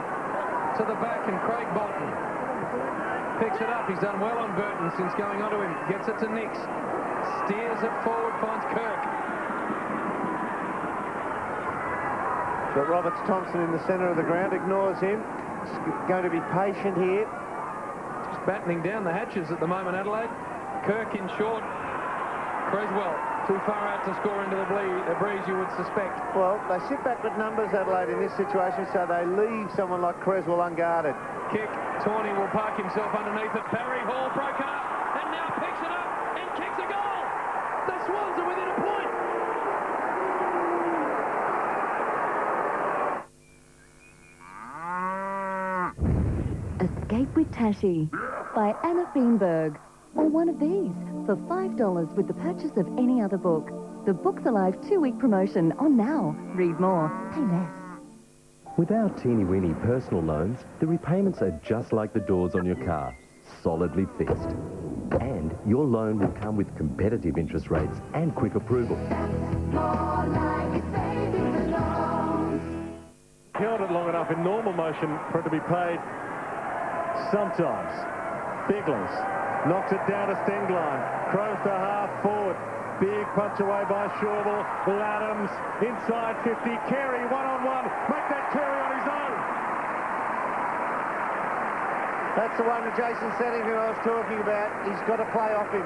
to the back, and Craig Bolton picks it up. He's done well on Burton since going onto him. Gets it to Nix. Steers it forward, finds Kirk. Got Roberts Thompson in the centre of the ground, ignores him. Going to be patient here. Just battening down the hatches at the moment, Adelaide. Kirk in short. Creswell too far out to score into the breeze, you would suspect. Well, they sit back with numbers, Adelaide, in this situation, so they leave someone like Creswell unguarded. Kick. Tawney will park himself underneath it. Barry Hall broken up and now picks it up and kicks a goal. The Swans are within a point. Escape with Tashi by Anna Feenberg. Or one of these for $5 with the purchase of any other book. The Books Alive 2-week promotion on now. Read more, pay less. With our teeny-weeny personal loans, the repayments are just like the doors on your car, solidly fixed. And your loan will come with competitive interest rates and quick approval. Held it long enough in normal motion for it to be paid sometimes. Bigley's knocks it down to Stengline. Crows to half forward. Big punch away by Shawble. Laddams inside 50. Carey one-on-one. Make that Carey on his own. That's the one that Jason Sennington I was talking about. He's got to play off him.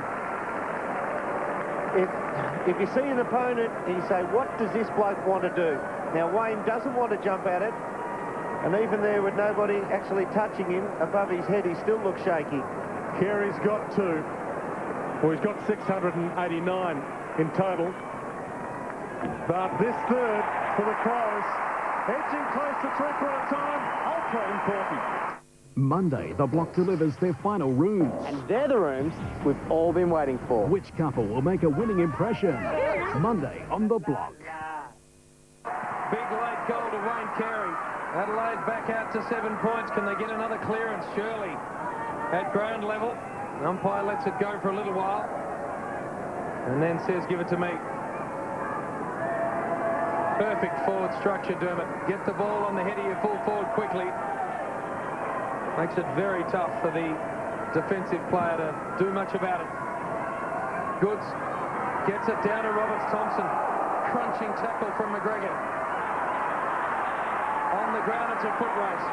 If you see an opponent and you say, what does this bloke want to do? Now, Wayne doesn't want to jump at it. And even there with nobody actually touching him above his head, he still looks shaky. Carey's got 2. Well, he's got 689 in total. But this third for the Crows, edging close to three-quarter time, ultra important. Monday, the block delivers their final rooms. And they're the rooms we've all been waiting for. Which couple will make a winning impression? Monday on the block. Big late goal to Wayne Carey. Adelaide back out to 7 points. Can they get another clearance? Shirley at ground level. Umpire lets it go for a little while and then says, give it to me. Perfect forward structure, Dermot. Get the ball on the head of your full forward quickly. Makes it very tough for the defensive player to do much about it. Goods gets it down to Roberts Thompson. Crunching tackle from McGregor. On the ground, it's a foot race.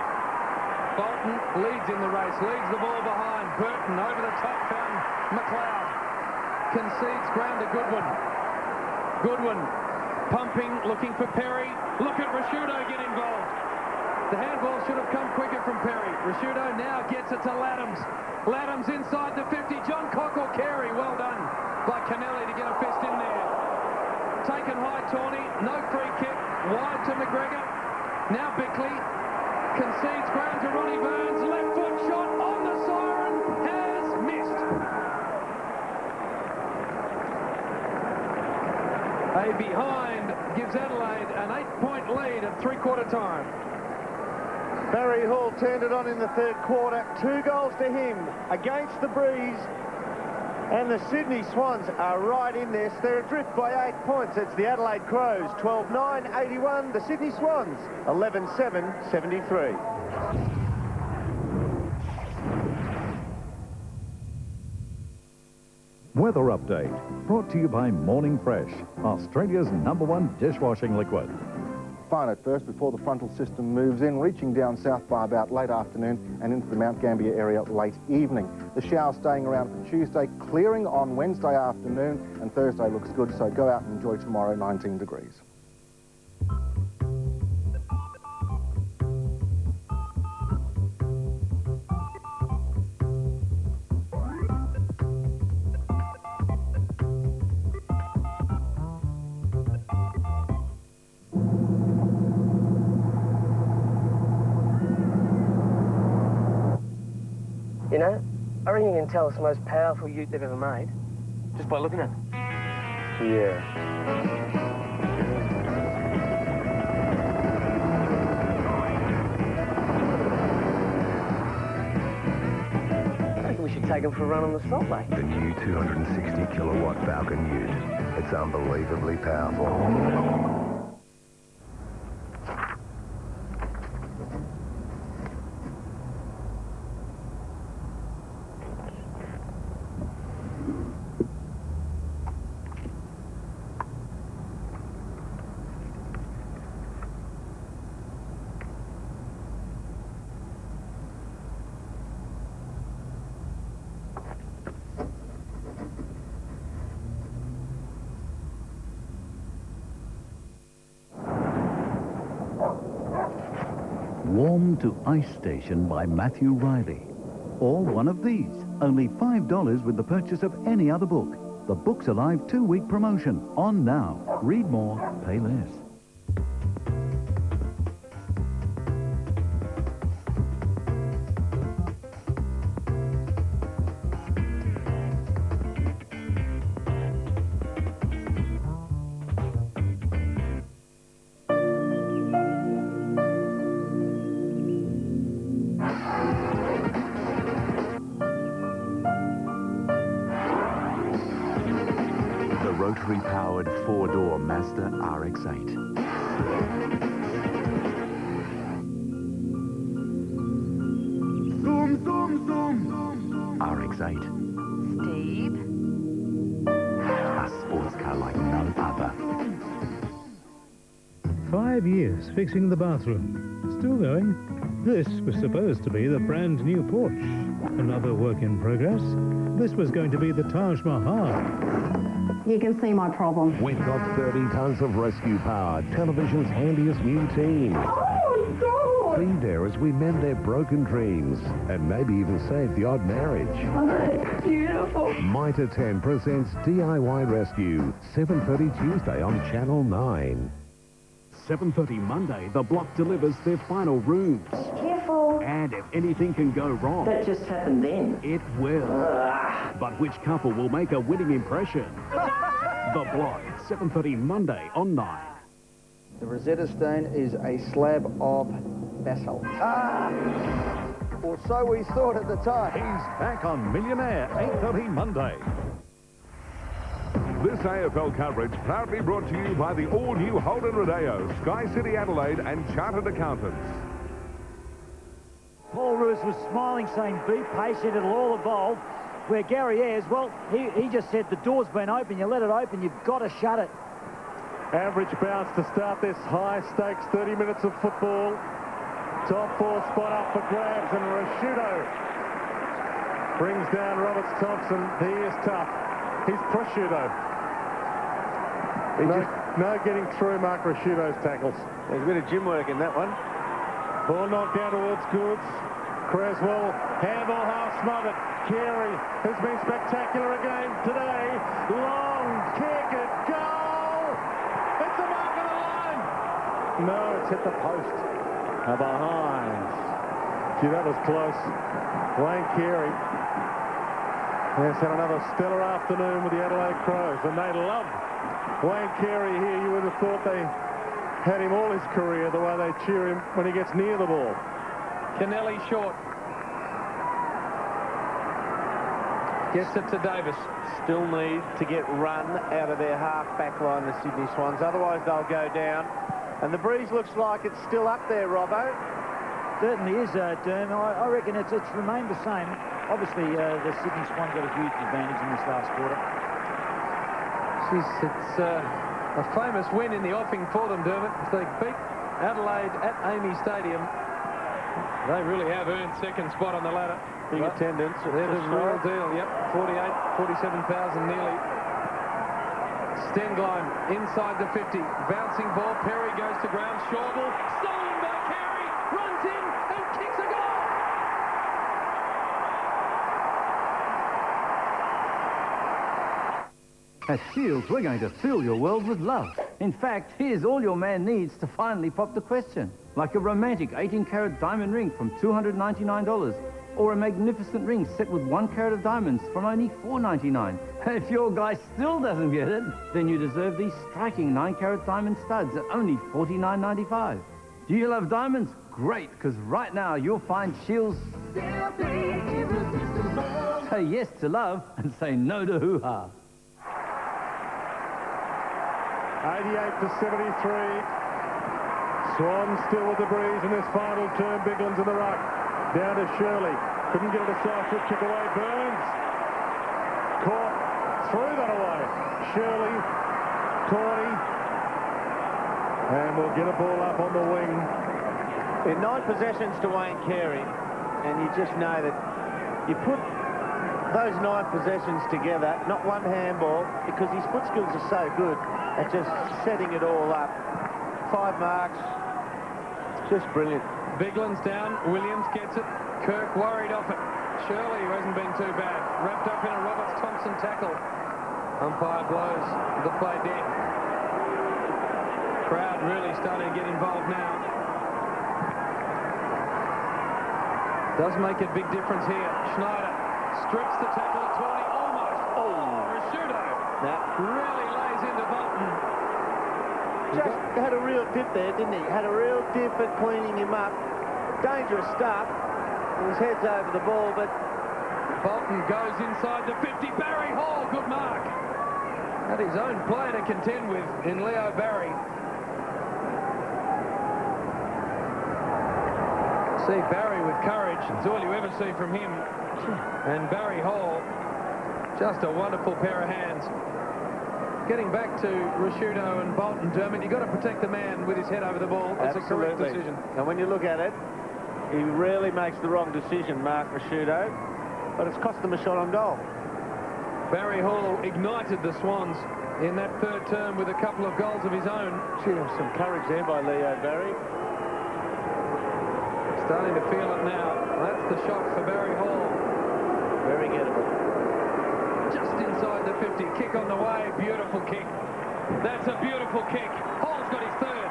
Bolton leads in the race, leads the ball behind. Burton over the top, found McLeod. Concedes ground to Goodwin. Goodwin pumping, looking for Perry. Look at Rashudo get involved. The handball should have come quicker from Perry. Rashudo now gets it to Laddams. Laddams inside the 50. John Cockle Carey, well done by Kennelly to get a fist in there. Taken high, Tawney, no free kick, wide to McGregor. Now Bickley concedes ground to Ronnie Burns. Left foot shot on the siren, has missed. A behind gives Adelaide an 8-point lead at three-quarter time. Barry Hall turned it on in the third quarter. 2 goals to him against the breeze. And the Sydney Swans are right in this. They're adrift by 8 points. It's the Adelaide Crows, 12-9-81. The Sydney Swans, 11-7-73. Weather update, brought to you by Morning Fresh, Australia's #1 dishwashing liquid. Fine at first before the frontal system moves in, reaching down south by about late afternoon and into the Mount Gambier area late evening. The showers staying around for Tuesday, clearing on Wednesday afternoon, and Thursday looks good, so go out and enjoy tomorrow, 19 degrees. You know, I reckon you can tell it's the most powerful ute they've ever made just by looking at it. Yeah. I reckon we should take him for a run on the Salt Lake. The new 260 kilowatt Falcon Ute. It's unbelievably powerful. Warm to Ice Station by Matthew Riley. Or one of these, only $5 with the purchase of any other book. The Books Alive 2-week promotion, on now. Read more, pay less. Rotary-powered 4-door Mazda RX-8. Zoom, zoom, zoom. RX-8. Steve? A sports car like no other. 5 years fixing the bathroom. Still going. This was supposed to be the brand new porch. Another work in progress. This was going to be the Taj Mahal. You can see my problem. We've got 30 tons of rescue power, television's handiest new team. Oh, God! Be there as we mend their broken dreams and maybe even save the odd marriage. Oh, that's beautiful. Mitre 10 presents DIY Rescue, 7:30 Tuesday on Channel 9. 7:30 Monday, the block delivers their final rooms. Careful. And if anything can go wrong... That just happened then. It will. But which couple will make a winning impression? The Block, 7:30 Monday on 9. The Rosetta Stone is a slab of basalt. Or so we thought at the time. He's back on Millionaire, 8:30 Monday. This AFL coverage proudly brought to you by the all-new Holden Rodeo, Sky City Adelaide and Chartered Accountants. Paul Roos was smiling, saying, be patient, it'll all evolve. Where Gary Ayres, well, he just said the door's been open, you let it open, you've got to shut it. Average bounce to start this high-stakes 30 minutes of football. Top 4 spot up for grabs, and Rashudo brings down Roberts Thompson. He is tough. He's prosciutto. No getting through Mark Rashudo's tackles. There's a bit of gym work in that one. Ball knocked down towards Goods. Creswell, handball half smothered. Carey has been spectacular again today. Long kick at goal. It's the mark of the line. No, it's hit the post. Behind. Gee, that was close. Wayne Carey has had another stellar afternoon with the Adelaide Crows, and they love Wayne Carey here. You would have thought they had him all his career, the way they cheer him when he gets near the ball. Kennelly short. Gets it to Davis. Still need to get run out of their half-back line, the Sydney Swans. Otherwise, they'll go down. And the breeze looks like it's still up there, Robbo. Certainly is, Derm. I reckon it's remained the same. Obviously, the Sydney Swans got a huge advantage in this last quarter. It's a famous win in the offing for them, Dermot. If they beat Adelaide at Amy Stadium, they really have earned second spot on the ladder. Big attendance. They're the real deal, yep. 47,000 nearly. Stenglein inside the 50. Bouncing ball. Perry goes to ground. Schauble. Stolen by Carey. Runs in and kicks a goal. At Shields, we're going to fill your world with love. In fact, here's all your man needs to finally pop the question. Like a romantic 18-carat diamond ring from $299. or a magnificent ring set with 1 carat of diamonds from only $4.99. If your guy still doesn't get it, then you deserve these striking 9 carat diamond studs at only $49.95. Do you love diamonds? Great, because right now you'll find Shield's say yes to love and say no to hoo-ha. 88-73. Swans still with the breeze in this final term. Bigland's in the ruck. Down to Shirley. Couldn't get it aside. Foot kick away. Burns. Caught. Threw that away. Shirley. Corny. And we'll get a ball up on the wing. In 9 possessions to Wayne Carey, and you just know that you put those 9 possessions together, not one handball, because his foot skills are so good at just setting it all up. 5 marks. Just brilliant. Bigland's down. Williams gets it. Kirk worried off it. Shirley, who hasn't been too bad, wrapped up in a Roberts-Thompson tackle. Umpire blows the play dead. Crowd really starting to get involved now. Does make a big difference here. Schneider strips the tackle at 20, almost. Oh, Rashudo really lays into Bolton. Just had a real dip there, didn't he? Had a real dip at cleaning him up. Dangerous start. His head's over the ball, but Bolton goes inside the 50. Barry Hall, good mark. Had his own player to contend with in Leo Barry. See Barry with courage. It's all you ever see from him. And Barry Hall, just a wonderful pair of hands. Getting back to Rashudo and Bolton, Dermot, you've got to protect the man with his head over the ball. It's a correct decision. And when you look at it, he rarely makes the wrong decision, Mark Rashudo, but it's cost them a shot on goal. Barry Hall ignited the Swans in that 3rd term with a couple of goals of his own. Gee, there was some courage there by Leo Barry. Starting to feel it now. That's the shot for Barry Hall. Very gettable. Just inside the 50. Kick on the way. Beautiful kick. That's a beautiful kick. Hall's got his 3rd.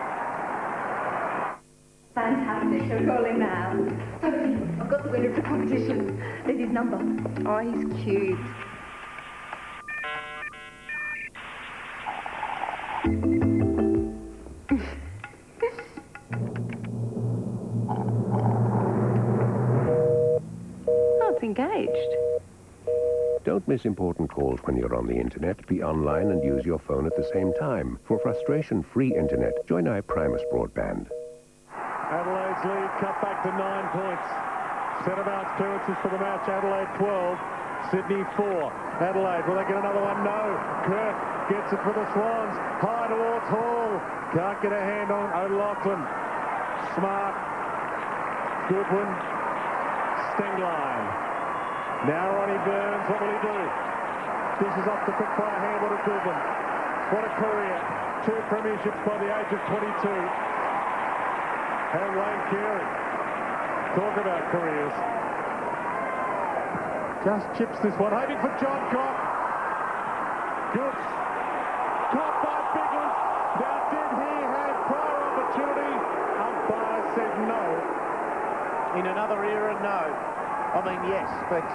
Fantastic. We're rolling now. Sophie, I've got the winner of the competition. There's his number. Oh, he's cute. Engaged. Don't miss important calls when you're on the internet. Be online and use your phone at the same time. For frustration-free internet, join iPrimus Broadband. Adelaide's lead cut back to 9 points. Centre-bounce clearances for the match. Adelaide 12, Sydney 4. Adelaide, will they get another one? No. Kirk gets it for the Swans. High towards Hall. Can't get a hand on O'Loughlin. Smart. Goodwin. Stengline. Now Ronnie Burns, what will he do? This is off the quick fire handball to Goodwin. What a career. 2 premierships by the age of 22. And Wayne Carey. Talk about careers. Just chips this one, hoping for John Cock. Good. Caught by Bigland. Now did he have prior opportunity? Umpire said no. In another era, no. I mean, yes, but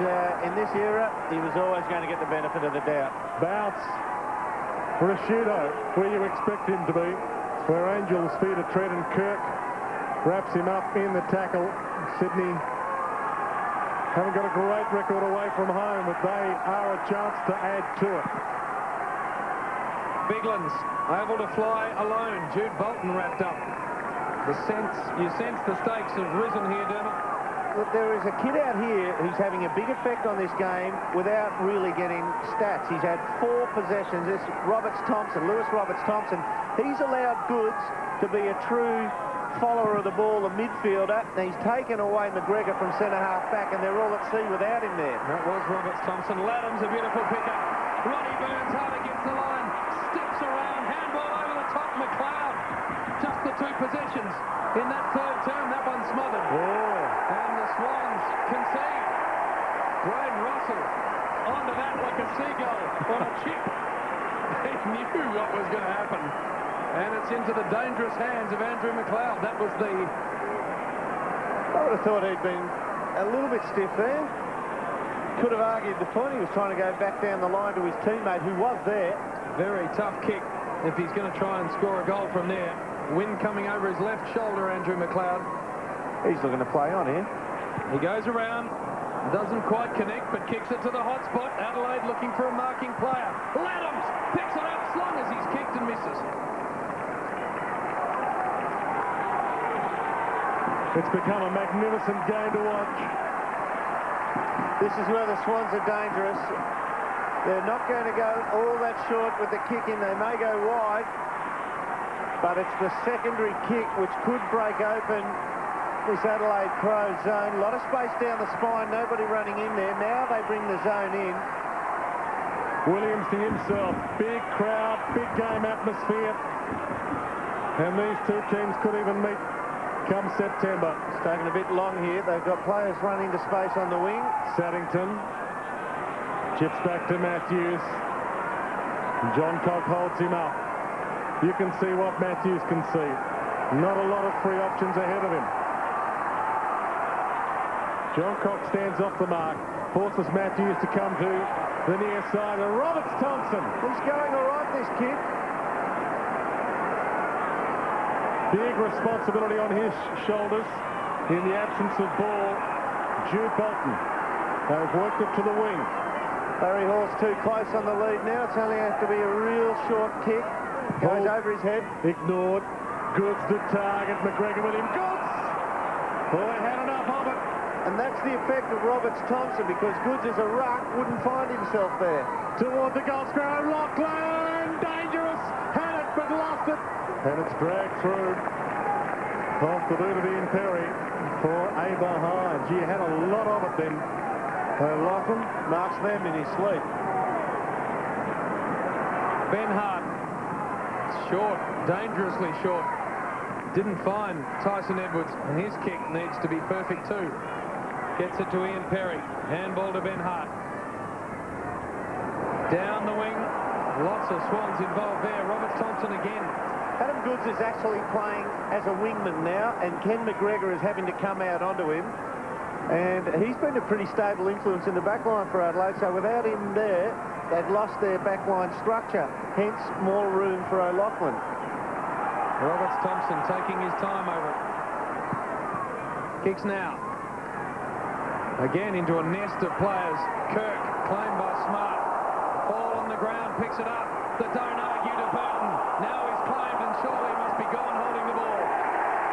in this era, he was always going to get the benefit of the doubt. Bounce. Rashudo, where you expect him to be. Where Angel's feet are tread, and Kirk wraps him up in the tackle. Sydney haven't got a great record away from home, but they are a chance to add to it. Bigland's able to fly alone. Jude Bolton wrapped up. You sense the stakes have risen here, Dermot. Look, there is a kid out here who's having a big effect on this game without really getting stats. He's had 4 possessions. This Lewis Roberts-Thompson. He's allowed Goods to be a true follower of the ball, a midfielder. He's taken away McGregor from centre-half back, and they're all at sea without him there. That was Roberts-Thompson. Laddam's a beautiful pickup. Ronnie Burns hard against the line. Steps around. Handball over the top. McLeod. Just the 2 possessions in that 3rd term. That one smothered. Oh. And the Swans concede. Dwayne Russell onto that like a seagull on a chip. They knew what was going to happen. And it's into the dangerous hands of Andrew McLeod. That was the... I would have thought he'd been a little bit stiff there. Could have argued the point. He was trying to go back down the line to his teammate who was there. Very tough kick if he's going to try and score a goal from there. Wind coming over his left shoulder, Andrew McLeod. He's looking to play on here. He goes around, doesn't quite connect, but kicks it to the hot spot. Adelaide looking for a marking player. Laddams picks it up slung as he's kicked and misses. It's become a magnificent game to watch. This is where the Swans are dangerous. They're not going to go all that short with the kick in. They may go wide, but it's the secondary kick which could break open this Adelaide Crows zone. A lot of space down the spine, nobody running in there. Now they bring the zone in. Williams to himself. Big crowd, big game atmosphere. And these two teams could even meet come September. It's taken a bit long here. They've got players running to space on the wing. Saddington chips back to Matthews. John Cock holds him up. You can see what Matthews can see. Not a lot of free options ahead of him. John Cock stands off the mark, forces Matthews to come to the near side. And Roberts-Thompson. He's going all right, this kid. Big responsibility on his shoulders in the absence of ball. Jude Bolton has worked it to the wing. Barry Hall's too close on the lead now. It's only has to be a real short kick. Goes over his head. Ignored. Goods the target. McGregor with him. Goods! Boy, had enough of it. And that's the effect of Roberts-Thompson, because Goods is a ruck, wouldn't find himself there. Toward the goal square. Lachlan! Dangerous! Had it, but lost it. And it's dragged through off the boot of Ian Perry for a behind. Gee, had a lot of it then. Lachlan marks them in his sleep. Ben Hart, short, dangerously short. Didn't find Tyson Edwards, and his kick needs to be perfect too. Gets it to Ian Perry. Handball to Ben Hart. Down the wing. Lots of Swans involved there. Roberts-Thompson again. Adam Goods is actually playing as a wingman now, and Ken McGregor is having to come out onto him. And he's been a pretty stable influence in the back line for Adelaide, so without him there, they've lost their back line structure. Hence, more room for O'Loughlin. Roberts-Thompson taking his time over it. Kicks now. Again into a nest of players. Kirk, claimed by Smart. Ball on the ground, picks it up. The don't argue to Burton. Now he's claimed and surely must be gone holding the ball.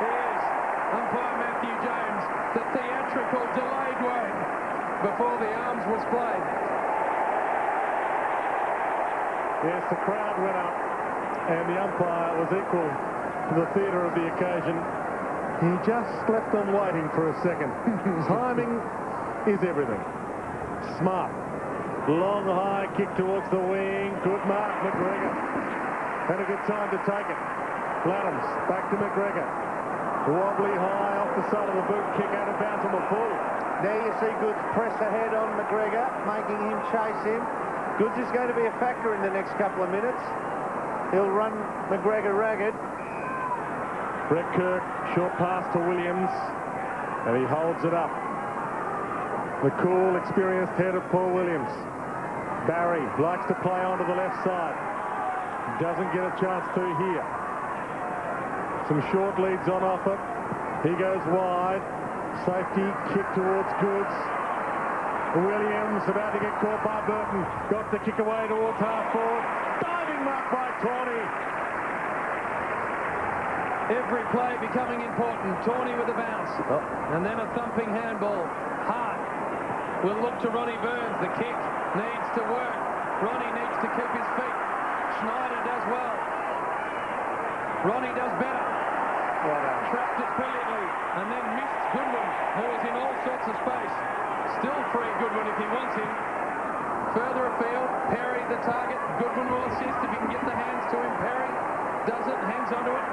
Here's umpire Matthew James. The theatrical delayed wave before the arms was played. Yes, the crowd went up and the umpire was equal to the theatre of the occasion. He just left them waiting for a second. Timing is everything. Smart. Long high kick towards the wing. Good mark, McGregor. Had a good time to take it. Laddams back to McGregor. Wobbly high off the side of the boot. Kick out of bounds on the full. There you see Goods press ahead on McGregor, making him chase him. Goods is going to be a factor in the next couple of minutes. He'll run McGregor ragged. Brett Kirk, short pass to Williams, and he holds it up. The cool, experienced head of Paul Williams. Barry likes to play onto the left side. Doesn't get a chance to here. Some short leads on offer. He goes wide. Safety kick towards Goods. Williams about to get caught by Burton. Got the kick away towards half forward. Diving mark by Tawney. Every play becoming important. Tawney with a bounce. And then a thumping handball. Hart will look to Ronnie Burns. The kick needs to work. Ronnie needs to keep his feet. Schneider does well. Ronnie does better. Trapped it brilliantly. And then missed Goodwin, who is in all sorts of space. Still free Goodwin if he wants him. Further afield, Perry the target. Goodwin will assist if he can get the hands to him. Perry does it, hangs onto it.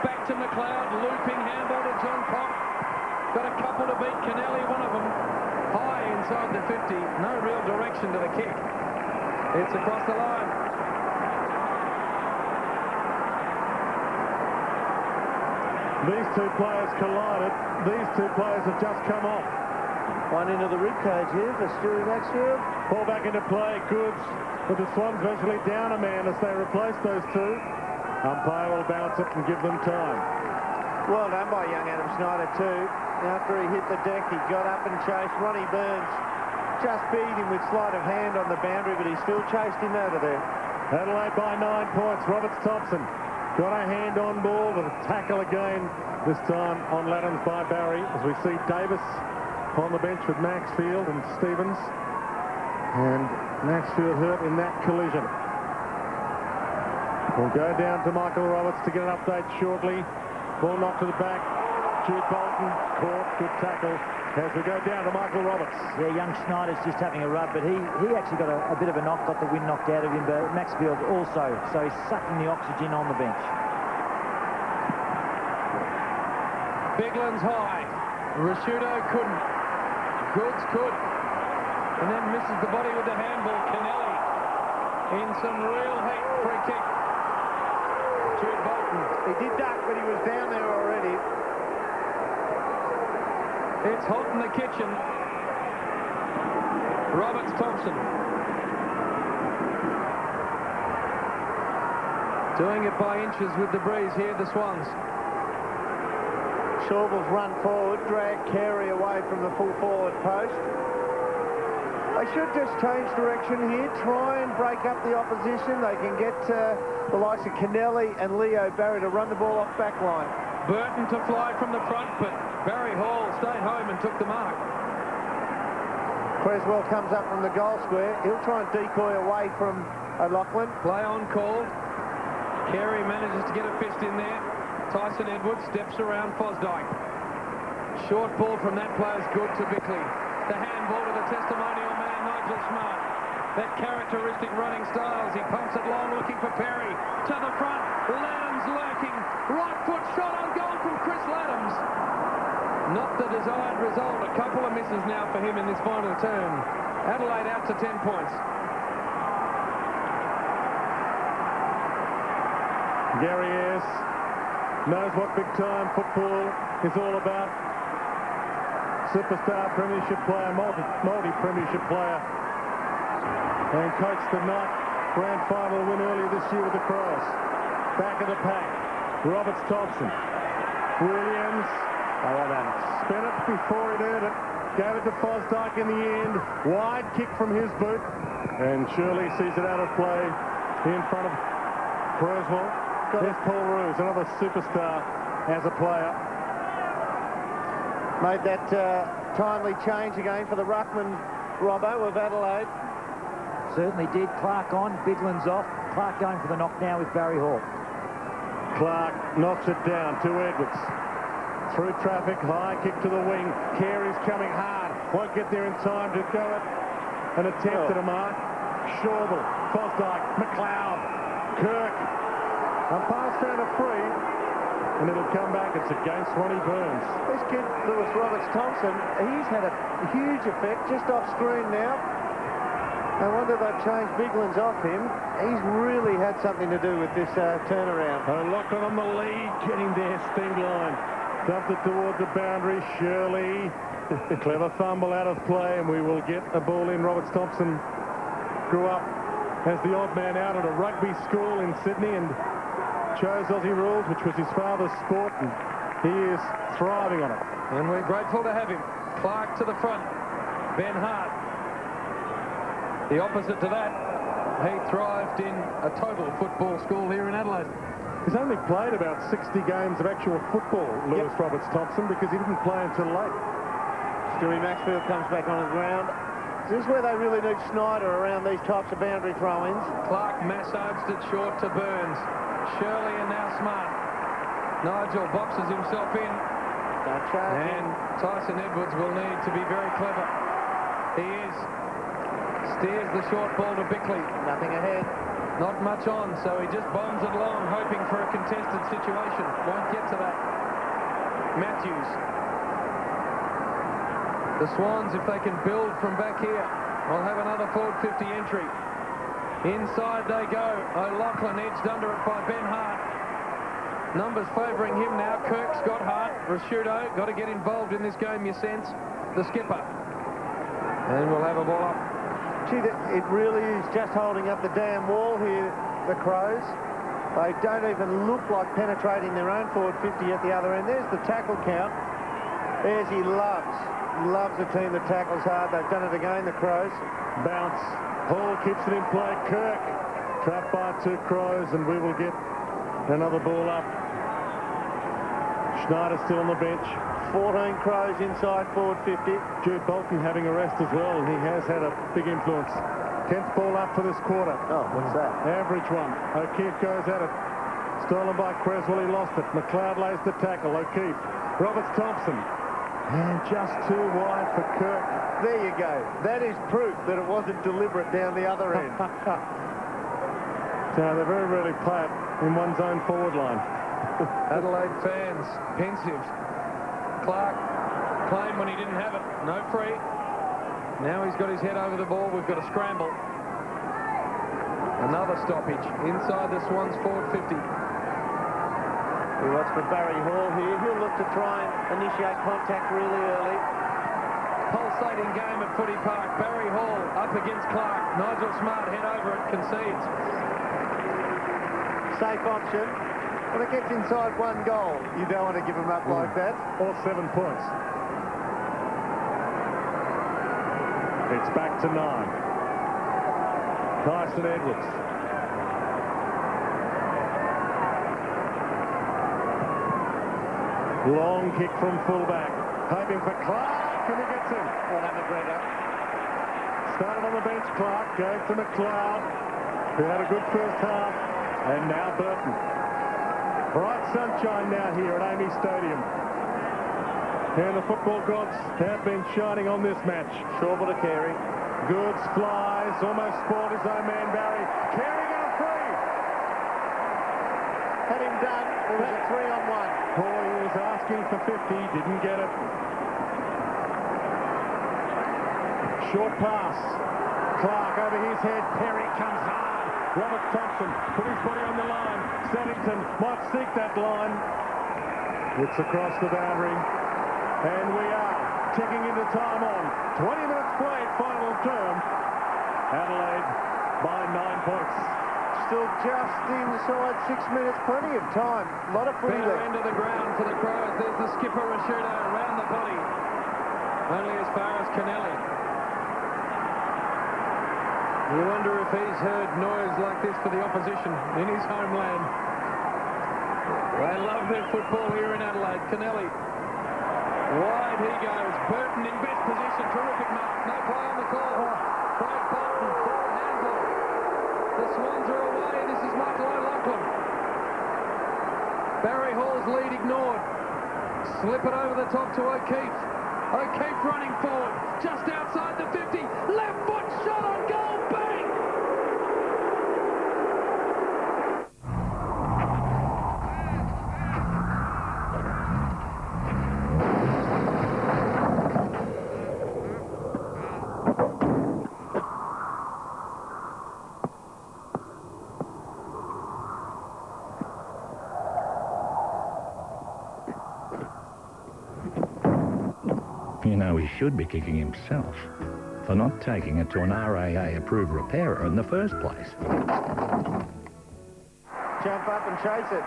Back to McLeod, looping handball to John Cock. Got a couple to beat. Kennelly, one of them. High inside the 50. No real direction to the kick. It's across the line. These two players collided. These two players have just come off. One into the ribcage here for Stewie Maxfield. Ball back into play. Goods. But the Swans virtually down a man as they replace those two. Umpire will bounce it and give them time. Well done by young Adam Snyder too. After he hit the deck, he got up and chased. Ronnie Burns just beat him with sleight of hand on the boundary, but he still chased him out of there. Adelaide by 9 points. Roberts Thompson got a hand on ball, but a tackle again, this time on Laddams by Barry, as we see Davis on the bench with Maxfield and Stevens. And Maxfield hurt in that collision. We'll go down to Michael Roberts to get an update shortly. Ball knocked to the back. Jude Bolton caught. Good tackle as we go down to Michael Roberts. Yeah, young Schneider's just having a rub, but he actually got a bit of a knock, got the wind knocked out of him, but Maxfield also, so he's sucking the oxygen on the bench. Bigland's high. Rashudo couldn't. Goods could. And then misses the body with the handball. Kennelly in some real heat. Free kick. Jude Bolton. He did duck, but he was down there already. It's hot in the kitchen. Roberts Thompson. Doing it by inches with the breeze here, the Swans. Shawble's run forward, drag Carey away from the full forward post. They should just change direction here, try and break up the opposition. They can get the likes of Kennelly and Leo Barry to run the ball off back line. Burton to fly from the front, but Barry Hall stayed home and took the mark. Creswell comes up from the goal square. He'll try and decoy away from O'Loughlin. Play on called. Carey manages to get a fist in there. Tyson Edwards steps around Fosdyke. Short ball from that player's good to Bickley. The handball to the testimonial man, Nigel Smart. That characteristic running styles. He pumps it long, looking for Perry. To the front, Laddams lurking. Right foot shot on goal from Chris Laddams. Not the desired result. A couple of misses now for him in this final term. Adelaide out to 10 points. Gary Ayres knows what big-time football is all about. Superstar premiership player, multi-premiership player, and coached the night grand final win earlier this year with the Crows. Back of the pack, Roberts Thompson. Williams, spent it before he'd earned it. Gave it to Fosdyke in the end. Wide kick from his boot, and Shirley sees it out of play in front of Creswell. There's Paul Roos, another superstar as a player. Made that timely change again for the ruckman, Robbo, of Adelaide. Certainly did. Clark on, Bigland's off. Clark going for the knock now with Barry Hall. Clark knocks it down to Edwards. Through traffic, high kick to the wing. Carey's coming hard. Won't get there in time to go it. An attempt at a mark. Shawble, Fosdyke, McLeod, Kirk. Umpire's found a free, and it'll come back. It's against Ronnie Burns. This kid, Lewis Roberts Thompson, he's had a huge effect just off screen now. I wonder they've changed Bigland's off him. He's really had something to do with this turnaround. O'Loughlin on the lead, getting there, sting line. Dumped it towards the boundary. Shirley, clever fumble out of play, and we will get a ball in. Roberts Thompson grew up as the odd man out at a rugby school in Sydney and chose Aussie rules, which was his father's sport, and he is thriving on it. And we're grateful to have him. Clark to the front. Ben Hart. The opposite to that. He thrived in a total football school here in Adelaide. He's only played about 60 games of actual football, Lewis Roberts Thompson, because he didn't play until late. Stewie Maxfield comes back on the ground. This is where they really need Snyder around these types of boundary throw-ins. Clark massaged it short to Burns. Shirley and now Smart. Nigel boxes himself in. And Tyson Edwards will need to be very clever. He is. Steers the short ball to Bickley. Nothing ahead. Not much on, so he just bombs it along, hoping for a contested situation. Won't get to that. Matthews. The Swans, if they can build from back here, will have another forward 50 entry. Inside they go. O'Loughlin edged under it by Ben Hart. Numbers favouring him now. Kirk's got Hart. Rashudo got to get involved in this game, you sense. The skipper. And we'll have a ball up. Gee, it really is just holding up the damn wall here, the Crows. They don't even look like penetrating their own forward 50 at the other end. There's the tackle count. There's he loves a team that tackles hard. They've done it again, the Crows. Bounce. Hall keeps it in play. Kirk trapped by 2 Crows, and we will get another ball up. Schneider still on the bench. 14 Crows inside forward 50. Jude Bolton having a rest as well, and he has had a big influence. 10th ball up for this quarter. Oh, what's that? Average one. O'Keefe goes at it. Stolen by Creswell, he lost it. McLeod lays the tackle. O'Keefe. Roberts-Thompson. And just too wide for Kirk. There you go. That is proof that it wasn't deliberate down the other end. So they very rarely play it in one's own forward line. Adelaide fans pensive. Clark claimed when he didn't have it. No free. Now he's got his head over the ball. We've got a scramble. Another stoppage inside the Swans forward 50. We watch for Barry Hall here. He'll look to try and initiate contact really early. Pulsating game at Footy Park. Barry Hall up against Clark. Nigel Smart head over it, concedes. Safe option. When it gets inside 1 goal, you don't want to give them up like that. Or 7 points. It's back to 9. Tyson Edwards. Long kick from fullback. Hoping for Clark, and he gets in. Well done, McGregor. Started on the bench, Clark. Goes to McLeod, who had a good first half. And now Burton. Bright sunshine now here at Amy Stadium. And the football gods have been shining on this match. Shorble to Carey. Goods flies, almost spoiled his own man Barry. Carey got a free. Had him done. It was a 3-on-1. Boy, he was asking for 50, didn't get it. Short pass. Clark over his head. Perry comes hard. Roberts-Thompson put his body on the line. Saddington might seek that line. It's across the boundary. And we are ticking into time on. 20 minutes played, final term. Adelaide by 9 points. Still just inside 6 minutes, plenty of time. A lot of footy Better left. end of the ground for the Crows. There's the skipper, Rashudo, around the body. Only as far as Kennelly. You wonder if he's heard noise like this for the opposition in his homeland. They love their football here in Adelaide. Kennelly. Wide he goes. Burton in best position. Terrific mark. No play on the call. Craig Bolton. Forward handball. The Swans are away. This is Michael O'Loughlin. Barry Hall's lead ignored. Slip it over the top to O'Keefe. O'Keefe running forward. Just outside the 50. Left foot shot on goal. Bang! You know, he should be kicking himself for not taking it to an RAA-approved repairer in the first place. Jump up and chase it.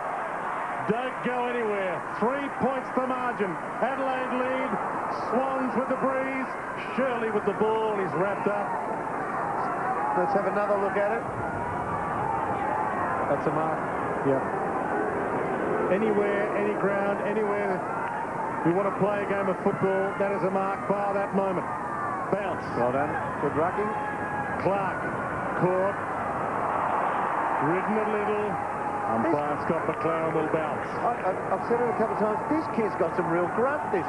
Don't go anywhere. 3 points the margin. Adelaide lead. Swans with the breeze. Shirley with the ball. He's wrapped up. Let's have another look at it. That's a mark. Yep. Anywhere, any ground, anywhere you want to play a game of football, that is a mark, bar that moment. Bounce. Well done. Good rucking. Clark. Caught. Ridden a little. Umpire Scott McLaren will bounce. I've said it a couple of times. This kid's got some real grunt, this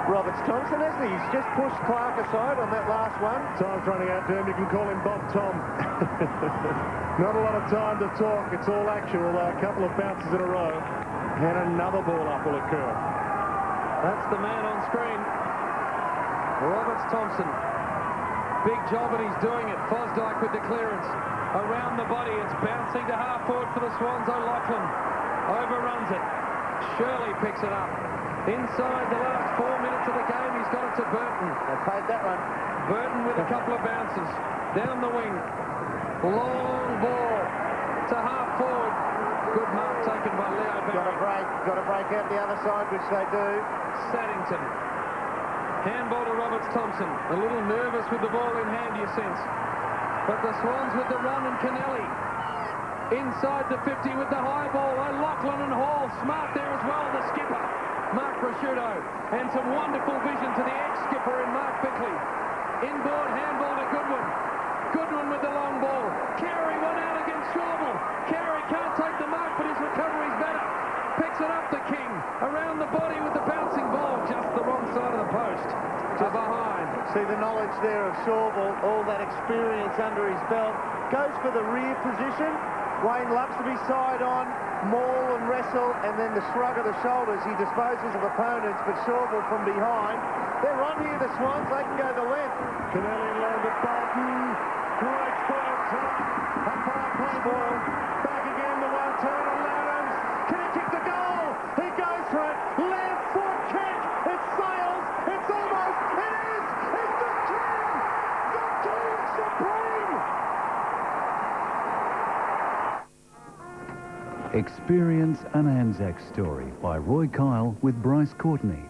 Roberts-Thompson, hasn't he? He's just pushed Clark aside on that last one. Time's running out to him. You can call him Bob Tom. Not a lot of time to talk. It's all action, although a couple of bounces in a row. And another ball up will occur. That's the man on screen. Roberts-Thompson. Big job, and he's doing it. Fosdyke with the clearance. Around the body, it's bouncing to half forward for the Swans. O'Loughlin overruns it. Shirley picks it up. Inside the last 4 minutes of the game, he's got it to Burton. They paid that one. Burton with a couple of bounces. Down the wing. Long ball to half forward. Good mark taken by Leo Barry. Got to break out the other side, which they do. Saddington. Handball to Roberts-Thompson. A little nervous with the ball in hand, you sense. But the Swans with the run and Kennelly. Inside the 50 with the high ball. O'Loughlin and Hall. Smart there as well, the skipper. Mark Prosciutto. And some wonderful vision to the ex-skipper in Mark Bickley. Inboard handball to Goodwin. Goodwin with the long ball. Carey went out against Shawble. Carey can't take the mark, but his recovery's better. Picks it up, the King. Around the body with the bouncing ball. Just the wrong side of the post. To behind. See the knowledge there of Shawble. All that experience under his belt. Goes for the rear position. Wayne loves to be side on, maul and wrestle, and then the shrug of the shoulders, he disposes of opponents, but Shawble from behind. They're on here, the Swans, they can go the length. Kennelly landed Barton. Great spoil top. A five-play ball. Back again, the one turn on Lawrence. Can he kick the goal? He goes for it. Left foot kick. It sails. It's almost. It is. It's the King. The King Supreme. Experience an Anzac Story by Roy Kyle with Bryce Courtney.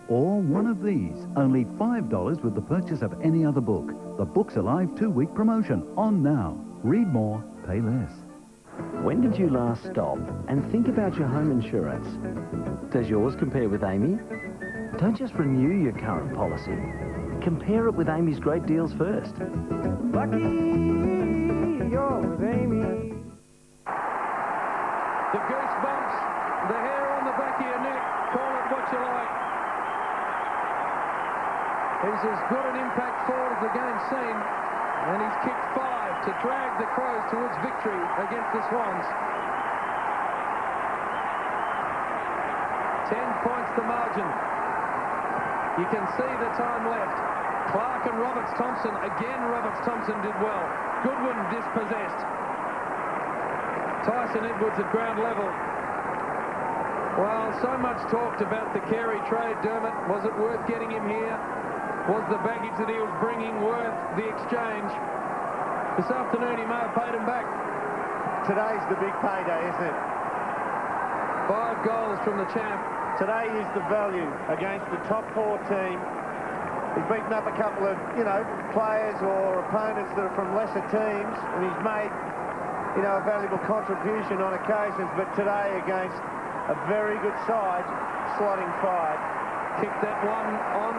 Or one of these, only $5 with the purchase of any other book. The Books Alive 2-week promotion, on now. Read more, pay less. When did you last stop and think about your home insurance? Does yours compare with Amy? Don't just renew your current policy. Compare it with Amy's great deals first. Lucky you're with Amy. The goosebumps, the hair on the back of your neck, call it what you like. He's as good an impact forward as the game's seen, and he's kicked 5 to drag the Crows towards victory against the Swans. 10 points the margin. You can see the time left. Clark and Roberts-Thompson, again Roberts-Thompson did well. Goodwin dispossessed. Tyson Edwards at ground level. Well, so much talked about the Carey trade, Dermot. Was it worth getting him here? Was the baggage that he was bringing worth the exchange? This afternoon he may have paid him back. Today's the big payday, isn't it? 5 goals from the champ. Today is the value against the top 4 team. He's beaten up a couple of, players or opponents that are from lesser teams, and he's made, a valuable contribution on occasions, but today against a very good side, slotting 5. Kicked that one on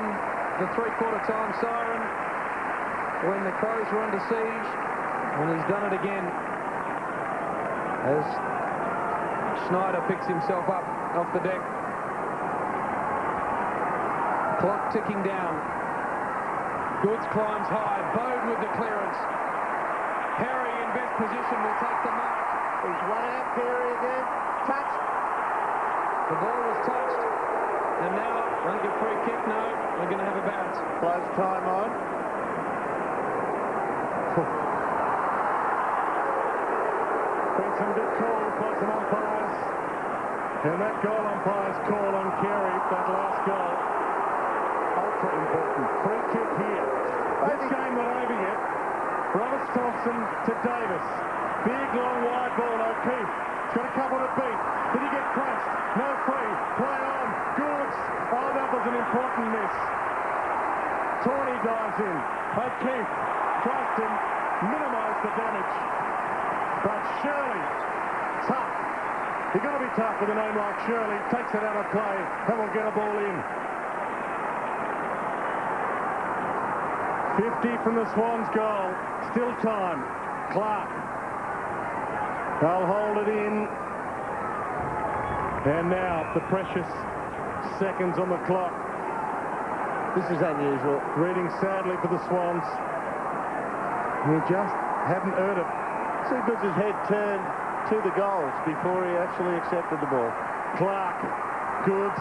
the three-quarter time siren when the Crows were under siege, and he's done it again as Schneider picks himself up off the deck. Clock ticking down. Goods climbs high. Bode with the clearance. Harry in best position will take the mark. He's one out, Carey again. Touched. The ball was touched. And now, I think a free kick, no. We're going to have a bounce. Close time on. Been some good calls by some umpires. And that goal umpire's call on Carey, that last goal. Ultra important. Free kick here. This game not over yet. Roberts-Thompson to Davis. Big, long, wide ball. O'Keefe. He's got a couple to beat. Did he get crunched? No free. Play on. Goods. Oh, that was an important miss. Tawney dives in. O'Keefe tries to minimise the damage. But Shirley, tough. You've got to be tough with a name like Shirley. Takes it out of play and will get a ball in. 50 from the Swans goal. Still time. Clark. They'll hold it in. And now the precious seconds on the clock. This is unusual. Reading sadly for the Swans. He just hadn't earned it. See Goods' head turned to the goals before he actually accepted the ball. Clark. Goods.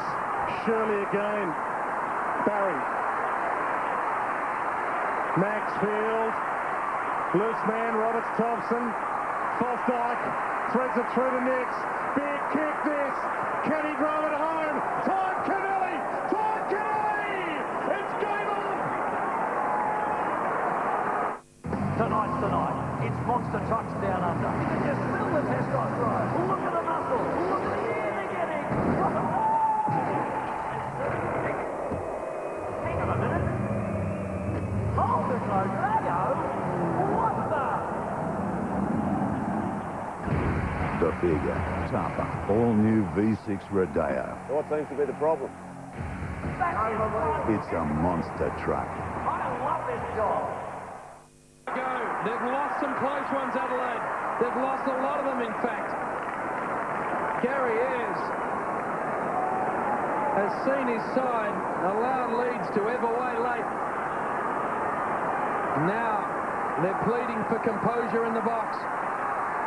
Shirley again. Barry. Maxfield. Loose man, Roberts-Thompson. Fosdyke threads it through the nets. Big kick this. Can he drive it home? Time, Kennelly! Tonight's tonight. It's monster trucks down under. And you smell the testosterone. Look at the muscle. Look at the air they're getting. Hang on a minute. Hold it, Rodeo. What the? The bigger, tougher, all-new V6 Rodeo. What seems to be the problem? It's a monster truck. I love this job. They've lost some close ones, Adelaide. They've lost a lot of them, in fact. Gary Ayres has seen his side allowed leads to ebb away late. Now they're pleading for composure in the box.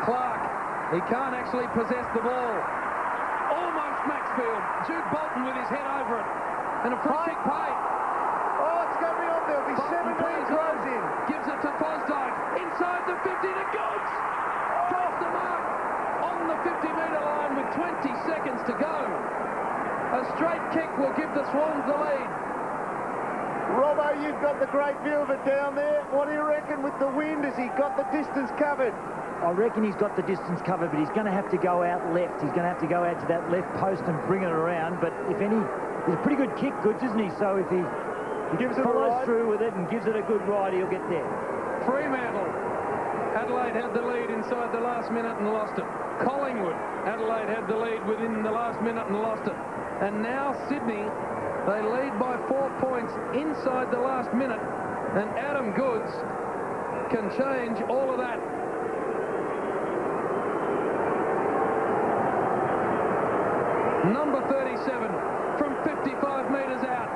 Clark, he can't actually possess the ball. Almost Maxfield. Jude Bolton with his head over it. And a free kick paid. Oh, it's going to be on there. It'll be 7 metres close in. Gives it to Fosdyke. Inside the 50 to Goods. Off the mark. On the 50-metre line with 20 seconds to go. A straight kick will give the Swans the lead. Robbo, you've got the great view of it down there. What do you reckon with the wind? Has he got the distance covered? I reckon he's got the distance covered, but he's going to have to go out left. He's going to have to go out to that left post and bring it around. But if any... He's a pretty good kick, Goods, isn't he? So if he follows through with it and gives it a good ride, he'll get there. Fremantle. Adelaide had the lead inside the last minute and lost it. Collingwood. Adelaide had the lead within the last minute and lost it. And now Sydney, they lead by 4 points inside the last minute. And Adam Goods can change all of that. Number 37 from 55 metres out.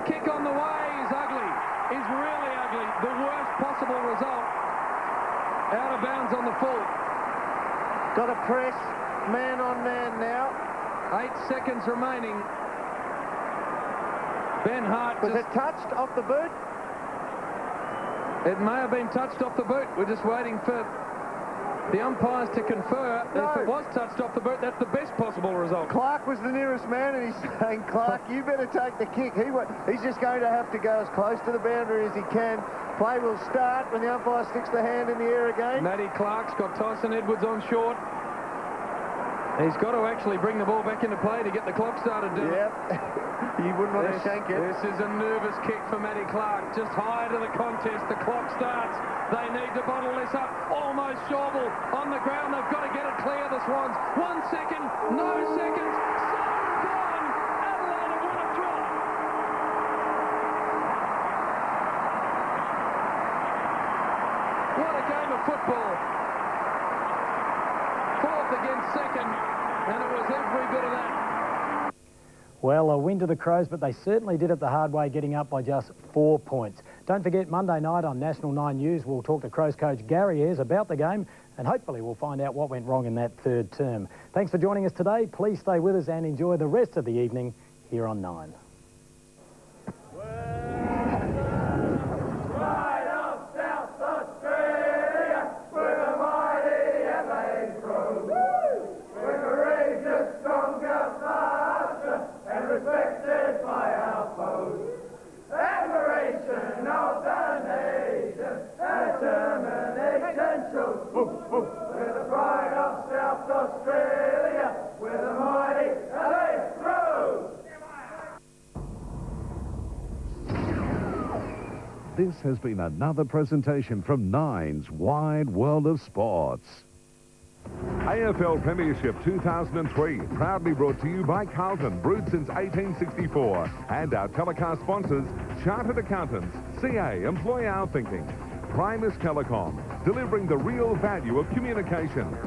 Kick on the way is ugly. Is really ugly. The worst possible result. Out of bounds on the full. Got a press. Man on man now. 8 seconds remaining. Ben Hart Was it touched off the boot? It may have been touched off the boot. We're just waiting for the umpires to confer. No. If it was touched off the boot, that's the best possible result. Clark was the nearest man, and he's saying, Clark, you better take the kick. He's just going to have to go as close to the boundary as he can. Play will start when the umpire sticks the hand in the air again. Matty Clark's got Tyson Edwards on short. He's got to actually bring the ball back into play to get the clock started, doesn't Yep. You wouldn't want to shank it. This is a nervous kick for Matty Clark. Just higher to the contest. The clock starts. They need to bottle this up. Almost Schauble on the ground. They've got to get it clear, the Swans. 1 second. No seconds. So gone. Adelaide have won a drop. What a game of football. Fourth against second, and it was every bit of that. Well, a win to the Crows, but they certainly did it the hard way, getting up by just 4 points. Don't forget, Monday night on National 9 News, we'll talk to Crows coach Gary Ayres about the game, and hopefully we'll find out what went wrong in that third term. Thanks for joining us today. Please stay with us and enjoy the rest of the evening here on 9. This has been another presentation from Nine's Wide World of Sports. AFL Premiership 2003, proudly brought to you by Carlton, brewed since 1864, and our telecast sponsors, Chartered Accountants, CA, Employ Our Thinking, Primus Telecom, delivering the real value of communication,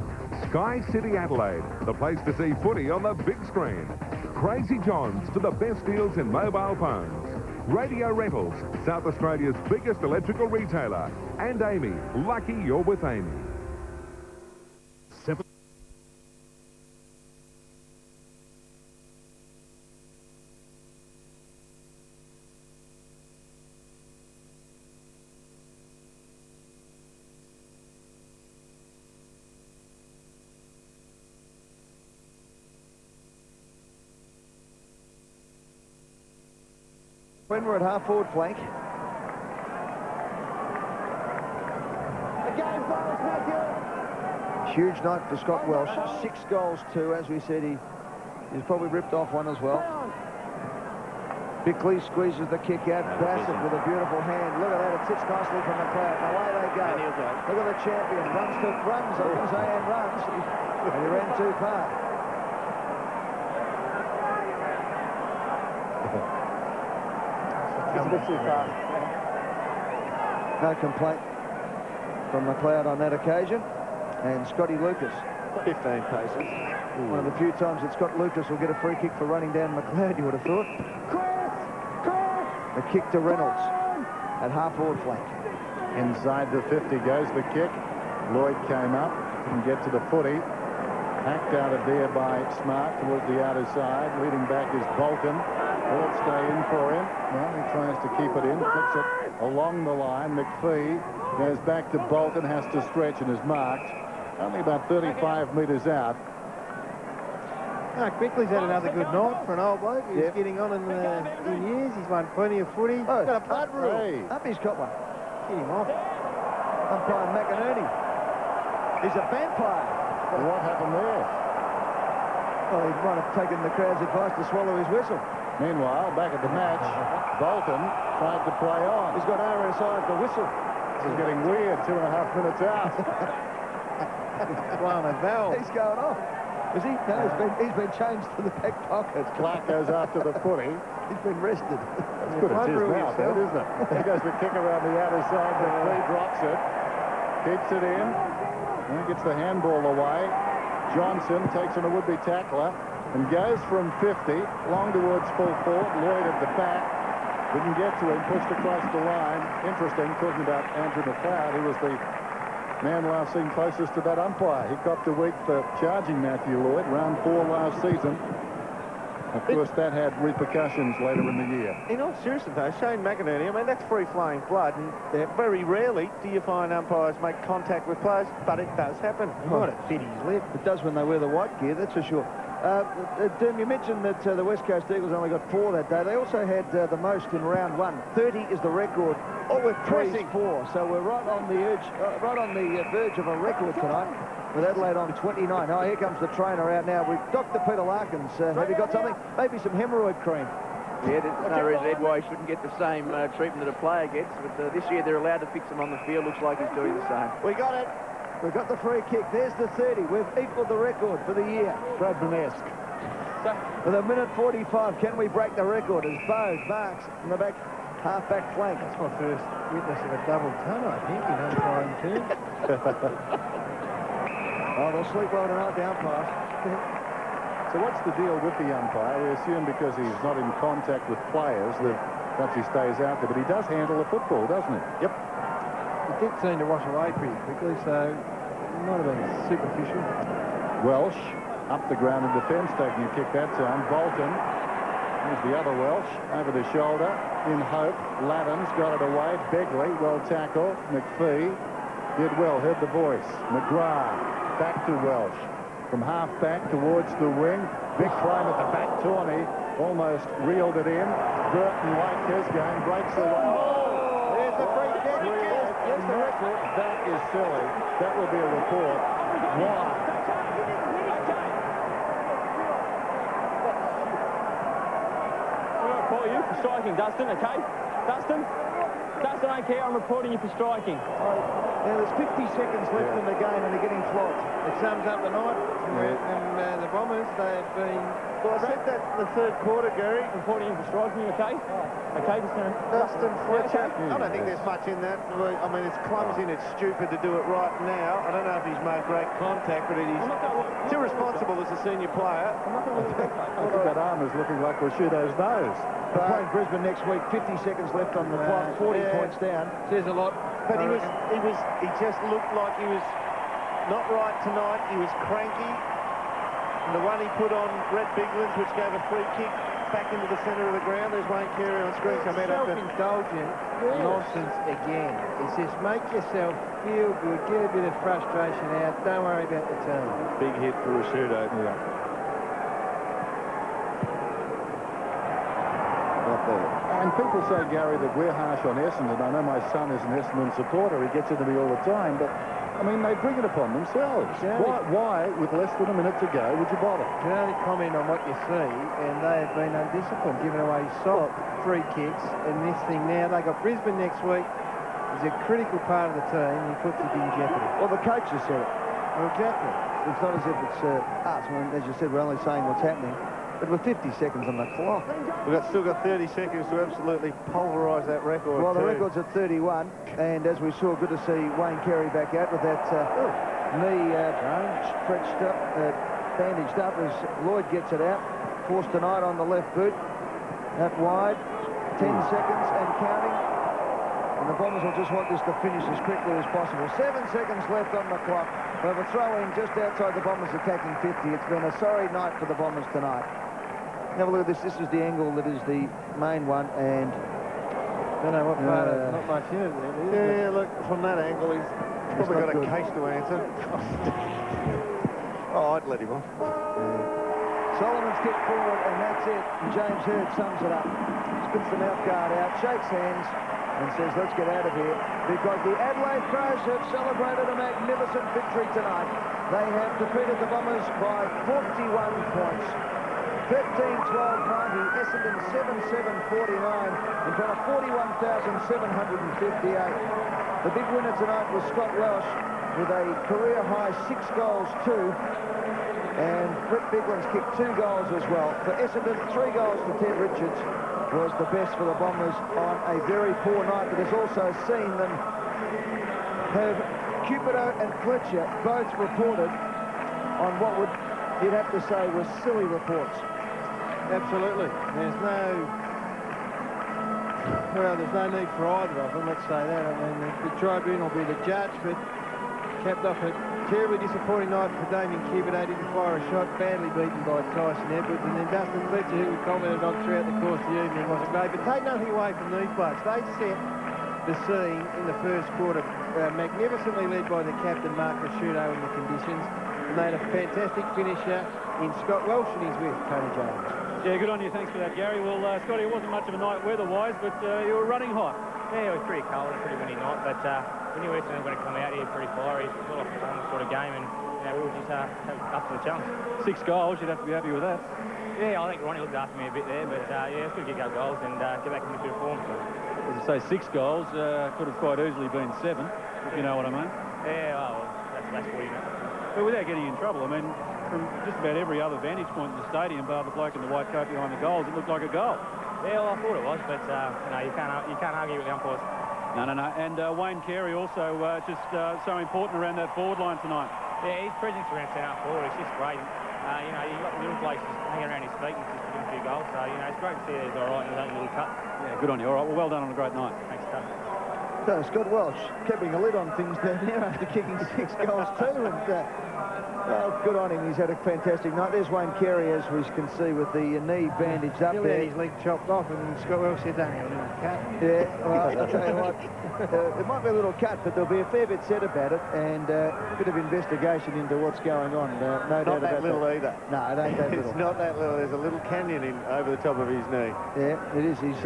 Sky City Adelaide, the place to see footy on the big screen, Crazy John's, to the best deals in mobile phones, Radio Rentals, South Australia's biggest electrical retailer, and Amy, lucky you're with Amy. When we're at half-forward flank. game goals, Matthew. Huge night for Scott Welsh. 6 goals too. As we said, he's probably ripped off one as well. Bickley squeezes the kick out. Bassett with a beautiful hand. Look at that. It sits nicely from McLeod. And away they go. Look at the champion. Runs, I was going to say, and runs. And he ran too far. It's a bit too far. No complaint from McLeod on that occasion. And Scotty Lucas. 15 paces. One of the few times that Scott Lucas will get a free kick for running down McLeod, you would have thought. A kick to Reynolds at half-forward flank. Inside the 50 goes the kick. Lloyd came up, didn't get to the footy. Hacked out of there by Smart towards the outer side. Leading back is Bolton. Will it stay in for him? Well, he tries to keep it in, flicks it along the line. McPhee goes back to Bolton, has to stretch and is marked. Only about 35 metres out. Mark Bickley's had another good night for an old bloke. He's getting on in years. He's won plenty of footy. He's got a punt rule. Hey. Up he's got one. Get him off. Umpire McInerney. He's a vampire. What happened there? Well, he might have taken the crowd's advice to swallow his whistle. Meanwhile, back at the match, Bolton tried to play on. He's got RSI the whistle. This is getting weird. 2.5 minutes out. Blowing a valve. He's going off. Is he? No, he's been changed to the back pocket. Clark goes after the footy. He's been rested. That's good as his now, that, isn't it? He goes the kick around the outer side. McPhee drops it. Keeps it in. And gets the handball away. Johnson takes on a would-be tackler and goes from 50 long towards full forward. Lloyd at the back. Didn't get to him. Pushed across the line. Interesting, talking about Andrew McLeod, who was the man last seen closest to that umpire. He copped a week for charging Matthew Lloyd, round 4 last season. Of course, that had repercussions later in the year. In all seriousness, though, Shane McInerney, I mean, that's free-flowing blood, and very rarely do you find umpires make contact with players, but it does happen. He might have bit his lip. It does when they wear the white gear, that's for sure. Doom, you mentioned that the West Coast Eagles only got 4 that day. They also had the most in round 1. 30 is the record. Oh, we're pressing 4. So we're right on the edge, right on the verge of a record tonight. With Adelaide on 29. Oh, here comes the trainer out now. With Dr. Peter Larkins. Have you got something? Maybe some hemorrhoid cream. Yeah, there's no reason why he shouldn't get the same treatment that a player gets. But this year they're allowed to fix him on the field. Looks like he's doing the same. We got it. We've got the free kick. There's the 30. We've equalled the record for the year. Bradman-esque. With a minute 45, can we break the record as Bowes marks in the back half-back flank? That's my first witness of a double ton, I think, in umpiring terms. Oh, they'll sleep well tonight, the umpires. So what's the deal with the umpire? We assume because he's not in contact with players that perhaps he stays out there, but he does handle the football, doesn't he? Yep. He did seem to wash away pretty quickly, so it might have been superficial. Welsh up the ground in defence, taking a kick that time. Bolton, there's the other Welsh, over the shoulder, in hope. Laddams got it away. Begley, well tackled. McPhee did well, heard the voice. McGrath, back to Welsh. From half-back towards the wing. Big claim at the back, Tawney almost reeled it in. Burton, like his game, breaks away. Oh! There's the free kick. Yes, the record. That is silly. That will be a report. Why? You for striking, Dustin, okay? Dustin, I don't care, I'm reporting you for striking. Now there's 50 seconds left in the game and they're getting flogged. It sums up the night. And the Bombers, they've been... Well, I said that in the third quarter, Gary. Reporting you for striking, okay? Okay, Dustin Fletcher. Yeah, I don't think there's much in that. I mean, it's clumsy and it's stupid to do it right now. I don't know if he's made great contact, but it's irresponsible as a senior player. I think that arm is looking like Rashido's nose. They're playing Brisbane next week. 50 seconds left on the clock. 40 points down. Says a lot. But he just looked like he was not right tonight. He was cranky. And the one he put on Brett Biglands, which gave a free kick back into the centre of the ground. There's Wayne Carey on screen. Self-indulgent nonsense again. It's just make yourself feel good, get a bit of frustration out. Don't worry about the team. Big hit for Rashido. Not there. And people say, Gary, that we're harsh on Essendon. I know my son is an Essendon supporter. He gets into me all the time. But, I mean, they bring it upon themselves. Why, with less than a minute to go, would you bother? You can only comment on what you see, and they have been undisciplined, giving away solid free kicks. And this thing now, they got Brisbane next week. He's a critical part of the team. He puts it in jeopardy. Well, the coach has said it. Well, exactly. It's not as if it's us. I mean, as you said, we're only saying what's happening. But we're 50 seconds on the clock. We've still got 30 seconds to absolutely pulverise that record. Well, the record's at 31, and as we saw, good to see Wayne Carey back out with that knee stretched up, bandaged up as Lloyd gets it out. Forced tonight on the left boot. Out wide, 10 seconds and counting. And the Bombers will just want this to finish as quickly as possible. 7 seconds left on the clock. We have a throw-in just outside the Bombers attacking 50. It's been a sorry night for the Bombers tonight. Have a look at this. This is the angle that is the main one, and don't know what part of not much in it. Yeah, look, from that angle, he's probably got a case to answer. Oh, I'd let him off. Solomon's kick forward, and that's it. And James Hird sums it up. Spits the mouth guard out, shakes hands, and says, let's get out of here, because the Adelaide Crows have celebrated a magnificent victory tonight. They have defeated the Bombers by 41 points. 13-12-90, Essendon 7-7-49 in front of 41,758. The big winner tonight was Scott Welsh with a career-high 6 goals too, and Brett Bigland's kicked 2 goals as well. For Essendon, 3 goals to Ted Richards was the best for the Bombers on a very poor night, but has also seen them have Cupido and Fletcher both reported on what would you'd have to say were silly reports. Absolutely. There's no need for either of them, let's say that. I mean, the tribunal will be the judge, but capped off a terribly disappointing night for Damien Cupido. Didn't fire a shot, badly beaten by Tyson Edwards, and then Dustin Fletcher, who we commented on throughout the course of the evening, wasn't great. But take nothing away from these blokes. They set the scene in the first quarter, magnificently led by the captain, Mark Rasciuto, in the conditions. And they had a fantastic finisher in Scott Welsh, and he's with Tony Jones. Yeah, good on you. Thanks for that, Gary. Well, Scotty, it wasn't much of a night weather-wise, but you were running hot. Yeah, it was pretty cold and pretty windy night, but we knew Essendon were going to come out here pretty fiery. It's not a performance sort of game, and we were just up to the challenge. 6 goals, you'd have to be happy with that. Yeah, I think Ronnie looked after me a bit there, but yeah, it's good to get goals and get back into good form. As I say, 6 goals could have quite easily been 7, if you know what I mean. Yeah, well, that's what you know. But without getting in trouble, I mean, from just about every other vantage point in the stadium, bar the bloke in the white coat behind the goals, it looked like a goal. Yeah, well, I thought it was, but you can't argue with the umpires. No. And Wayne Carey also just so important around that forward line tonight. Yeah, his presence around centre forward is just great. You've got the little places hanging around his feet and just giving a few goals. So, it's great to see that he's all right in his own little cut. Yeah, good on you. All right, well done on a great night. Thanks, Tuck. So Scott Welsh keeping a lid on things down there after kicking 6 goals too, and well, good on him. He's had a fantastic night. There's Wayne Carey, as we can see, with the knee bandaged up there. His leg chopped off, and Scott Welsh said, "Don't have a little cut." Yeah, well, I'll tell you what, it might be a little cut, but there'll be a fair bit said about it, and a bit of investigation into what's going on. No doubt about that. Not that little either. No, it ain't that little. It's not that little. There's a little canyon over the top of his knee. Yeah, it is. He's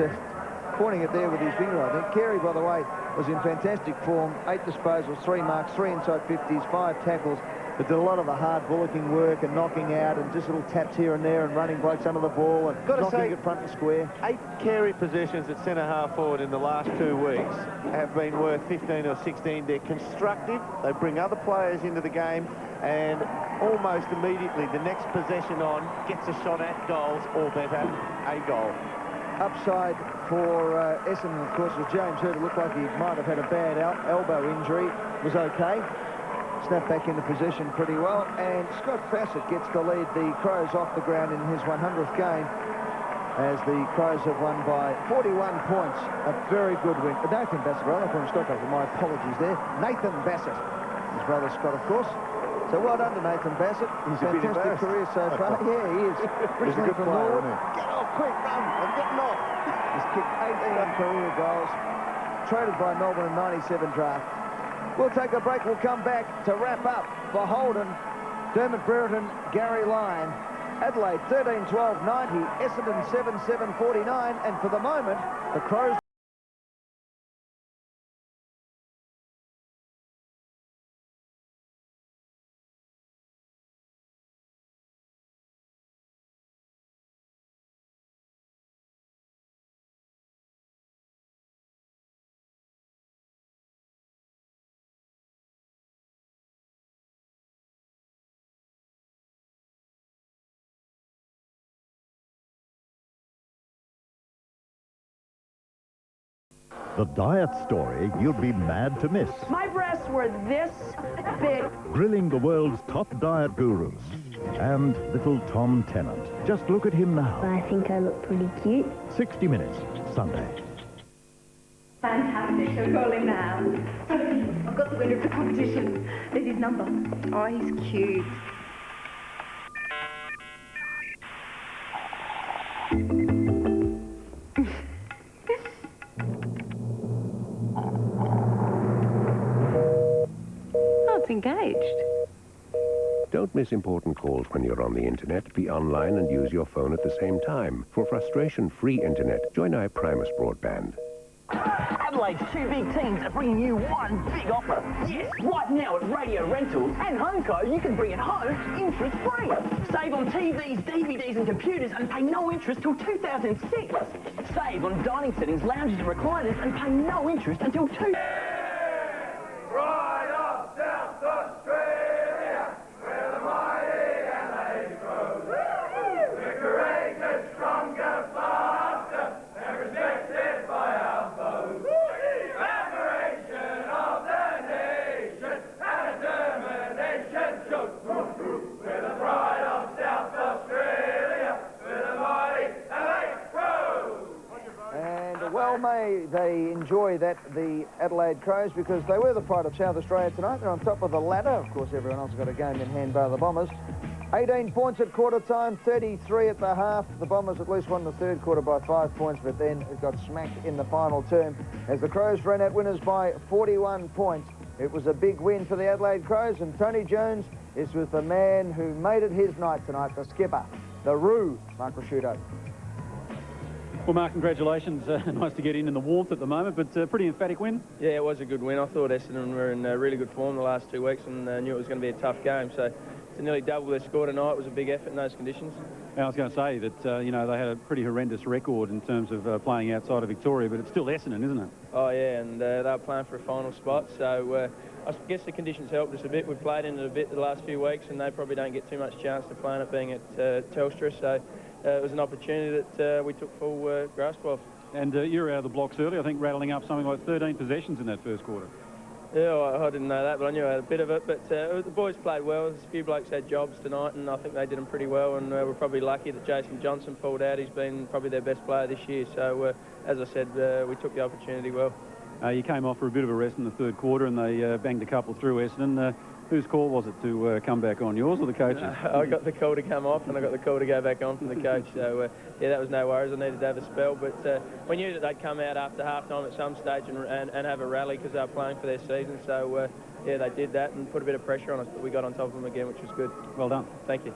pointing it there with his finger, I think. Carey, by the way, was in fantastic form. 8 disposals, 3 marks, 3 inside 50s, 5 tackles. But did a lot of the hard bullocking work and knocking out and just little taps here and there and running blokes under the ball and knocking it front and square. 8 Carey possessions at centre-half forward in the last 2 weeks have been worth 15 or 16. They're constructive. They bring other players into the game, and almost immediately the next possession on gets a shot at goals, or better, a goal. Upside for Essendon, of course, was James Hird. It looked like he might have had a bad elbow injury. Was okay. Snapped back into possession pretty well. And Scott Bassett gets to lead the Crows off the ground in his 100th game, as the Crows have won by 41 points. A very good win. Nathan Bassett, brother, from Stockholm, my apologies there. Nathan Bassett, his brother Scott, of course. So well done to Nathan Bassett. His fantastic career so far. Yeah, he is. He's a good player, isn't he? Get off, quick, run. I'm getting off. He's kicked 18 career goals. Traded by Melbourne in 97 draft. We'll take a break. We'll come back to wrap up for Holden, Dermot Brereton, Gary Lyon. Adelaide 13-12-90, Essendon 7-7-49, and for the moment, the Crows... The diet story you'd be mad to miss. My breasts were this big. Grilling the world's top diet gurus. And little Tom Tennant. Just look at him now. I think I look pretty cute. 60 Minutes, Sunday. Fantastic. Shall we call him now? Sophie, I've got the winner of the competition. There's his number. Oh, he's cute. Engaged. Don't miss important calls when you're on the internet. Be online and use your phone at the same time. For frustration-free internet, join iPrimus Broadband. Adelaide's two big teams are bringing you one big offer. Yes, right now at Radio Rentals and HomeCo, you can bring it home interest-free. Save on TVs, DVDs and computers and pay no interest till 2006. Save on dining settings, lounges and recliners and pay no interest until Right up South Australia, where the mighty Adelaide grows. We're courageous, stronger, faster, and respected by our foes. Admiration of the nation, and determination shows. We're the pride of South Australia, where the mighty Adelaide grows. And well may they enjoy that, the Adelaide Crows, because they were the pride of South Australia tonight. They're on top of the ladder. Of course, everyone else has got a game in hand, bar the Bombers. 18 points at quarter time, 33 at the half. The Bombers at least won the third quarter by 5 points, but then it got smacked in the final term as the Crows ran out winners by 41 points. It was a big win for the Adelaide Crows, and Tony Jones is with the man who made it his night tonight, the skipper, the Roo, Mark Rasciuto. Well, Mark, congratulations. Nice to get in the warmth at the moment, but pretty emphatic win. Yeah, it was a good win. I thought Essendon were in really good form the last 2 weeks and knew it was going to be a tough game. So to nearly double their score tonight was a big effort in those conditions. I was going to say that, you know, they had a pretty horrendous record in terms of playing outside of Victoria, but it's still Essendon, isn't it? Oh, yeah, and they were playing for a final spot. So I guess the conditions helped us a bit. We've played in it a bit the last few weeks, and they probably don't get too much chance to play in it being at Telstra. So it was an opportunity that we took full grasp of. And you were out of the blocks early, I think, rattling up something like 13 possessions in that first quarter. Yeah, well, I didn't know that, but I knew I had a bit of it. But the boys played well. There's a few blokes had jobs tonight, and I think they did them pretty well. And we're probably lucky that Jason Johnson pulled out. He's been probably their best player this year. So, as I said, we took the opportunity well. You came off for a bit of a rest in the third quarter, and they banged a couple through Essendon. Whose call was it to come back on, yours or the coach's? I got the call to come off, and I got the call to go back on from the coach. So, yeah, that was no worries. I needed to have a spell, but we knew that they'd come out after half-time at some stage and have a rally because they were playing for their season. So, yeah, they did that and put a bit of pressure on us, but we got on top of them again, which was good. Well done. Thank you.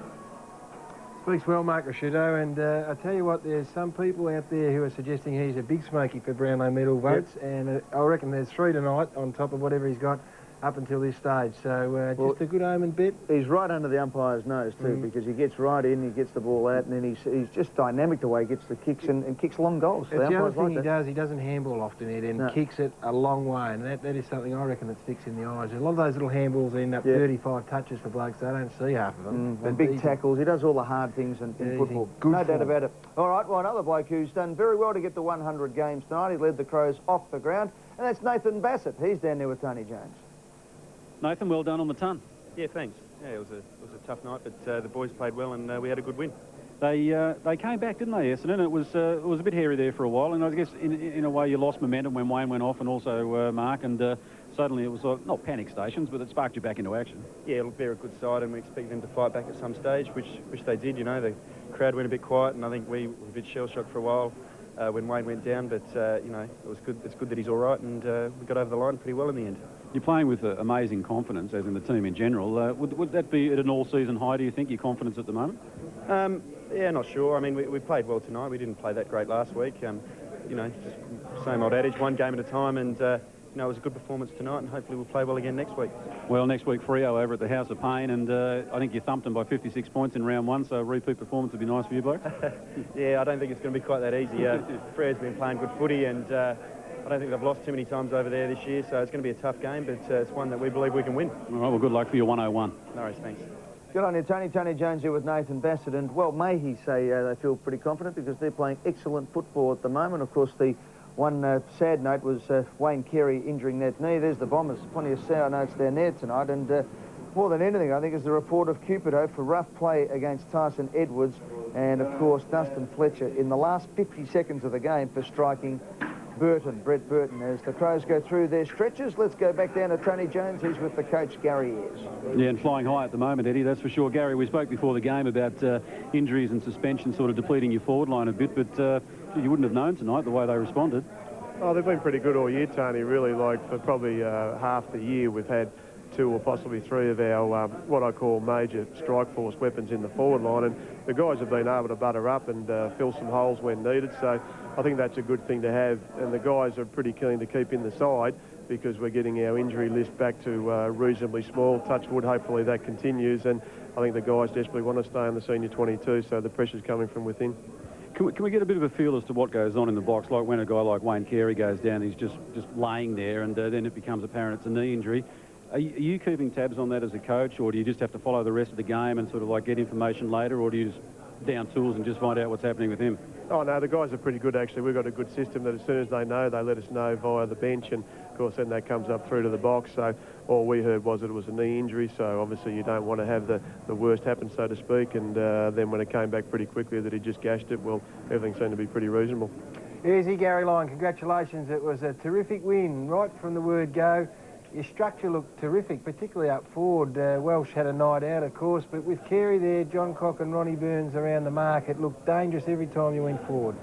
Speaks well, Mark Rasciuto, and I tell you what, there's some people out there who are suggesting he's a big smoky for Brownlow medal votes, and I reckon there's 3 tonight on top of whatever he's got up until this stage. So just a good omen bit. He's right under the umpire's nose too, because he gets right in, he gets the ball out, and then he's just dynamic the way he gets the kicks and kicks long goals. It's the other thing he does. He doesn't handball often, Ed, and kicks it a long way, and that is something I reckon that sticks in the eyes. A lot of those little handballs end up 35 touches for blokes. They don't see half of them. And big tackles. He does all the hard things in football. No doubt about it. All right, well, another bloke who's done very well to get to 100 games tonight. He led the Crows off the ground, and that's Nathan Bassett. He's down there with Tony Jones. Nathan, well done on the ton. Yeah, thanks. Yeah, it was a tough night, but the boys played well and we had a good win. They came back, didn't they, Essendon? It was a bit hairy there for a while, and I guess in a way you lost momentum when Wayne went off, and also Mark, and suddenly it was not panic stations, but it sparked you back into action. Yeah, look, they're a good side, and we expect them to fight back at some stage, which they did. You know, the crowd went a bit quiet, and I think we were a bit shell-shocked for a while when Wayne went down, but you know, it was good. It's good that he's all right, and we got over the line pretty well in the end. You're playing with amazing confidence, as in the team in general. Would that be at an all-season high, do you think, your confidence at the moment? Yeah, not sure. I mean, we played well tonight. We didn't play that great last week. You know, just same old adage, one game at a time, and you know, it was a good performance tonight, and hopefully we'll play well again next week. Well, next week, Freo over at the House of Pain, and I think you thumped them by 56 points in round one, so a repeat performance would be nice for you, bloke. Yeah, I don't think it's going to be quite that easy. Freo's been playing good footy, and I don't think they've lost too many times over there this year, so it's going to be a tough game, but it's one that we believe we can win. All right, well, good luck for your 101. No worries, thanks. Good on you, Tony. Tony Jones here with Nathan Bassett. And, well, may he say they feel pretty confident because they're playing excellent football at the moment. Of course, the one sad note was Wayne Carey injuring that knee. There's the Bombers. Plenty of sour notes down there tonight. And more than anything, I think, is the report of Cupido for rough play against Tyson Edwards. And, of course, Dustin Fletcher in the last 50 seconds of the game for striking Brett Burton. As the Crows go through their stretches, let's go back down to Tony Jones. He's with the coach, Gary Ayres. Yeah, and flying high at the moment, Eddie, that's for sure. Gary, we spoke before the game about injuries and suspension sort of depleting your forward line a bit, but you wouldn't have known tonight the way they responded. Oh, they've been pretty good all year, Tony, really. Like, for probably half the year, we've had 2 or possibly 3 of our what I call major strike force weapons in the forward line, and the guys have been able to butter up and fill some holes when needed, so I think that's a good thing to have, and the guys are pretty keen to keep in the side because we're getting our injury list back to reasonably small. Touch wood, hopefully that continues, and I think the guys desperately want to stay in the senior 22, so the pressure's coming from within. Can we get a bit of a feel as to what goes on in the box, like when a guy like Wayne Carey goes down, he's just laying there, and then it becomes apparent it's a knee injury. Are you keeping tabs on that as a coach, or do you just have to follow the rest of the game and sort of like get information later, or do you just down tools and just find out what's happening with him? Oh, no, the guys are pretty good, actually. We've got a good system that as soon as they know, they let us know via the bench, and, of course, then that comes up through to the box. So all we heard was that it was a knee injury, so obviously you don't want to have the worst happen, so to speak, and then when it came back pretty quickly that he just gashed it, well, everything seemed to be pretty reasonable. Easy, Gary Lyon. Congratulations. It was a terrific win right from the word go. Your structure looked terrific, particularly up forward. Welsh had a night out, of course, but with Carey there, John Cock and Ronnie Burns around the mark, it looked dangerous every time you went forward.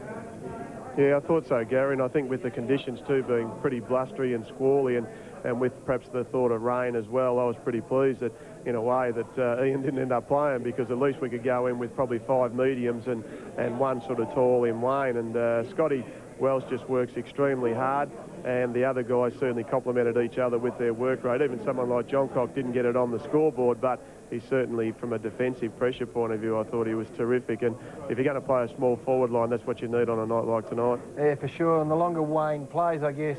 Yeah, I thought so, Gary, and I think with the conditions too being pretty blustery and squally, and with perhaps the thought of rain as well, I was pretty pleased that, in a way, that Ian didn't end up playing, because at least we could go in with probably 5 mediums and 1 sort of tall in Wayne, and Scotty Welsh just works extremely hard, and the other guys certainly complemented each other with their work rate. Even someone like John Cock didn't get it on the scoreboard, but he certainly, from a defensive pressure point of view, I thought he was terrific. And if you're going to play a small forward line, that's what you need on a night like tonight. Yeah, for sure. And the longer Wayne plays, I guess,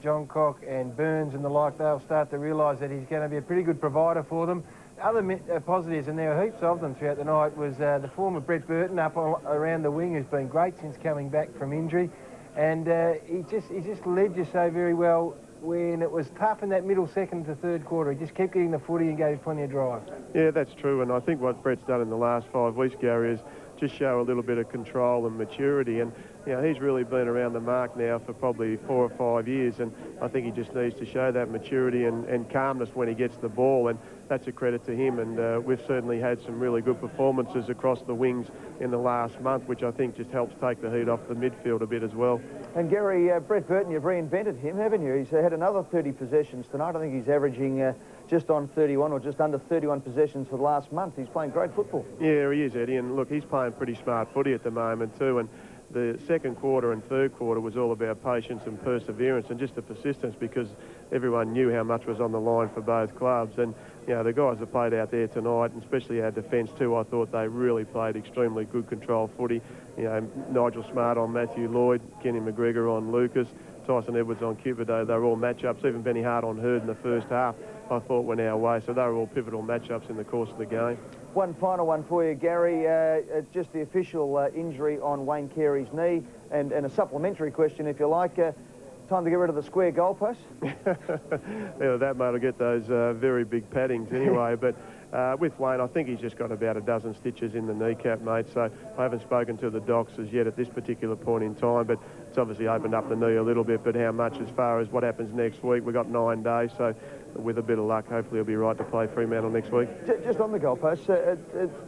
John Cock and Burns and the like, they'll start to realise that he's going to be a pretty good provider for them. Other positives, and there were heaps of them throughout the night, was the form of Brett Burton up around the wing, who's been great since coming back from injury. And he just led you so very well when it was tough in that middle second to third quarter. He just kept getting the footy and gave plenty of drive. Yeah, that's true, and I think what Brett's done in the last 5 weeks, Gary, is just show a little bit of control and maturity, and you know, he's really been around the mark now for probably 4 or 5 years, and I think he just needs to show that maturity and calmness when he gets the ball, and that's a credit to him. And we've certainly had some really good performances across the wings in the last month, which I think just helps take the heat off the midfield a bit as well. And Gary, Brett Burton, you've reinvented him, haven't you? He's had another 30 possessions tonight. I think he's averaging just on 31 or just under 31 possessions for the last month. He's playing great football. Yeah, he is, Eddie, and look, he's playing pretty smart footy at the moment too, and the second quarter and third quarter was all about patience and perseverance and just the persistence, because everyone knew how much was on the line for both clubs. And you know, the guys that played out there tonight, and especially our defence too, I thought they really played extremely good control footy. You know, Nigel Smart on Matthew Lloyd, Kenny McGregor on Lucas, Tyson Edwards on Cupido. They were all matchups. Even Benny Hart on Hurd in the first half, I thought, went our way. So they were all pivotal matchups in the course of the game. One final one for you, Gary. Just the official injury on Wayne Carey's knee, and a supplementary question, if you like. Time to get rid of the square goalpost? Yeah, that mate will get those very big paddings anyway. But with Wayne, I think he's just got about a dozen stitches in the kneecap, mate. So I haven't spoken to the docs as yet at this particular point in time, but it's obviously opened up the knee a little bit. But how much as far as what happens next week? We've got 9 days, so with a bit of luck, hopefully he'll be right to play Fremantle next week. Just on the goalposts,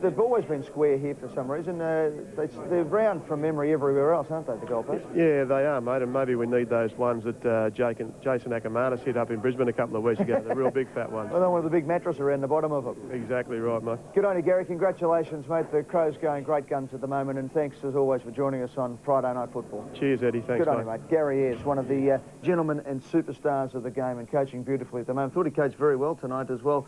they've always been square here for some reason. They're round from memory everywhere else, aren't they, the goalposts? Yeah, they are, mate, and maybe we need those ones that Jason Ackermanis hit up in Brisbane a couple of weeks ago, the real big fat ones. Well, they want the big mattress around the bottom of them. Exactly right, mate. Good on you, Gary. Congratulations, mate. The Crows going great guns at the moment, and thanks, as always, for joining us on Friday Night Football. Cheers, Eddie. Thanks, Good on you, mate. Gary Ayres, one of the gentlemen and superstars of the game, and coaching beautifully at the moment. Thought he coached very well tonight as well.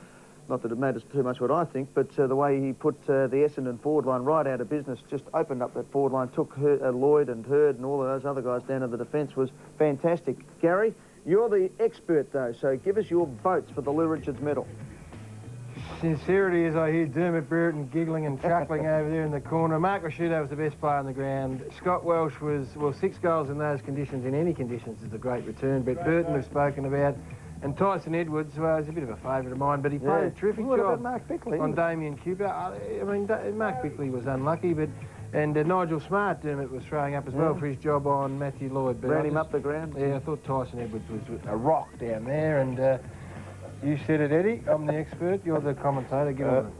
Not that it matters too much what I think, but the way he put the Essendon forward line right out of business, just opened up that forward line, took Lloyd and Hurd and all of those other guys down to the defence, was fantastic. Gary, you're the expert, though, so give us your votes for the Lou Richards medal. Sincerity as I hear Dermot Brereton giggling and chuckling over there in the corner. Mark Rashudo was the best player on the ground. Scott Welsh was, well, 6 goals in those conditions, in any conditions, is a great return. But Burton we've spoken about. And Tyson Edwards, well, he's a bit of a favourite of mine, but he played a terrific job Mark Bickley on Damien Cooper. I mean, Mark Bickley was unlucky, but Nigel Smart, Dermot, was throwing up as well for his job on Matthew Lloyd. But Ran him up the ground. Yeah, I thought Tyson Edwards was a rock down there, and you said it, Eddie. I'm the expert. You're the commentator. Give him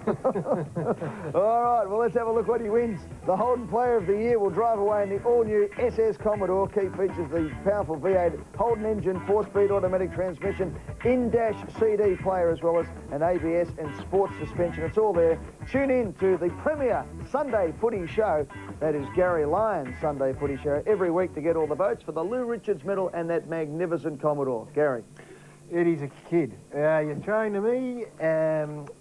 All right, well, let's have a look what he wins. The Holden Player of the Year will drive away in the all-new SS Commodore. Key features the powerful V8 Holden engine, 4-speed automatic transmission, in-dash CD player, as well as an ABS and sports suspension. It's all there. Tune in to the premier Sunday footy show. That is Gary Lyons' Sunday footy show every week to get all the votes for the Lou Richards medal and that magnificent Commodore. Gary. Eddie's a kid. You're throwing to me.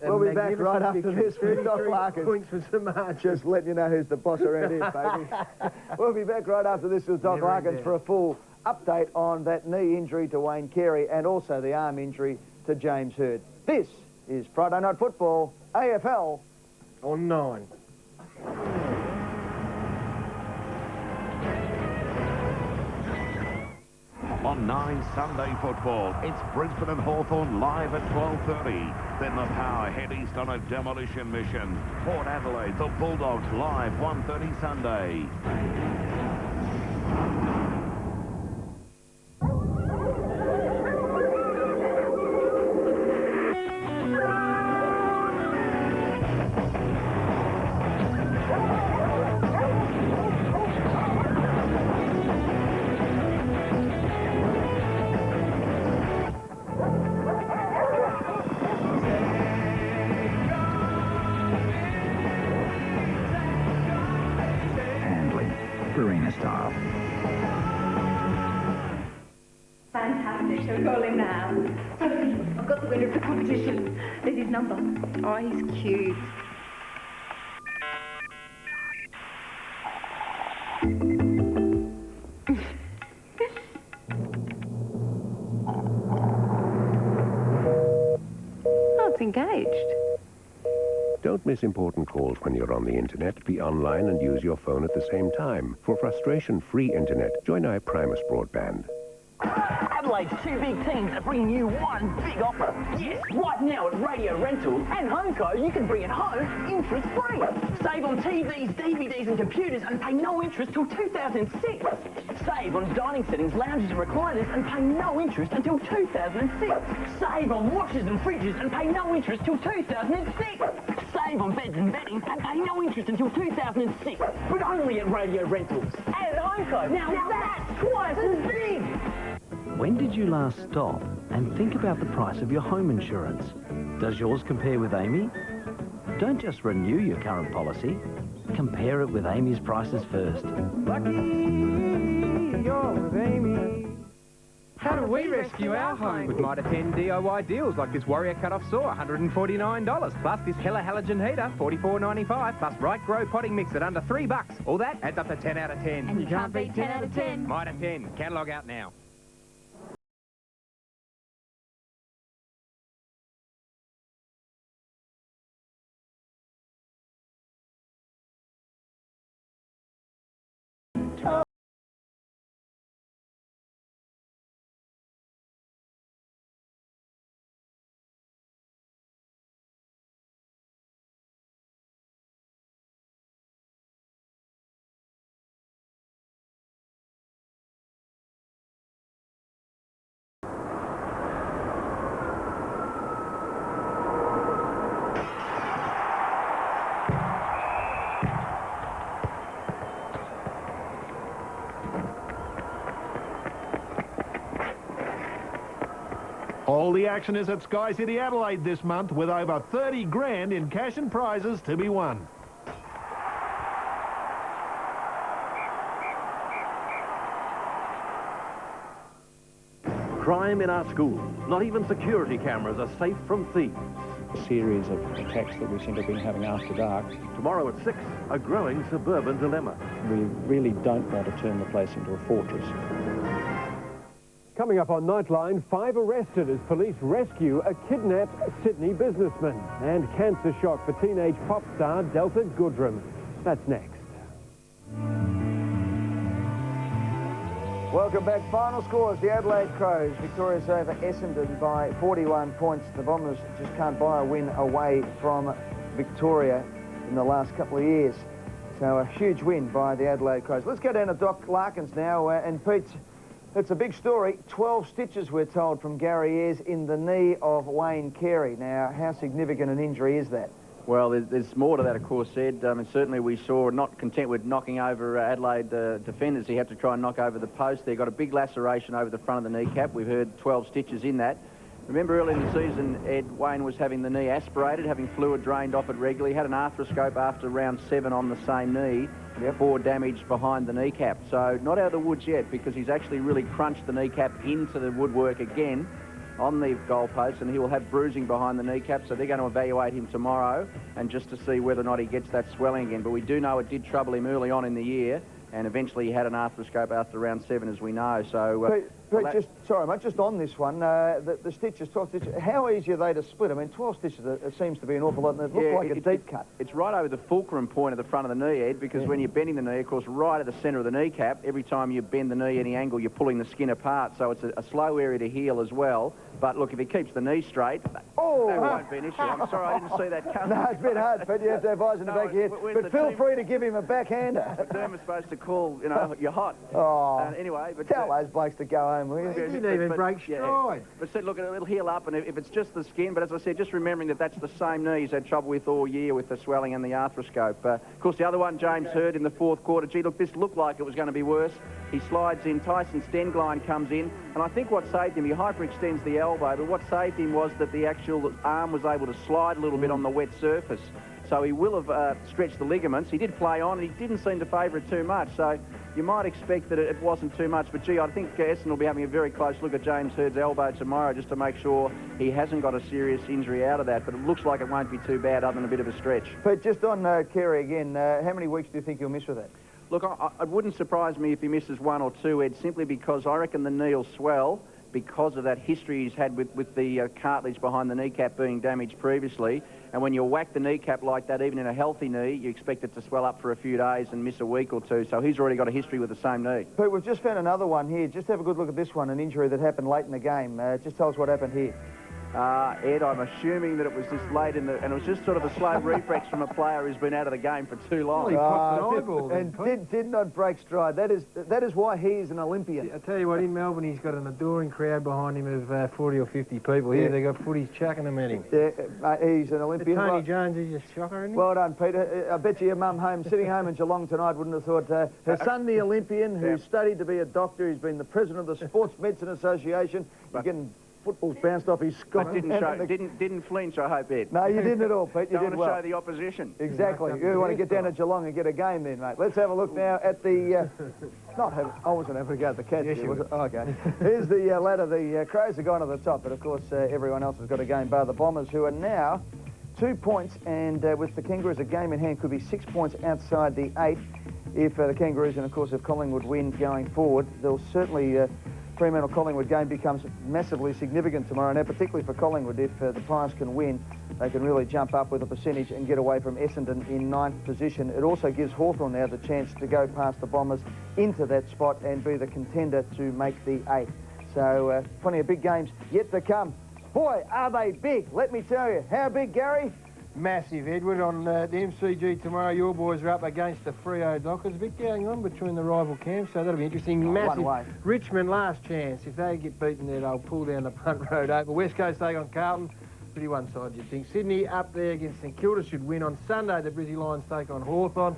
We'll be back right after this with Doc Larkins. Points for Samaj. Just letting you know who's the boss around here, baby. We'll be back right after this with Doc Larkins for a full update on that knee injury to Wayne Carey and also the arm injury to James Hurd. This is Friday Night Football, AFL on 9. On 9 Sunday Football, it's Brisbane and Hawthorn live at 12:30. Then the Power head east on a demolition mission. Port Adelaide, the Bulldogs live 1:30 Sunday. Fantastic. Shall we call him now? Sophie, I've got the winner of the competition. There's his number. Oh, he's cute. Oh, it's engaged. Don't miss important calls when you're on the internet. Be online and use your phone at the same time. For frustration-free internet, join iPrimus Broadband. Adelaide's 2 big teams are bringing you one big offer. Yes, right now at Radio Rentals and HomeCo, you can bring it home interest-free. Save on TVs, DVDs and computers and pay no interest till 2006. Save on dining settings, lounges and recliners and pay no interest until 2006. Save on washers and fridges and pay no interest till 2006. Save on beds and bedding and pay no interest until 2006. But only at Radio Rentals and HomeCo. Now that's twice as big. When did you last stop and think about the price of your home insurance? Does yours compare with Amy? Don't just renew your current policy. Compare it with Amy's prices first. Lucky you're with Amy. How do we rescue our home? With Mitre 10 DIY deals like this Warrior cut-off saw, $149. Plus this Hella halogen heater, $44.95. Plus Right Grow potting mix at under $3. All that adds up to 10 out of 10. And you can't beat 10 out of 10. Mitre 10. Catalogue out now. All the action is at Sky City Adelaide this month with over 30 grand in cash and prizes to be won. Crime in our schools. Not even security cameras are safe from thieves. A series of attacks that we seem to have been having after dark. Tomorrow at 6, a growing suburban dilemma. We really don't want to turn the place into a fortress. Coming up on Nightline, 5 arrested as police rescue a kidnapped Sydney businessman. And cancer shock for teenage pop star Delta Goodrem. That's next. Welcome back. Final scores. The Adelaide Crows victorious over Essendon by 41 points. The Bombers just can't buy a win away from Victoria in the last couple of years. So a huge win by the Adelaide Crows. Let's go down to Doc Larkins now. And Pete, it's a big story. 12 stitches, we're told, from Gary Ayres in the knee of Wayne Carey. Now, how significant an injury is that? Well, there's more to that, of course, Ed. And certainly we saw, not content with knocking over Adelaide defenders, he had to try and knock over the post. They got a big laceration over the front of the kneecap. We've heard 12 stitches in that. Remember early in the season, Ed, Wayne was having the knee aspirated, having fluid drained off it regularly. Had an arthroscope after round 7 on the same knee. Therefore damage behind the kneecap. So not out of the woods yet, because he's actually really crunched the kneecap into the woodwork again on the goalpost, and he will have bruising behind the kneecap, so they're going to evaluate him tomorrow and just to see whether or not he gets that swelling again. But we do know it did trouble him early on in the year, and eventually he had an arthroscope after round 7, as we know. So Pete, sorry, mate, just on this one, the stitches, 12 stitches, how easy are they to split? I mean, 12 stitches, it seems to be an awful lot, and it looks like a deep cut. It's right over the fulcrum point of the front of the knee, Ed, because when you're bending the knee, of course, right at the centre of the kneecap, every time you bend the knee any angle, you're pulling the skin apart, so it's a slow area to heal as well. But look, if he keeps the knee straight, that won't be an issue. I'm sorry, I didn't see that coming. No, it's a bit hard, Pete. You have to have eyes in the back of your head. But feel free to give him a backhander. The derm is supposed to call, you know, you're hot. Oh, anyway, but tell those blokes to go home, will you? He didn't even break stride. But said, look, it'll heal up, and if it's just the skin, but as I said, just remembering that that's the same knee he's had trouble with all year with the swelling and the arthroscope. Of course, the other one, James heard in the 4th quarter, gee, look, this looked like it was going to be worse. He slides in, Tyson Stengline comes in, and I think what saved him, he hyperextends the elbow, but what saved him was that the actual arm was able to slide a little bit on the wet surface. So he will have stretched the ligaments. He did play on, and he didn't seem to favour it too much. So you might expect that it wasn't too much. But, gee, I think Essendon will be having a very close look at James Hurd's elbow tomorrow just to make sure he hasn't got a serious injury out of that. But it looks like it won't be too bad other than a bit of a stretch. But just on Carey again, how many weeks do you think he'll miss with that? Look, it wouldn't surprise me if he misses 1 or 2, Ed, simply because I reckon the knee will swell because of that history he's had with the cartilage behind the kneecap being damaged previously. And when you whack the kneecap like that, even in a healthy knee, you expect it to swell up for a few days and miss a week or 2. So he's already got a history with the same knee. Pete, we've just found another one here. Just have a good look at this one, an injury that happened late in the game. Just tell us what happened here. Ed, I'm assuming that it was just late in the... And it was just sort of a slow reflex from a player who's been out of the game for too long. Did not break stride. That is why he is an Olympian. I tell you what, in Melbourne, he's got an adoring crowd behind him of 40 or 50 people. Here, they got footies chucking them at him. Yeah, he's an Olympian. Tony Jones is a shocker, isn't he? Well done, Peter. I bet you your mum sitting home in Geelong tonight wouldn't have thought her son, the Olympian, who studied to be a doctor, he's been the president of the Sports Medicine Association, he's getting footballs bounced off his skull. But didn't flinch, I hope, Ed. No, you didn't at all, Pete. You did well. Show the opposition. Exactly. You want to get down to Geelong and get a game then, mate. Let's have a look now at the... I wasn't having to go at the Cats. Yes, was it? Oh, okay. Here's the ladder. The Crows have gone to the top, but of course everyone else has got a game, bar the Bombers, who are now 2 points, and with the Kangaroos a game in hand, could be 6 points outside the 8 if the Kangaroos, and of course if Collingwood win going forward. They'll certainly... Fremantle-Collingwood game becomes massively significant tomorrow, and particularly for Collingwood. If the Pies can win, they can really jump up with a percentage and get away from Essendon in 9th position. It also gives Hawthorn now the chance to go past the Bombers into that spot and be the contender to make the 8. So plenty of big games yet to come. Boy, are they big, let me tell you. How big, Gary? Massive, Edward. On the MCG tomorrow, your boys are up against the Freo Dockers. A bit going on between the rival camps, so that'll be interesting. Massive. Richmond, last chance. If they get beaten there, they'll pull down the front road over. West Coast take on Carlton. Pretty one-sided, you'd think. Sydney up there against St Kilda should win on Sunday. The Brizzy Lions take on Hawthorn.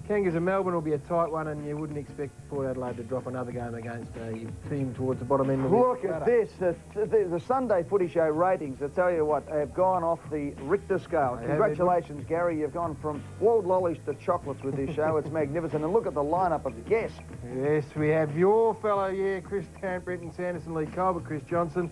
Kangas and Melbourne will be a tight one, and you wouldn't expect Port Adelaide to drop another game against a team towards the bottom end of the Look at this, the Sunday Footy Show ratings, I tell you what, have gone off the Richter scale. Congratulations, Gary, you've gone from walled lollies to chocolates with this show. It's magnificent, and look at the lineup of guests. Yes, we have your fellow, Chris Tarrant, Brenton Sanderson, Lee Colbert, Chris Johnson,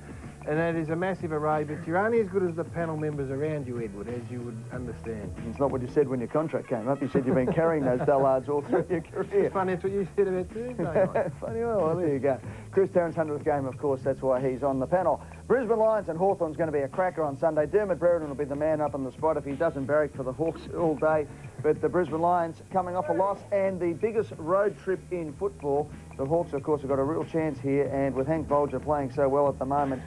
and that is a massive array, but you're only as good as the panel members around you, Edward, as you would understand. It's not what you said when your contract came up. You said you've been carrying those dullards all through your career. It's funny, that's what you said about Thursday night. Funny, well, there you go. Chris Tarrant's 100th game, of course, that's why he's on the panel. Brisbane Lions and Hawthorn's going to be a cracker on Sunday. Dermot Brereton will be the man up on the spot if he doesn't barrack for the Hawks all day. But the Brisbane Lions coming off a loss and the biggest road trip in football. The Hawks, of course, have got a real chance here, and with Hank Bolger playing so well at the moment,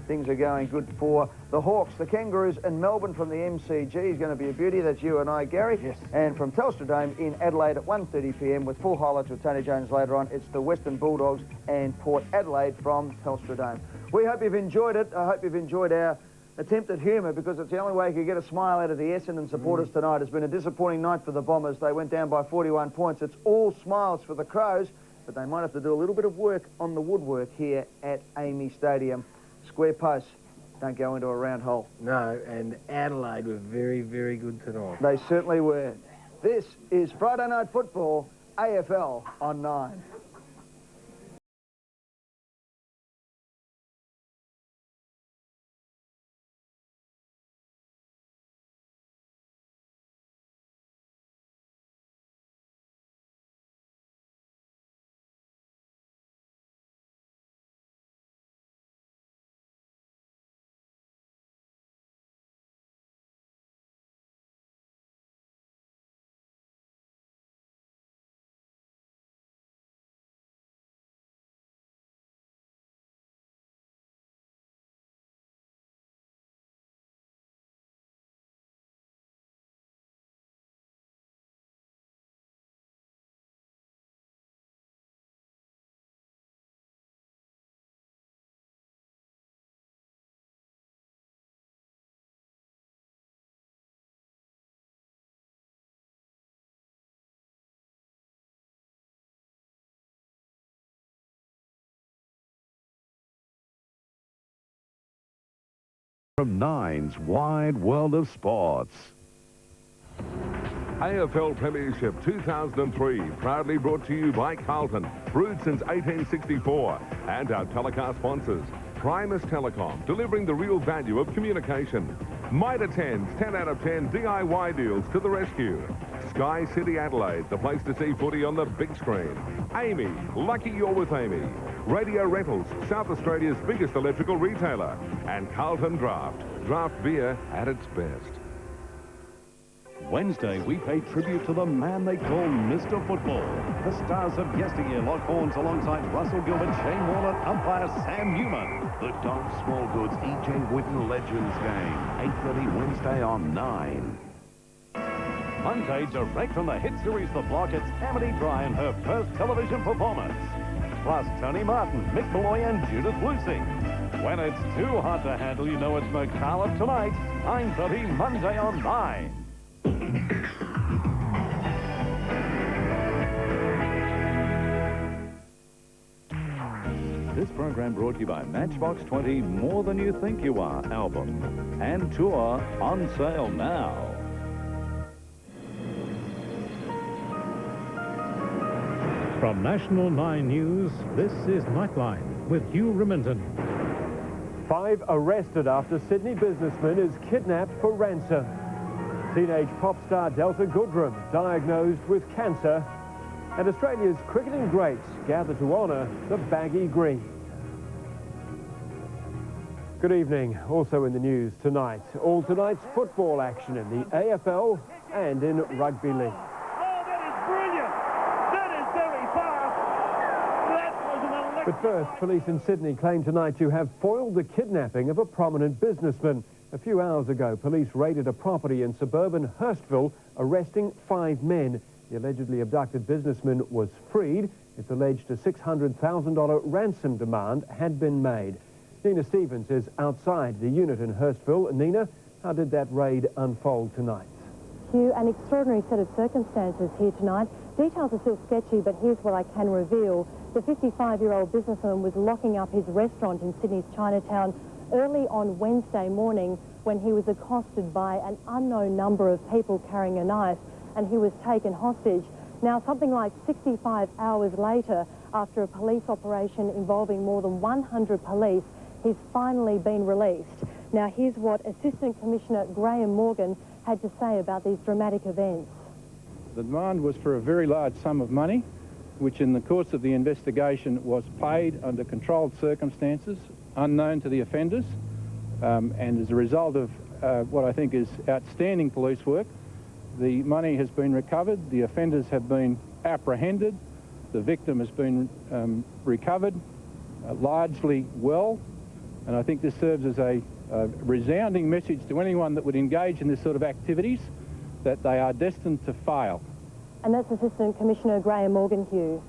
things are going good for the Hawks. The Kangaroos and Melbourne from the MCG is going to be a beauty. That's you and I, Gary. Yes. And from Telstra Dome in Adelaide at 1:30 p.m. with full highlights with Tony Jones later on, it's the Western Bulldogs and Port Adelaide from Telstra Dome. We hope you've enjoyed it. I hope you've enjoyed our attempt at humour, because it's the only way you can get a smile out of the Essendon supporters tonight. It's been a disappointing night for the Bombers. They went down by 41 points. It's all smiles for the Crows, but they might have to do a little bit of work on the woodwork here at Amy Stadium. Square posts don't go into a round hole. No, and Adelaide were very, very good tonight. They certainly were. This is Friday Night Football, AFL on 9. From Nine's wide world of sports. AFL Premiership 2003, proudly brought to you by Carlton, brewed since 1864, and our telecast sponsors, Primus Telecom, delivering the real value of communication. Mitre 10's 10 out of 10 DIY deals to the rescue. Sky City Adelaide, the place to see footy on the big screen. Amy, lucky you're with Amy. Radio Rentals, South Australia's biggest electrical retailer. And Carlton Draft, draft beer at its best. Wednesday, we pay tribute to the man they call Mr. Football. The stars of yesteryear lock horns alongside Russell Gilbert, Shane Warner, umpire Sam Newman. The Don Small Goods E.J. Whitten Legends game, 8:30 Wednesday on 9. Monday, direct from the hit series The Block, it's Amity Dry and her first television performance. Plus Tony Martin, Mick Malloy and Judith Lucy. When it's too hot to handle, you know it's McCallum tonight, 9:30 Monday on 9. This program brought to you by Matchbox 20 More Than You Think You Are album and tour on sale now. From National 9 News, this is Nightline with Hugh Remington. 5 arrested after Sydney businessman is kidnapped for ransom. Teenage pop star Delta Goodrem diagnosed with cancer. And Australia's cricketing greats gather to honour the baggy green. Good evening. Also in the news tonight, all tonight's football action in the AFL and in rugby league. But first, police in Sydney claim tonight to have foiled the kidnapping of a prominent businessman. A few hours ago, police raided a property in suburban Hurstville, arresting 5 men. The allegedly abducted businessman was freed. It's alleged a $600,000 ransom demand had been made. Nina Stevens is outside the unit in Hurstville. Nina, how did that raid unfold tonight? Hugh, an extraordinary set of circumstances here tonight. Details are still sketchy, but here's what I can reveal. The 55-year-old businessman was locking up his restaurant in Sydney's Chinatown early on Wednesday morning when he was accosted by an unknown number of people carrying a knife, and he was taken hostage. Now, something like 65 hours later, after a police operation involving more than 100 police, he's finally been released. Now, here's what Assistant Commissioner Graham Morgan had to say about these dramatic events. The demand was for a very large sum of money, which in the course of the investigation was paid under controlled circumstances, unknown to the offenders, and as a result of what I think is outstanding police work, the money has been recovered, the offenders have been apprehended, the victim has been recovered largely well, and I think this serves as a resounding message to anyone that would engage in this sort of activities that they are destined to fail. And that's Assistant Commissioner Graham Morgan, Hugh.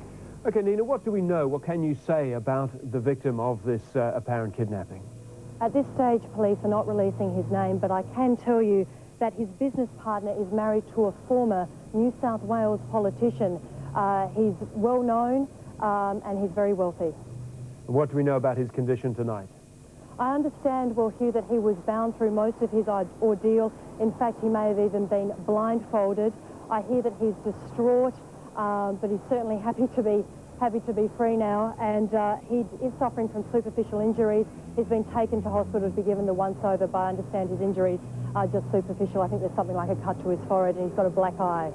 OK, Nina, what do we know? What can you say about the victim of this apparent kidnapping? At this stage, police are not releasing his name, but I can tell you that his business partner is married to a former New South Wales politician. He's well known and he's very wealthy. What do we know about his condition tonight? I understand, well, Hugh, that he was bound through most of his ordeal. In fact, he may have even been blindfolded. I hear that he's distraught, but he's certainly happy to be free now, and he is suffering from superficial injuries. He's been taken to hospital to be given the once-over, but I understand his injuries are just superficial. I think there's something like a cut to his forehead, and he's got a black eye.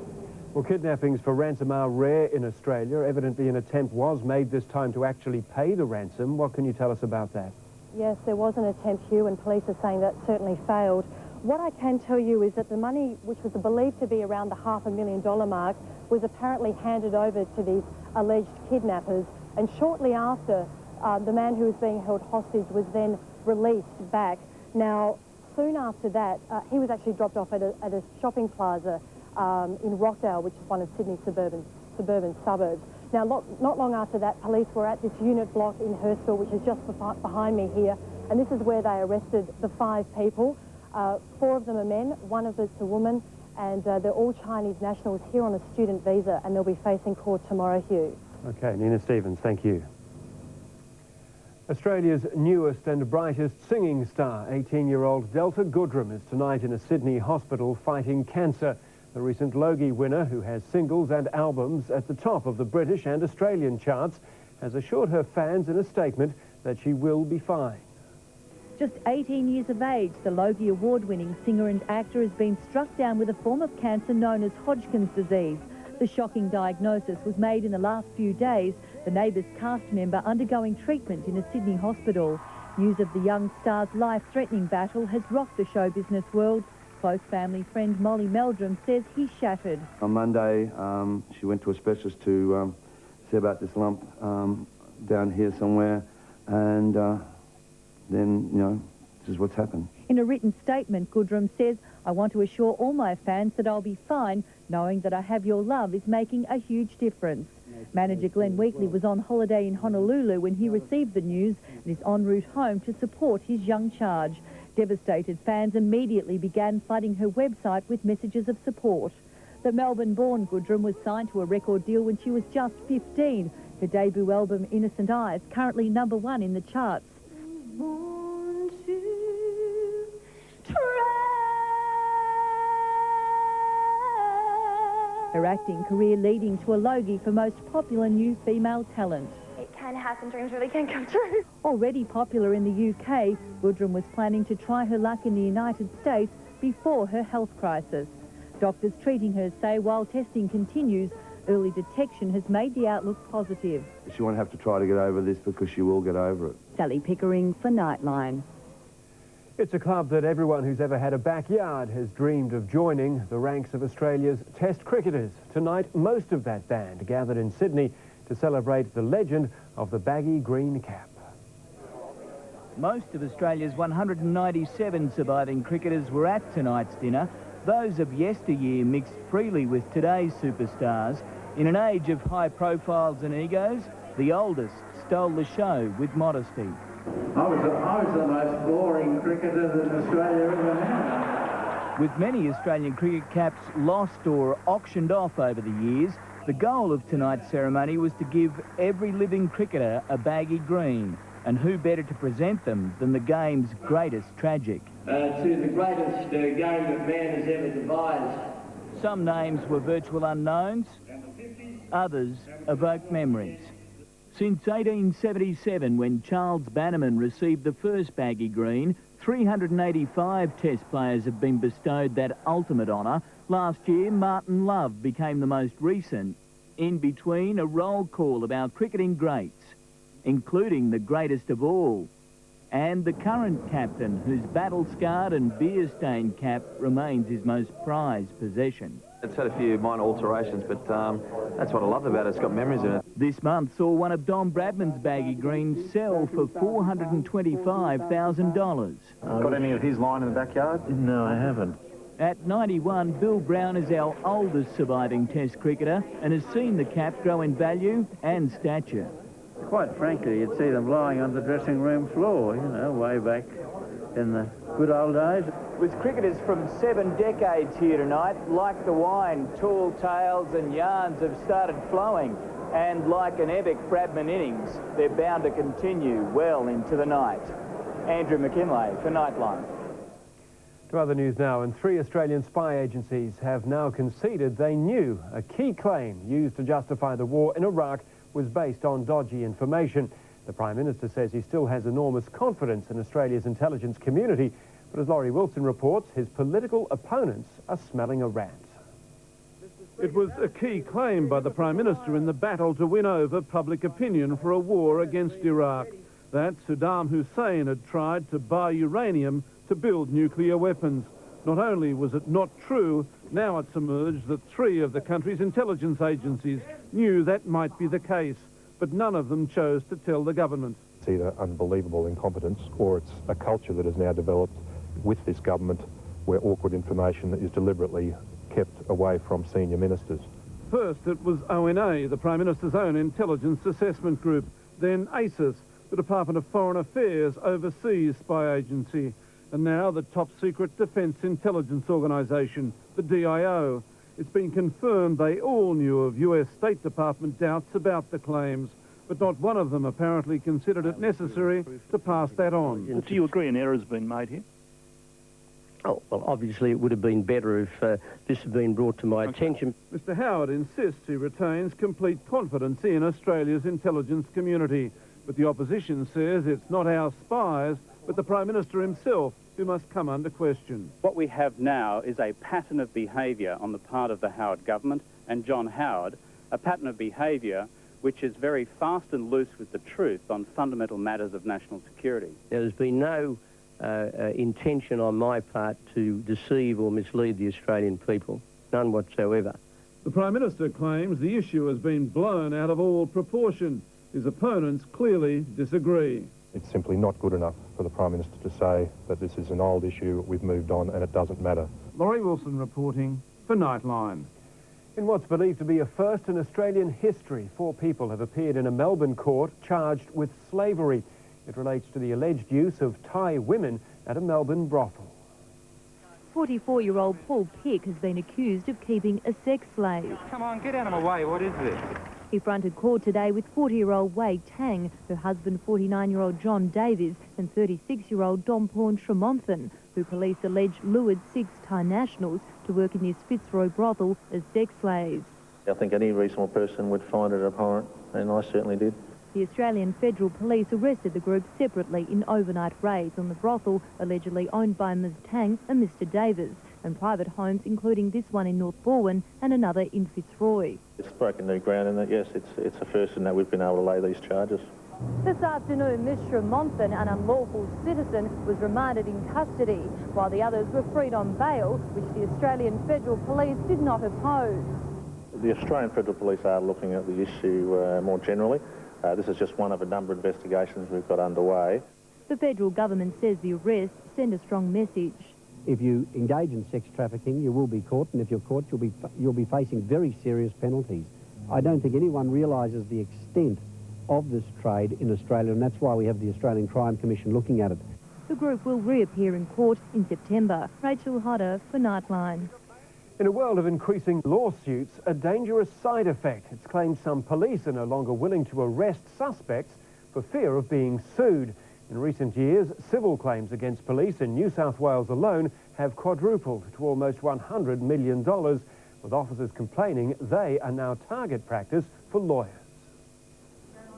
Well, kidnappings for ransom are rare in Australia. Evidently, an attempt was made this time to actually pay the ransom. What can you tell us about that? Yes, there was an attempt, Hugh, and police are saying that certainly failed. What I can tell you is that the money, which was believed to be around the $500,000 mark, was apparently handed over to these alleged kidnappers, and shortly after, the man who was being held hostage was then released back. Now, soon after that, he was actually dropped off at a shopping plaza in Rockdale, which is one of Sydney's suburban suburbs. Now, not long after that, police were at this unit block in Hurstville, which is just behind me here, and this is where they arrested the 5 people. 4 of them are men, 1 of them's a woman, and they're all Chinese nationals here on a student visa, and they'll be facing court tomorrow, Hugh. OK, Nina Stevens, thank you. Australia's newest and brightest singing star, 18-year-old Delta Goodrem, is tonight in a Sydney hospital fighting cancer. The recent Logie winner, who has singles and albums at the top of the British and Australian charts, has assured her fans in a statement that she will be fine. Just 18 years of age, the Logie Award-winning singer and actor has been struck down with a form of cancer known as Hodgkin's disease. The shocking diagnosis was made in the last few days, the Neighbours cast member undergoing treatment in a Sydney hospital. News of the young star's life-threatening battle has rocked the show business world. Close family friend Molly Meldrum says he's shattered. On Monday, she went to a specialist to see about this lump down here somewhere, and then, you know, this is what's happened. In a written statement, Goodrem says, "I want to assure all my fans that I'll be fine, knowing that I have your love is making a huge difference." Manager Glenn Weekly was on holiday in Honolulu when he received the news and is en route home to support his young charge. Devastated fans immediately began flooding her website with messages of support. The Melbourne-born Goodrem was signed to a record deal when she was just 15. Her debut album, Innocent Eyes, currently #1 in the charts. Her acting career leading to a Logie for most popular new female talent. It can happen, dreams really can come true. Already popular in the UK, Goodrem was planning to try her luck in the United States before her health crisis. Doctors treating her say while testing continues, early detection has made the outlook positive. She won't have to try to get over this because she will get over it. Sally Pickering for Nightline. It's a club that everyone who's ever had a backyard has dreamed of joining, the ranks of Australia's Test cricketers. Tonight, most of that band gathered in Sydney to celebrate the legend of the baggy green cap. Most of Australia's 197 surviving cricketers were at tonight's dinner. Those of yesteryear mixed freely with today's superstars. In an age of high profiles and egos, the oldest stole the show with modesty. I was the most boring cricketer that Australia ever had. With many Australian cricket caps lost or auctioned off over the years, the goal of tonight's ceremony was to give every living cricketer a baggy green. And who better to present them than the game's greatest tragic? To the greatest game that man has ever devised. Some names were virtual unknowns, others evoked memories. Since 1877, when Charles Bannerman received the first baggy green, 385 Test players have been bestowed that ultimate honour. Last year, Martin Love became the most recent. In between, a roll call of our cricketing greats, including the greatest of all, and the current captain, whose battle-scarred and beer-stained cap remains his most prized possession. It's had a few minor alterations, but that's what I love about it. It's got memories in it. This month saw one of Don Bradman's baggy greens sell for $425,000. Got any of his line in the backyard? No, I haven't. At 91, Bill Brown is our oldest surviving Test cricketer and has seen the cap grow in value and stature. Quite frankly, you'd see them lying on the dressing room floor, you know, way back in the good old days. With cricketers from 7 decades here tonight, like the wine, tall tales and yarns have started flowing. And like an epic Bradman innings, they're bound to continue well into the night. Andrew McKinlay for Nightline. To other news now, and 3 Australian spy agencies have now conceded they knew a key claim used to justify the war in Iraq was based on dodgy information. The Prime Minister says he still has enormous confidence in Australia's intelligence community, but as Laurie Wilson reports, his political opponents are smelling a rat. It was a key claim by the Prime Minister in the battle to win over public opinion for a war against Iraq, that Saddam Hussein had tried to buy uranium to build nuclear weapons. Not only was it not true, now it's emerged that 3 of the country's intelligence agencies knew that might be the case, but none of them chose to tell the government. It's either unbelievable incompetence or it's a culture that has now developed with this government where awkward information is deliberately kept away from senior ministers. First it was ONA, the Prime Minister's own intelligence assessment group, then ACIS, the Department of Foreign Affairs overseas spy agency, and now the top-secret Defence Intelligence Organisation, the DIO. It's been confirmed they all knew of US State Department doubts about the claims, but not one of them apparently considered it necessary to pass that on. Do you agree an error has been made here? Oh, well, obviously it would have been better if this had been brought to my attention. Mr Howard insists he retains complete confidence in Australia's intelligence community, but the opposition says it's not our spies, but the Prime Minister himself who must come under question. What we have now is a pattern of behaviour on the part of the Howard government and John Howard, a pattern of behaviour which is very fast and loose with the truth on fundamental matters of national security. There's been no intention on my part to deceive or mislead the Australian people, none whatsoever. The Prime Minister claims the issue has been blown out of all proportion. His opponents clearly disagree. It's simply not good enough for the Prime Minister to say that this is an old issue, we've moved on and it doesn't matter. Laurie Wilson reporting for Nightline. In what's believed to be a first in Australian history, 4 people have appeared in a Melbourne court charged with slavery. It relates to the alleged use of Thai women at a Melbourne brothel. 44-year-old Paul Pick has been accused of keeping a sex slave. Come on, get out of my way. What is this? He fronted court today with 40-year-old Wei Tang, her husband 49-year-old John Davies and 36-year-old Domporn Tremonthan, who police allege lured 6 Thai nationals to work in this Fitzroy brothel as sex slaves. I think any reasonable person would find it abhorrent, and I certainly did. The Australian Federal Police arrested the group separately in overnight raids on the brothel allegedly owned by Ms Tang and Mr Davis, and private homes including this one in North Balwyn and another in Fitzroy. It's broken new ground in that, yes, it's a first in that we've been able to lay these charges. This afternoon, Ms Tremonthan, an unlawful citizen, was remanded in custody, while the others were freed on bail, which the Australian Federal Police did not oppose. The Australian Federal Police are looking at the issue more generally. This is just one of a number of investigations we've got underway. The federal government says the arrests send a strong message. If you engage in sex trafficking, you will be caught, and if you're caught, you'll be facing very serious penalties. I don't think anyone realises the extent of this trade in Australia, and that's why we have the Australian Crime Commission looking at it. The group will reappear in court in September. Rachel Hodder for Nightline. In a world of increasing lawsuits, a dangerous side effect. It's claimed some police are no longer willing to arrest suspects for fear of being sued. In recent years, civil claims against police in New South Wales alone have quadrupled to almost $100 million, with officers complaining they are now target practice for lawyers.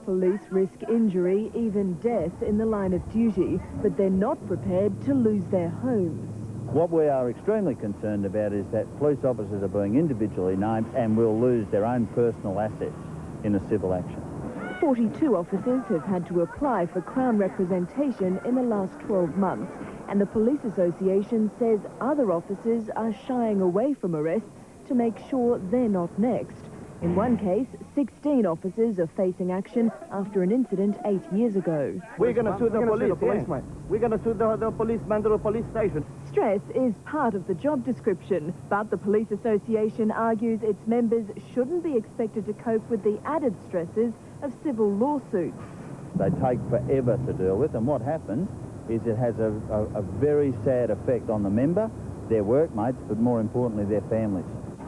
Police risk injury, even death, in the line of duty, but they're not prepared to lose their homes. What we are extremely concerned about is that police officers are being individually named and will lose their own personal assets in a civil action. 42 officers have had to apply for Crown representation in the last 12 months, and the Police Association says other officers are shying away from arrests to make sure they're not next. In one case, 16 officers are facing action after an incident 8 years ago. We're going to sue the police, mate. We're going to sue the policeman to the police station. Stress is part of the job description, but the Police Association argues its members shouldn't be expected to cope with the added stresses of civil lawsuits. They take forever to deal with, and what happens is it has a very sad effect on the member, their workmates, but more importantly, their families.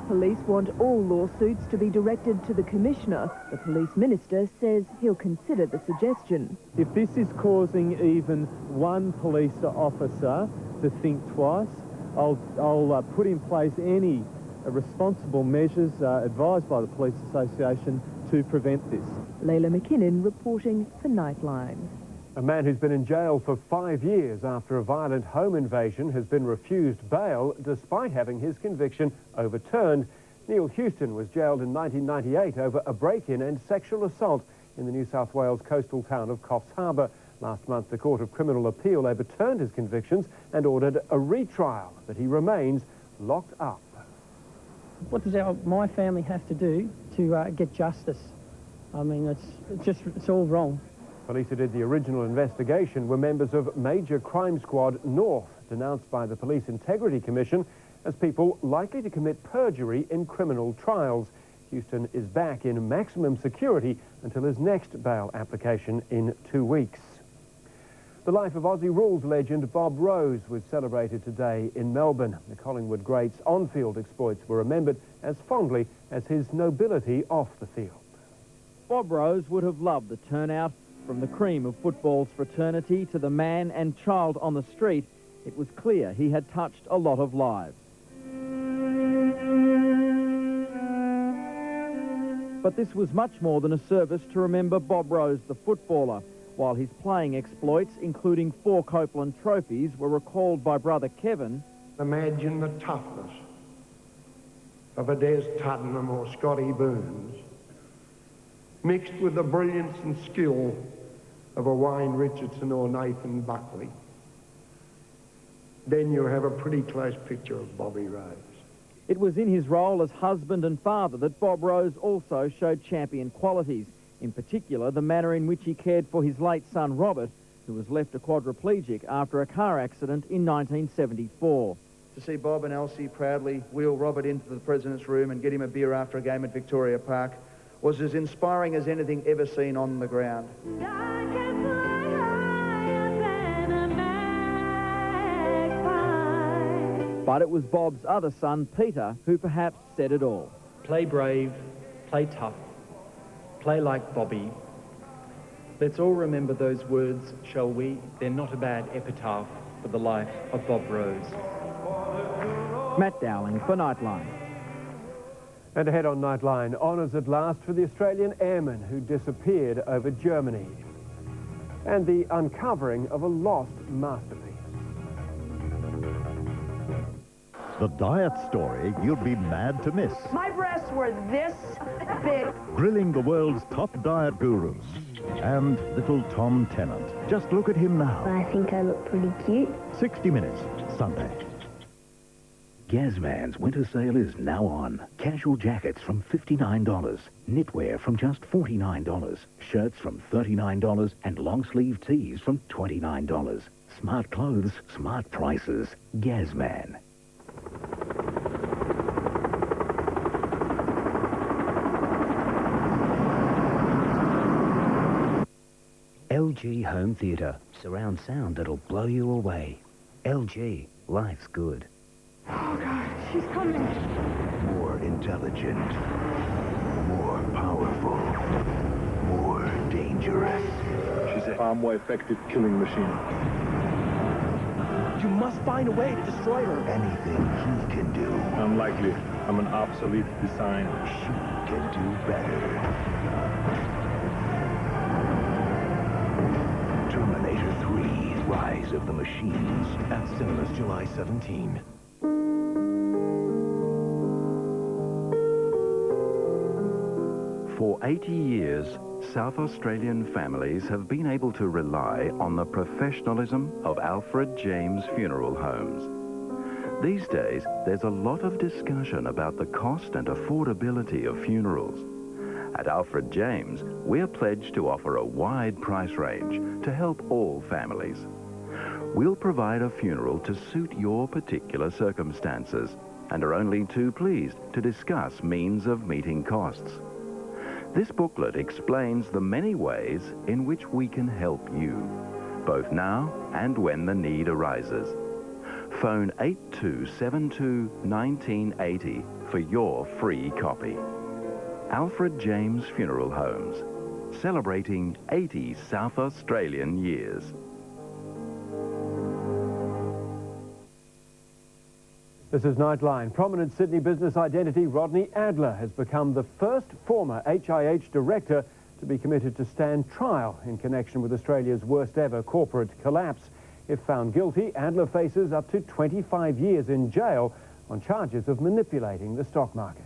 Police want all lawsuits to be directed to the Commissioner. The Police Minister says he'll consider the suggestion. If this is causing even one police officer to think twice, I'll put in place any responsible measures advised by the Police Association to prevent this. Layla McKinnon reporting for Nightline. A man who's been in jail for 5 years after a violent home invasion has been refused bail despite having his conviction overturned. Neil Houston was jailed in 1998 over a break-in and sexual assault in the New South Wales coastal town of Coffs Harbour. Last month, the Court of Criminal Appeal overturned his convictions and ordered a retrial, but he remains locked up. What does my family have to do to get justice? I mean, it's all wrong. Police who did the original investigation were members of Major Crime Squad North, denounced by the Police Integrity Commission as people likely to commit perjury in criminal trials. Houston is back in maximum security until his next bail application in 2 weeks. The life of Aussie rules legend Bob Rose was celebrated today in Melbourne. The Collingwood great's on-field exploits were remembered as fondly as his nobility off the field. Bob Rose would have loved the turnout. From the cream of football's fraternity to the man and child on the street, it was clear he had touched a lot of lives. But this was much more than a service to remember Bob Rose, the footballer. While his playing exploits, including 4 Copeland trophies, were recalled by brother Kevin. Imagine the toughness of a Des Tuddenham or Scotty Burns, mixed with the brilliance and skill of a Wayne Richardson or Nathan Buckley. Then you have a pretty close picture of Bobby Rose. It was in his role as husband and father that Bob Rose also showed champion qualities, in particular the manner in which he cared for his late son Robert, who was left a quadriplegic after a car accident in 1974. To see Bob and Elsie proudly wheel Robert into the President's room and get him a beer after a game at Victoria Park was as inspiring as anything ever seen on the ground. But it was Bob's other son, Peter, who perhaps said it all. Play brave, play tough, play like Bobby. Let's all remember those words, shall we? They're not a bad epitaph for the life of Bob Rose. Matt Dowling for Nightline. And ahead on Nightline, honours at last for the Australian airman who disappeared over Germany. And the uncovering of a lost masterpiece. The diet story you'd be mad to miss. My breasts were this big. Grilling the world's top diet gurus. And little Tom Tennant. Just look at him now. I think I look pretty cute. 60 Minutes, Sunday. Gazman's winter sale is now on. Casual jackets from $59, knitwear from just $49, shirts from $39, and long-sleeve tees from $29. Smart clothes, smart prices. Gazman. LG Home Theatre. Surround sound that'll blow you away. LG, life's good. Oh, God, she's coming. More intelligent. More powerful. More dangerous. She's a far more effective killing machine. You must find a way to destroy her. Anything he can do. Unlikely. I'm an obsolete design. She can do better. Terminator 3, Rise of the Machines. At cinemas July 17. For 80 years, South Australian families have been able to rely on the professionalism of Alfred James Funeral Homes. These days, there's a lot of discussion about the cost and affordability of funerals. At Alfred James, we're pledged to offer a wide price range to help all families. We'll provide a funeral to suit your particular circumstances and are only too pleased to discuss means of meeting costs. This booklet explains the many ways in which we can help you, both now and when the need arises. Phone 8272 1980 for your free copy. Alfred James Funeral Homes, celebrating 80 South Australian years. This is Nightline. Prominent Sydney business identity Rodney Adler has become the first former HIH director to be committed to stand trial in connection with Australia's worst ever corporate collapse. If found guilty, Adler faces up to 25 years in jail on charges of manipulating the stock market.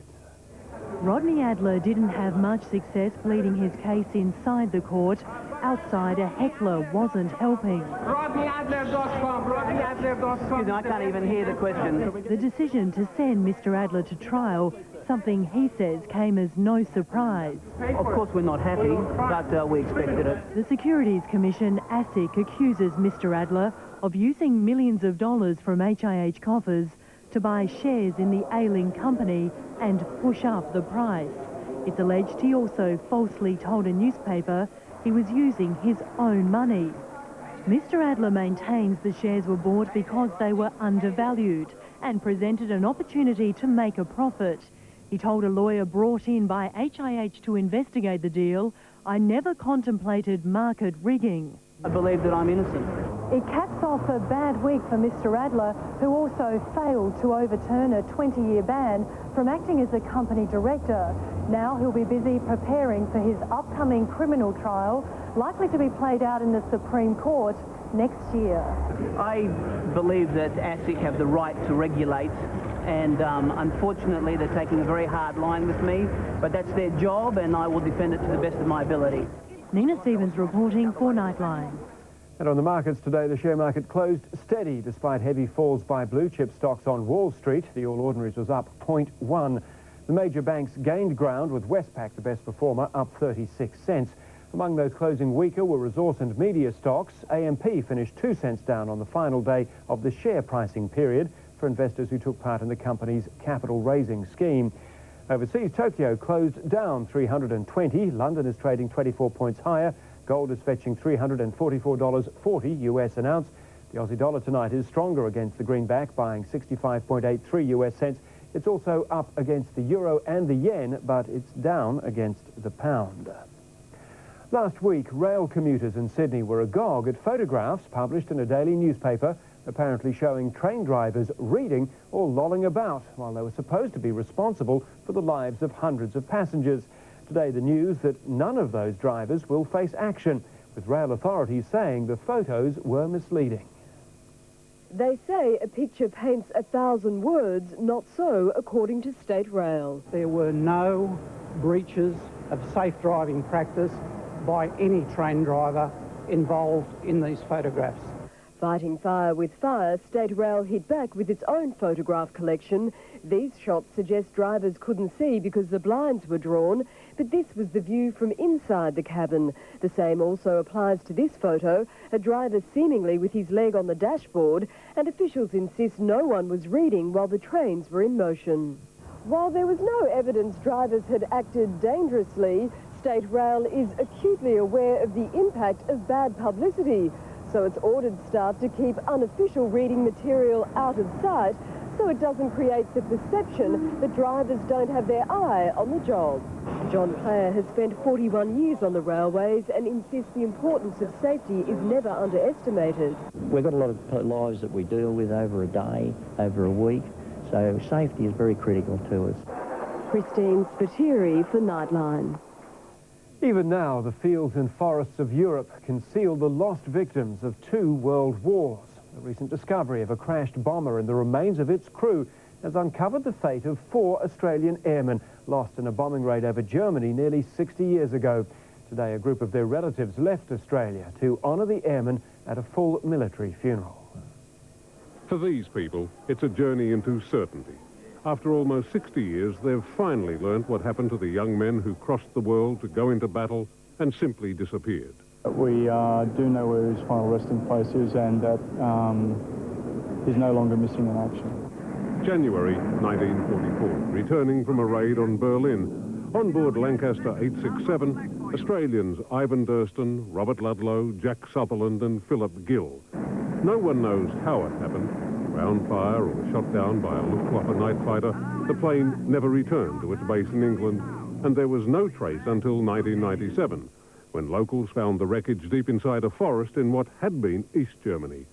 Rodney Adler didn't have much success pleading his case inside the court. Outside, a heckler wasn't helping. RodneyAdler.com, RodneyAdler.com. Excuse me, I can't even hear the question. The decision to send Mr. Adler to trial, something he says came as no surprise. Of course we're not happy, but we expected it. The Securities Commission, ASIC, accuses Mr. Adler of using millions of dollars from HIH coffers to buy shares in the ailing company and push up the price. It's alleged he also falsely told a newspaper he was using his own money. Mr. Adler maintains the shares were bought because they were undervalued and presented an opportunity to make a profit. He told a lawyer brought in by HIH to investigate the deal, "I never contemplated market rigging." I believe that I'm innocent. It caps off a bad week for Mr. Adler, who also failed to overturn a 20-year ban from acting as a company director. Now he'll be busy preparing for his upcoming criminal trial, likely to be played out in the Supreme Court next year. I believe that ASIC have the right to regulate, and unfortunately they're taking a very hard line with me, but that's their job and I will defend it to the best of my ability. Nina Stevens reporting for Nightline. And on the markets today, the share market closed steady despite heavy falls by blue chip stocks on Wall Street. The All Ordinaries was up 0.1. The major banks gained ground, with Westpac the best performer, up 36 cents. Among those closing weaker were resource and media stocks. AMP finished 2 cents down on the final day of the share pricing period for investors who took part in the company's capital raising scheme. Overseas, Tokyo closed down 320. London is trading 24 points higher. Gold is fetching $344.40 US an ounce. The Aussie dollar tonight is stronger against the greenback, buying 65.83 US cents. It's also up against the euro and the yen, but it's down against the pound. Last week, rail commuters in Sydney were agog at photographs published in a daily newspaper apparently showing train drivers reading or lolling about while they were supposed to be responsible for the lives of hundreds of passengers. Today, the news that none of those drivers will face action, with rail authorities saying the photos were misleading. They say a picture paints 1,000 words, not so according to State Rail. There were no breaches of safe driving practice by any train driver involved in these photographs. Fighting fire with fire, State Rail hit back with its own photograph collection. These shots suggest drivers couldn't see because the blinds were drawn, but this was the view from inside the cabin. The same also applies to this photo, a driver seemingly with his leg on the dashboard, and officials insist no one was reading while the trains were in motion. While there was no evidence drivers had acted dangerously, State Rail is acutely aware of the impact of bad publicity, so it's ordered staff to keep unofficial reading material out of sight so it doesn't create the perception that drivers don't have their eye on the job. John Player has spent 41 years on the railways and insists the importance of safety is never underestimated. We've got a lot of lives that we deal with over a day, over a week, so safety is very critical to us. Christine Spiteri for Nightline. Even now, the fields and forests of Europe conceal the lost victims of 2 world wars. A recent discovery of a crashed bomber and the remains of its crew has uncovered the fate of 4 Australian airmen lost in a bombing raid over Germany nearly 60 years ago. Today, a group of their relatives left Australia to honour the airmen at a full military funeral. For these people, it's a journey into certainty. After almost 60 years, they've finally learnt what happened to the young men who crossed the world to go into battle and simply disappeared. We do know where his final resting place is and that he's no longer missing in action. January 1944, returning from a raid on Berlin. On board Lancaster 867, Australians Ivan Durston, Robert Ludlow, Jack Sutherland and Philip Gill. No one knows how it happened. Ground fire or shot down by a Luftwaffe night fighter, the plane never returned to its base in England, and there was no trace until 1997, when locals found the wreckage deep inside a forest in what had been East Germany.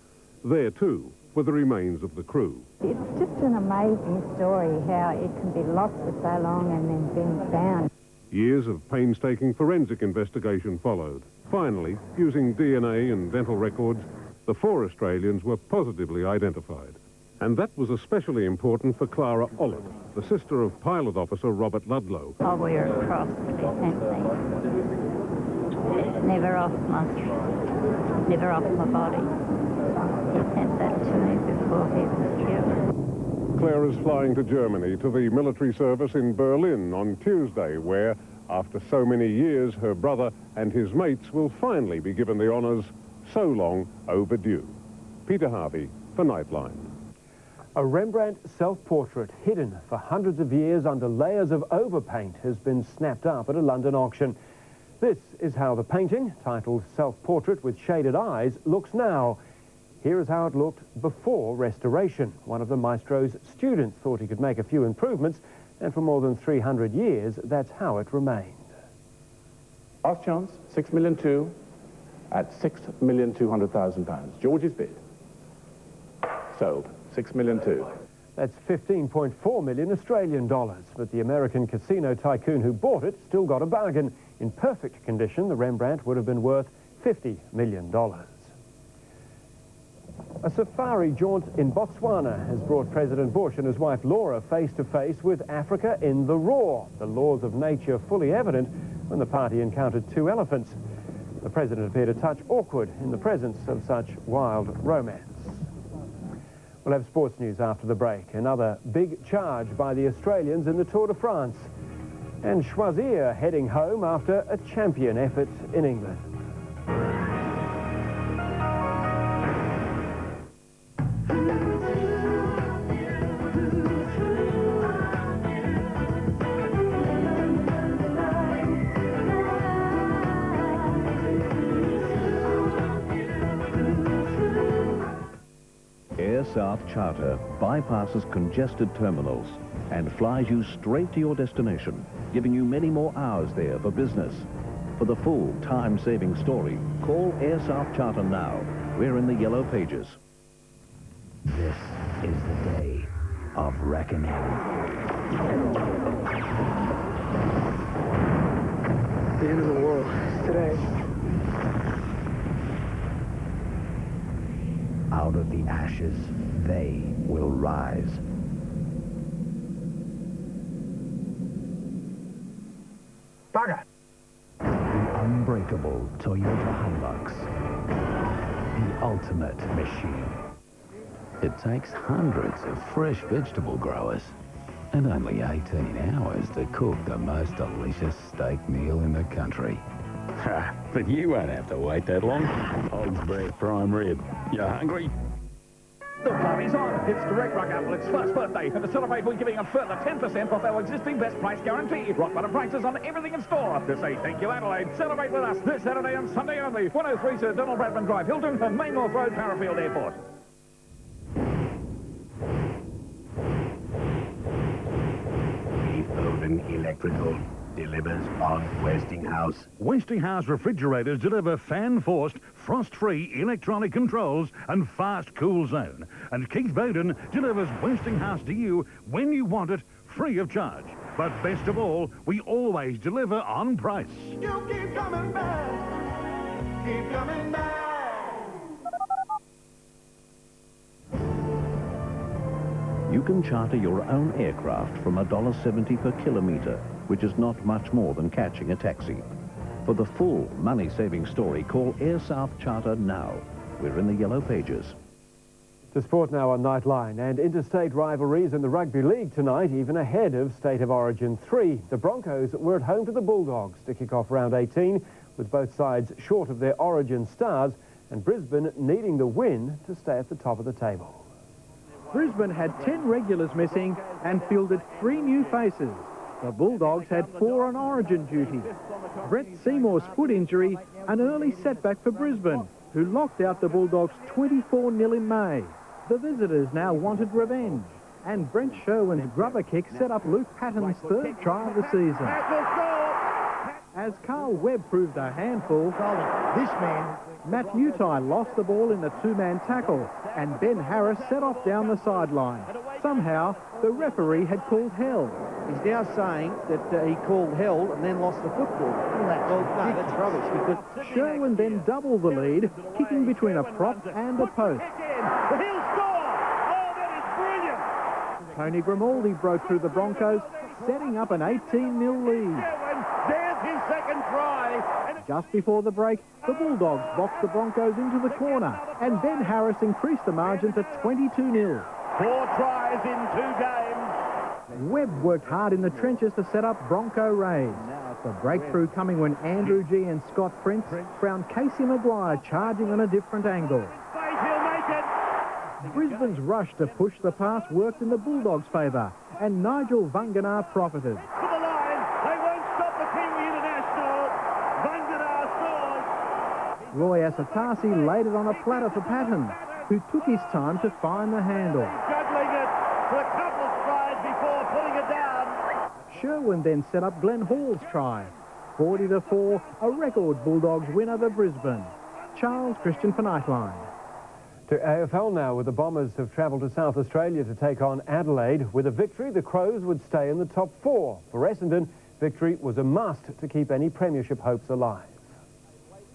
There, too, were the remains of the crew. It's just an amazing story how it can be lost for so long and then being found. Years of painstaking forensic investigation followed. Finally, using DNA and dental records, the 4 Australians were positively identified. And that was especially important for Clara Ollett, the sister of pilot officer Robert Ludlow. I wear a cross to be sent me. It's never off my body. He sent that to me before he was killed. Clara's flying to Germany to the military service in Berlin on Tuesday, where, after so many years, her brother and his mates will finally be given the honours so long overdue. Peter Harvey for Nightline. A Rembrandt self-portrait hidden for hundreds of years under layers of overpaint has been snapped up at a London auction. This is how the painting, titled Self-Portrait with Shaded Eyes, looks now. Here is how it looked before restoration. One of the maestro's students thought he could make a few improvements, and for more than 300 years, that's how it remained. Last chance, 6,200,000 at £6,200,000. George's bid. Sold. 6,200,000. That's 15.4 million Australian dollars, but the American casino tycoon who bought it still got a bargain. In perfect condition, the Rembrandt would have been worth $50 million. A safari jaunt in Botswana has brought President Bush and his wife Laura face to face with Africa in the raw, the laws of nature fully evident when the party encountered 2 elephants. The president appeared a touch awkward in the presence of such wild romance. We'll have sports news after the break. Another big charge by the Australians in the Tour de France. And Choisir heading home after a champion effort in England. South Charter bypasses congested terminals and flies you straight to your destination, giving you many more hours there for business. For the full time-saving story, call Air South Charter now. We're in the yellow pages. This is the day of reckoning. The end of the world is today. Out of the ashes, they will rise. Bugger! The unbreakable Toyota Hilux. The ultimate machine. It takes hundreds of fresh vegetable growers and only 18 hours to cook the most delicious steak meal in the country. Ha! But you won't have to wait that long. Hog's breath prime rib. You hungry? The party's on. It's Direct Rock Apple. It's first birthday, and to celebrate, we're giving a further 10% off our existing best price guarantee. Rock bottom prices on everything in store. To say thank you, Adelaide. Celebrate with us this Saturday and Sunday only. 103 Sir Donald Bradman Drive, Hilton, and Main North Road, Parafield Airport. Foden Electrical delivers on Westinghouse. Westinghouse refrigerators deliver fan-forced, frost-free electronic controls and fast cool zone. And Keith Bowden delivers Westinghouse to you when you want it, free of charge. But best of all, we always deliver on price. You keep coming back. Keep coming back. You can charter your own aircraft from $1.70 per kilometre, which is not much more than catching a taxi. For the full money-saving story, call Air South Charter now. We're in the yellow pages. To sport now on Nightline, and interstate rivalries in the Rugby League tonight, even ahead of State of Origin 3. The Broncos were at home to the Bulldogs to kick off round 18, with both sides short of their Origin stars, and Brisbane needing the win to stay at the top of the table. Brisbane had 10 regulars missing and fielded 3 new faces. The Bulldogs had 4 on Origin duty. Brett Seymour's foot injury, an early setback for Brisbane, who locked out the Bulldogs 24-0 in May. The visitors now wanted revenge, and Brent Sherwin's grubber kick set up Luke Patton's 3rd try of the season. As Carl Webb proved a handful, this man, Matt Utai, lost the ball in the 2-man tackle, and Ben Harris set off down the sideline. Somehow, the referee had called hell. He's now saying that he called hell and then lost the football. Well, no, that's rubbish. Because Sherwin then doubled the lead, kicking between a prop and a post. He'll score! Oh, that is brilliant! Tony Grimaldi broke through the Broncos, setting up an 18-0 lead. There's his second try. Just before the break, the Bulldogs boxed the Broncos into the corner, and Ben Harris increased the margin to 22-0. 4 tries in 2 games. Webb worked hard in the trenches to set up Bronco raids. The breakthrough coming when Andrew G and Scott Prince found Casey Maguire charging on a different angle. He'll make it. Brisbane's rush to push the pass worked in the Bulldogs' favour, and Nigel Vanganar profited. To the line. They won't stop the Kiwi International. Vanganar scores. Roy Asatasi laid it on a platter for Patton, who took his time to find the handle. Juggling it for a couple of strides before putting it down. Sherwin then set up Glenn Hall's try. 40-4, a record Bulldogs win over Brisbane. Charles Christian for Nightline. To AFL now, where the Bombers have travelled to South Australia to take on Adelaide. With a victory, the Crows would stay in the top 4. For Essendon, victory was a must to keep any premiership hopes alive.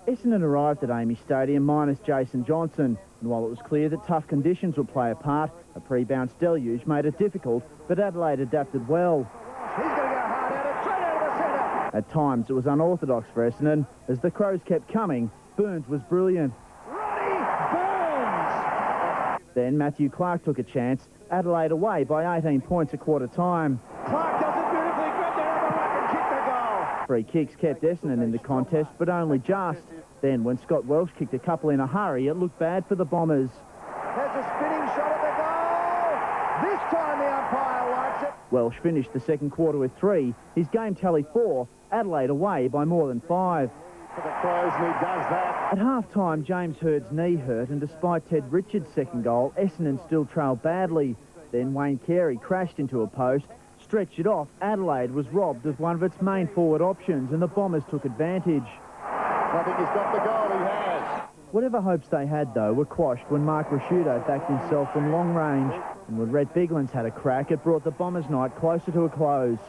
Essendon arrived at Amy Stadium minus Jason Johnson, and while it was clear that tough conditions would play a part, a pre-bounce deluge made it difficult, but Adelaide adapted well. He's going to go hard at it, straight out of the centre. At times, it was unorthodox for Essendon. As the Crows kept coming, Burns was brilliant. Then Matthew Clark took a chance. Adelaide away by 18 points at quarter time. Clark does it beautifully. Good to have a ruck and kick the goal. Free kicks kept Essendon in the contest, but only just. Then when Scott Welsh kicked a couple in a hurry, it looked bad for the Bombers. There's a spinning shot at the goal. This time the umpire likes it. Welsh finished the second quarter with 3. His game tally 4. Adelaide away by more than 5. For the Crows, and he does that. At half-time, James Hurd's knee hurt, and despite Ted Richards' second goal, Essendon still trailed badly. Then Wayne Carey crashed into a post, stretched it off. Adelaide was robbed of one of its main forward options, and the Bombers took advantage. I think he's got the goal. He has. Whatever hopes they had, though, were quashed when Mark Rasciuto backed himself from long range. And when Rhett Biglan's had a crack, it brought the Bombers' night closer to a close.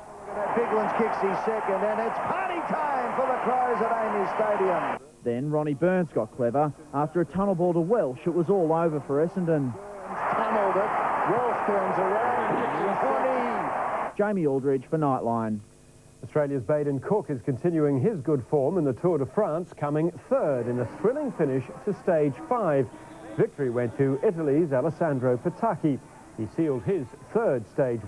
Biglan's kicks his second, and it's party time for the Crows at Amy Stadium. Then Ronnie Burns got clever. After a tunnel ball to Welsh, it was all over for Essendon. Tunneled it. Welsh turns around. Jamie Aldridge for Nightline. Australia's Baden Cook is continuing his good form in the Tour de France, coming 3rd in a thrilling finish to stage 5. Victory went to Italy's Alessandro Petacchi. He sealed his 3rd stage.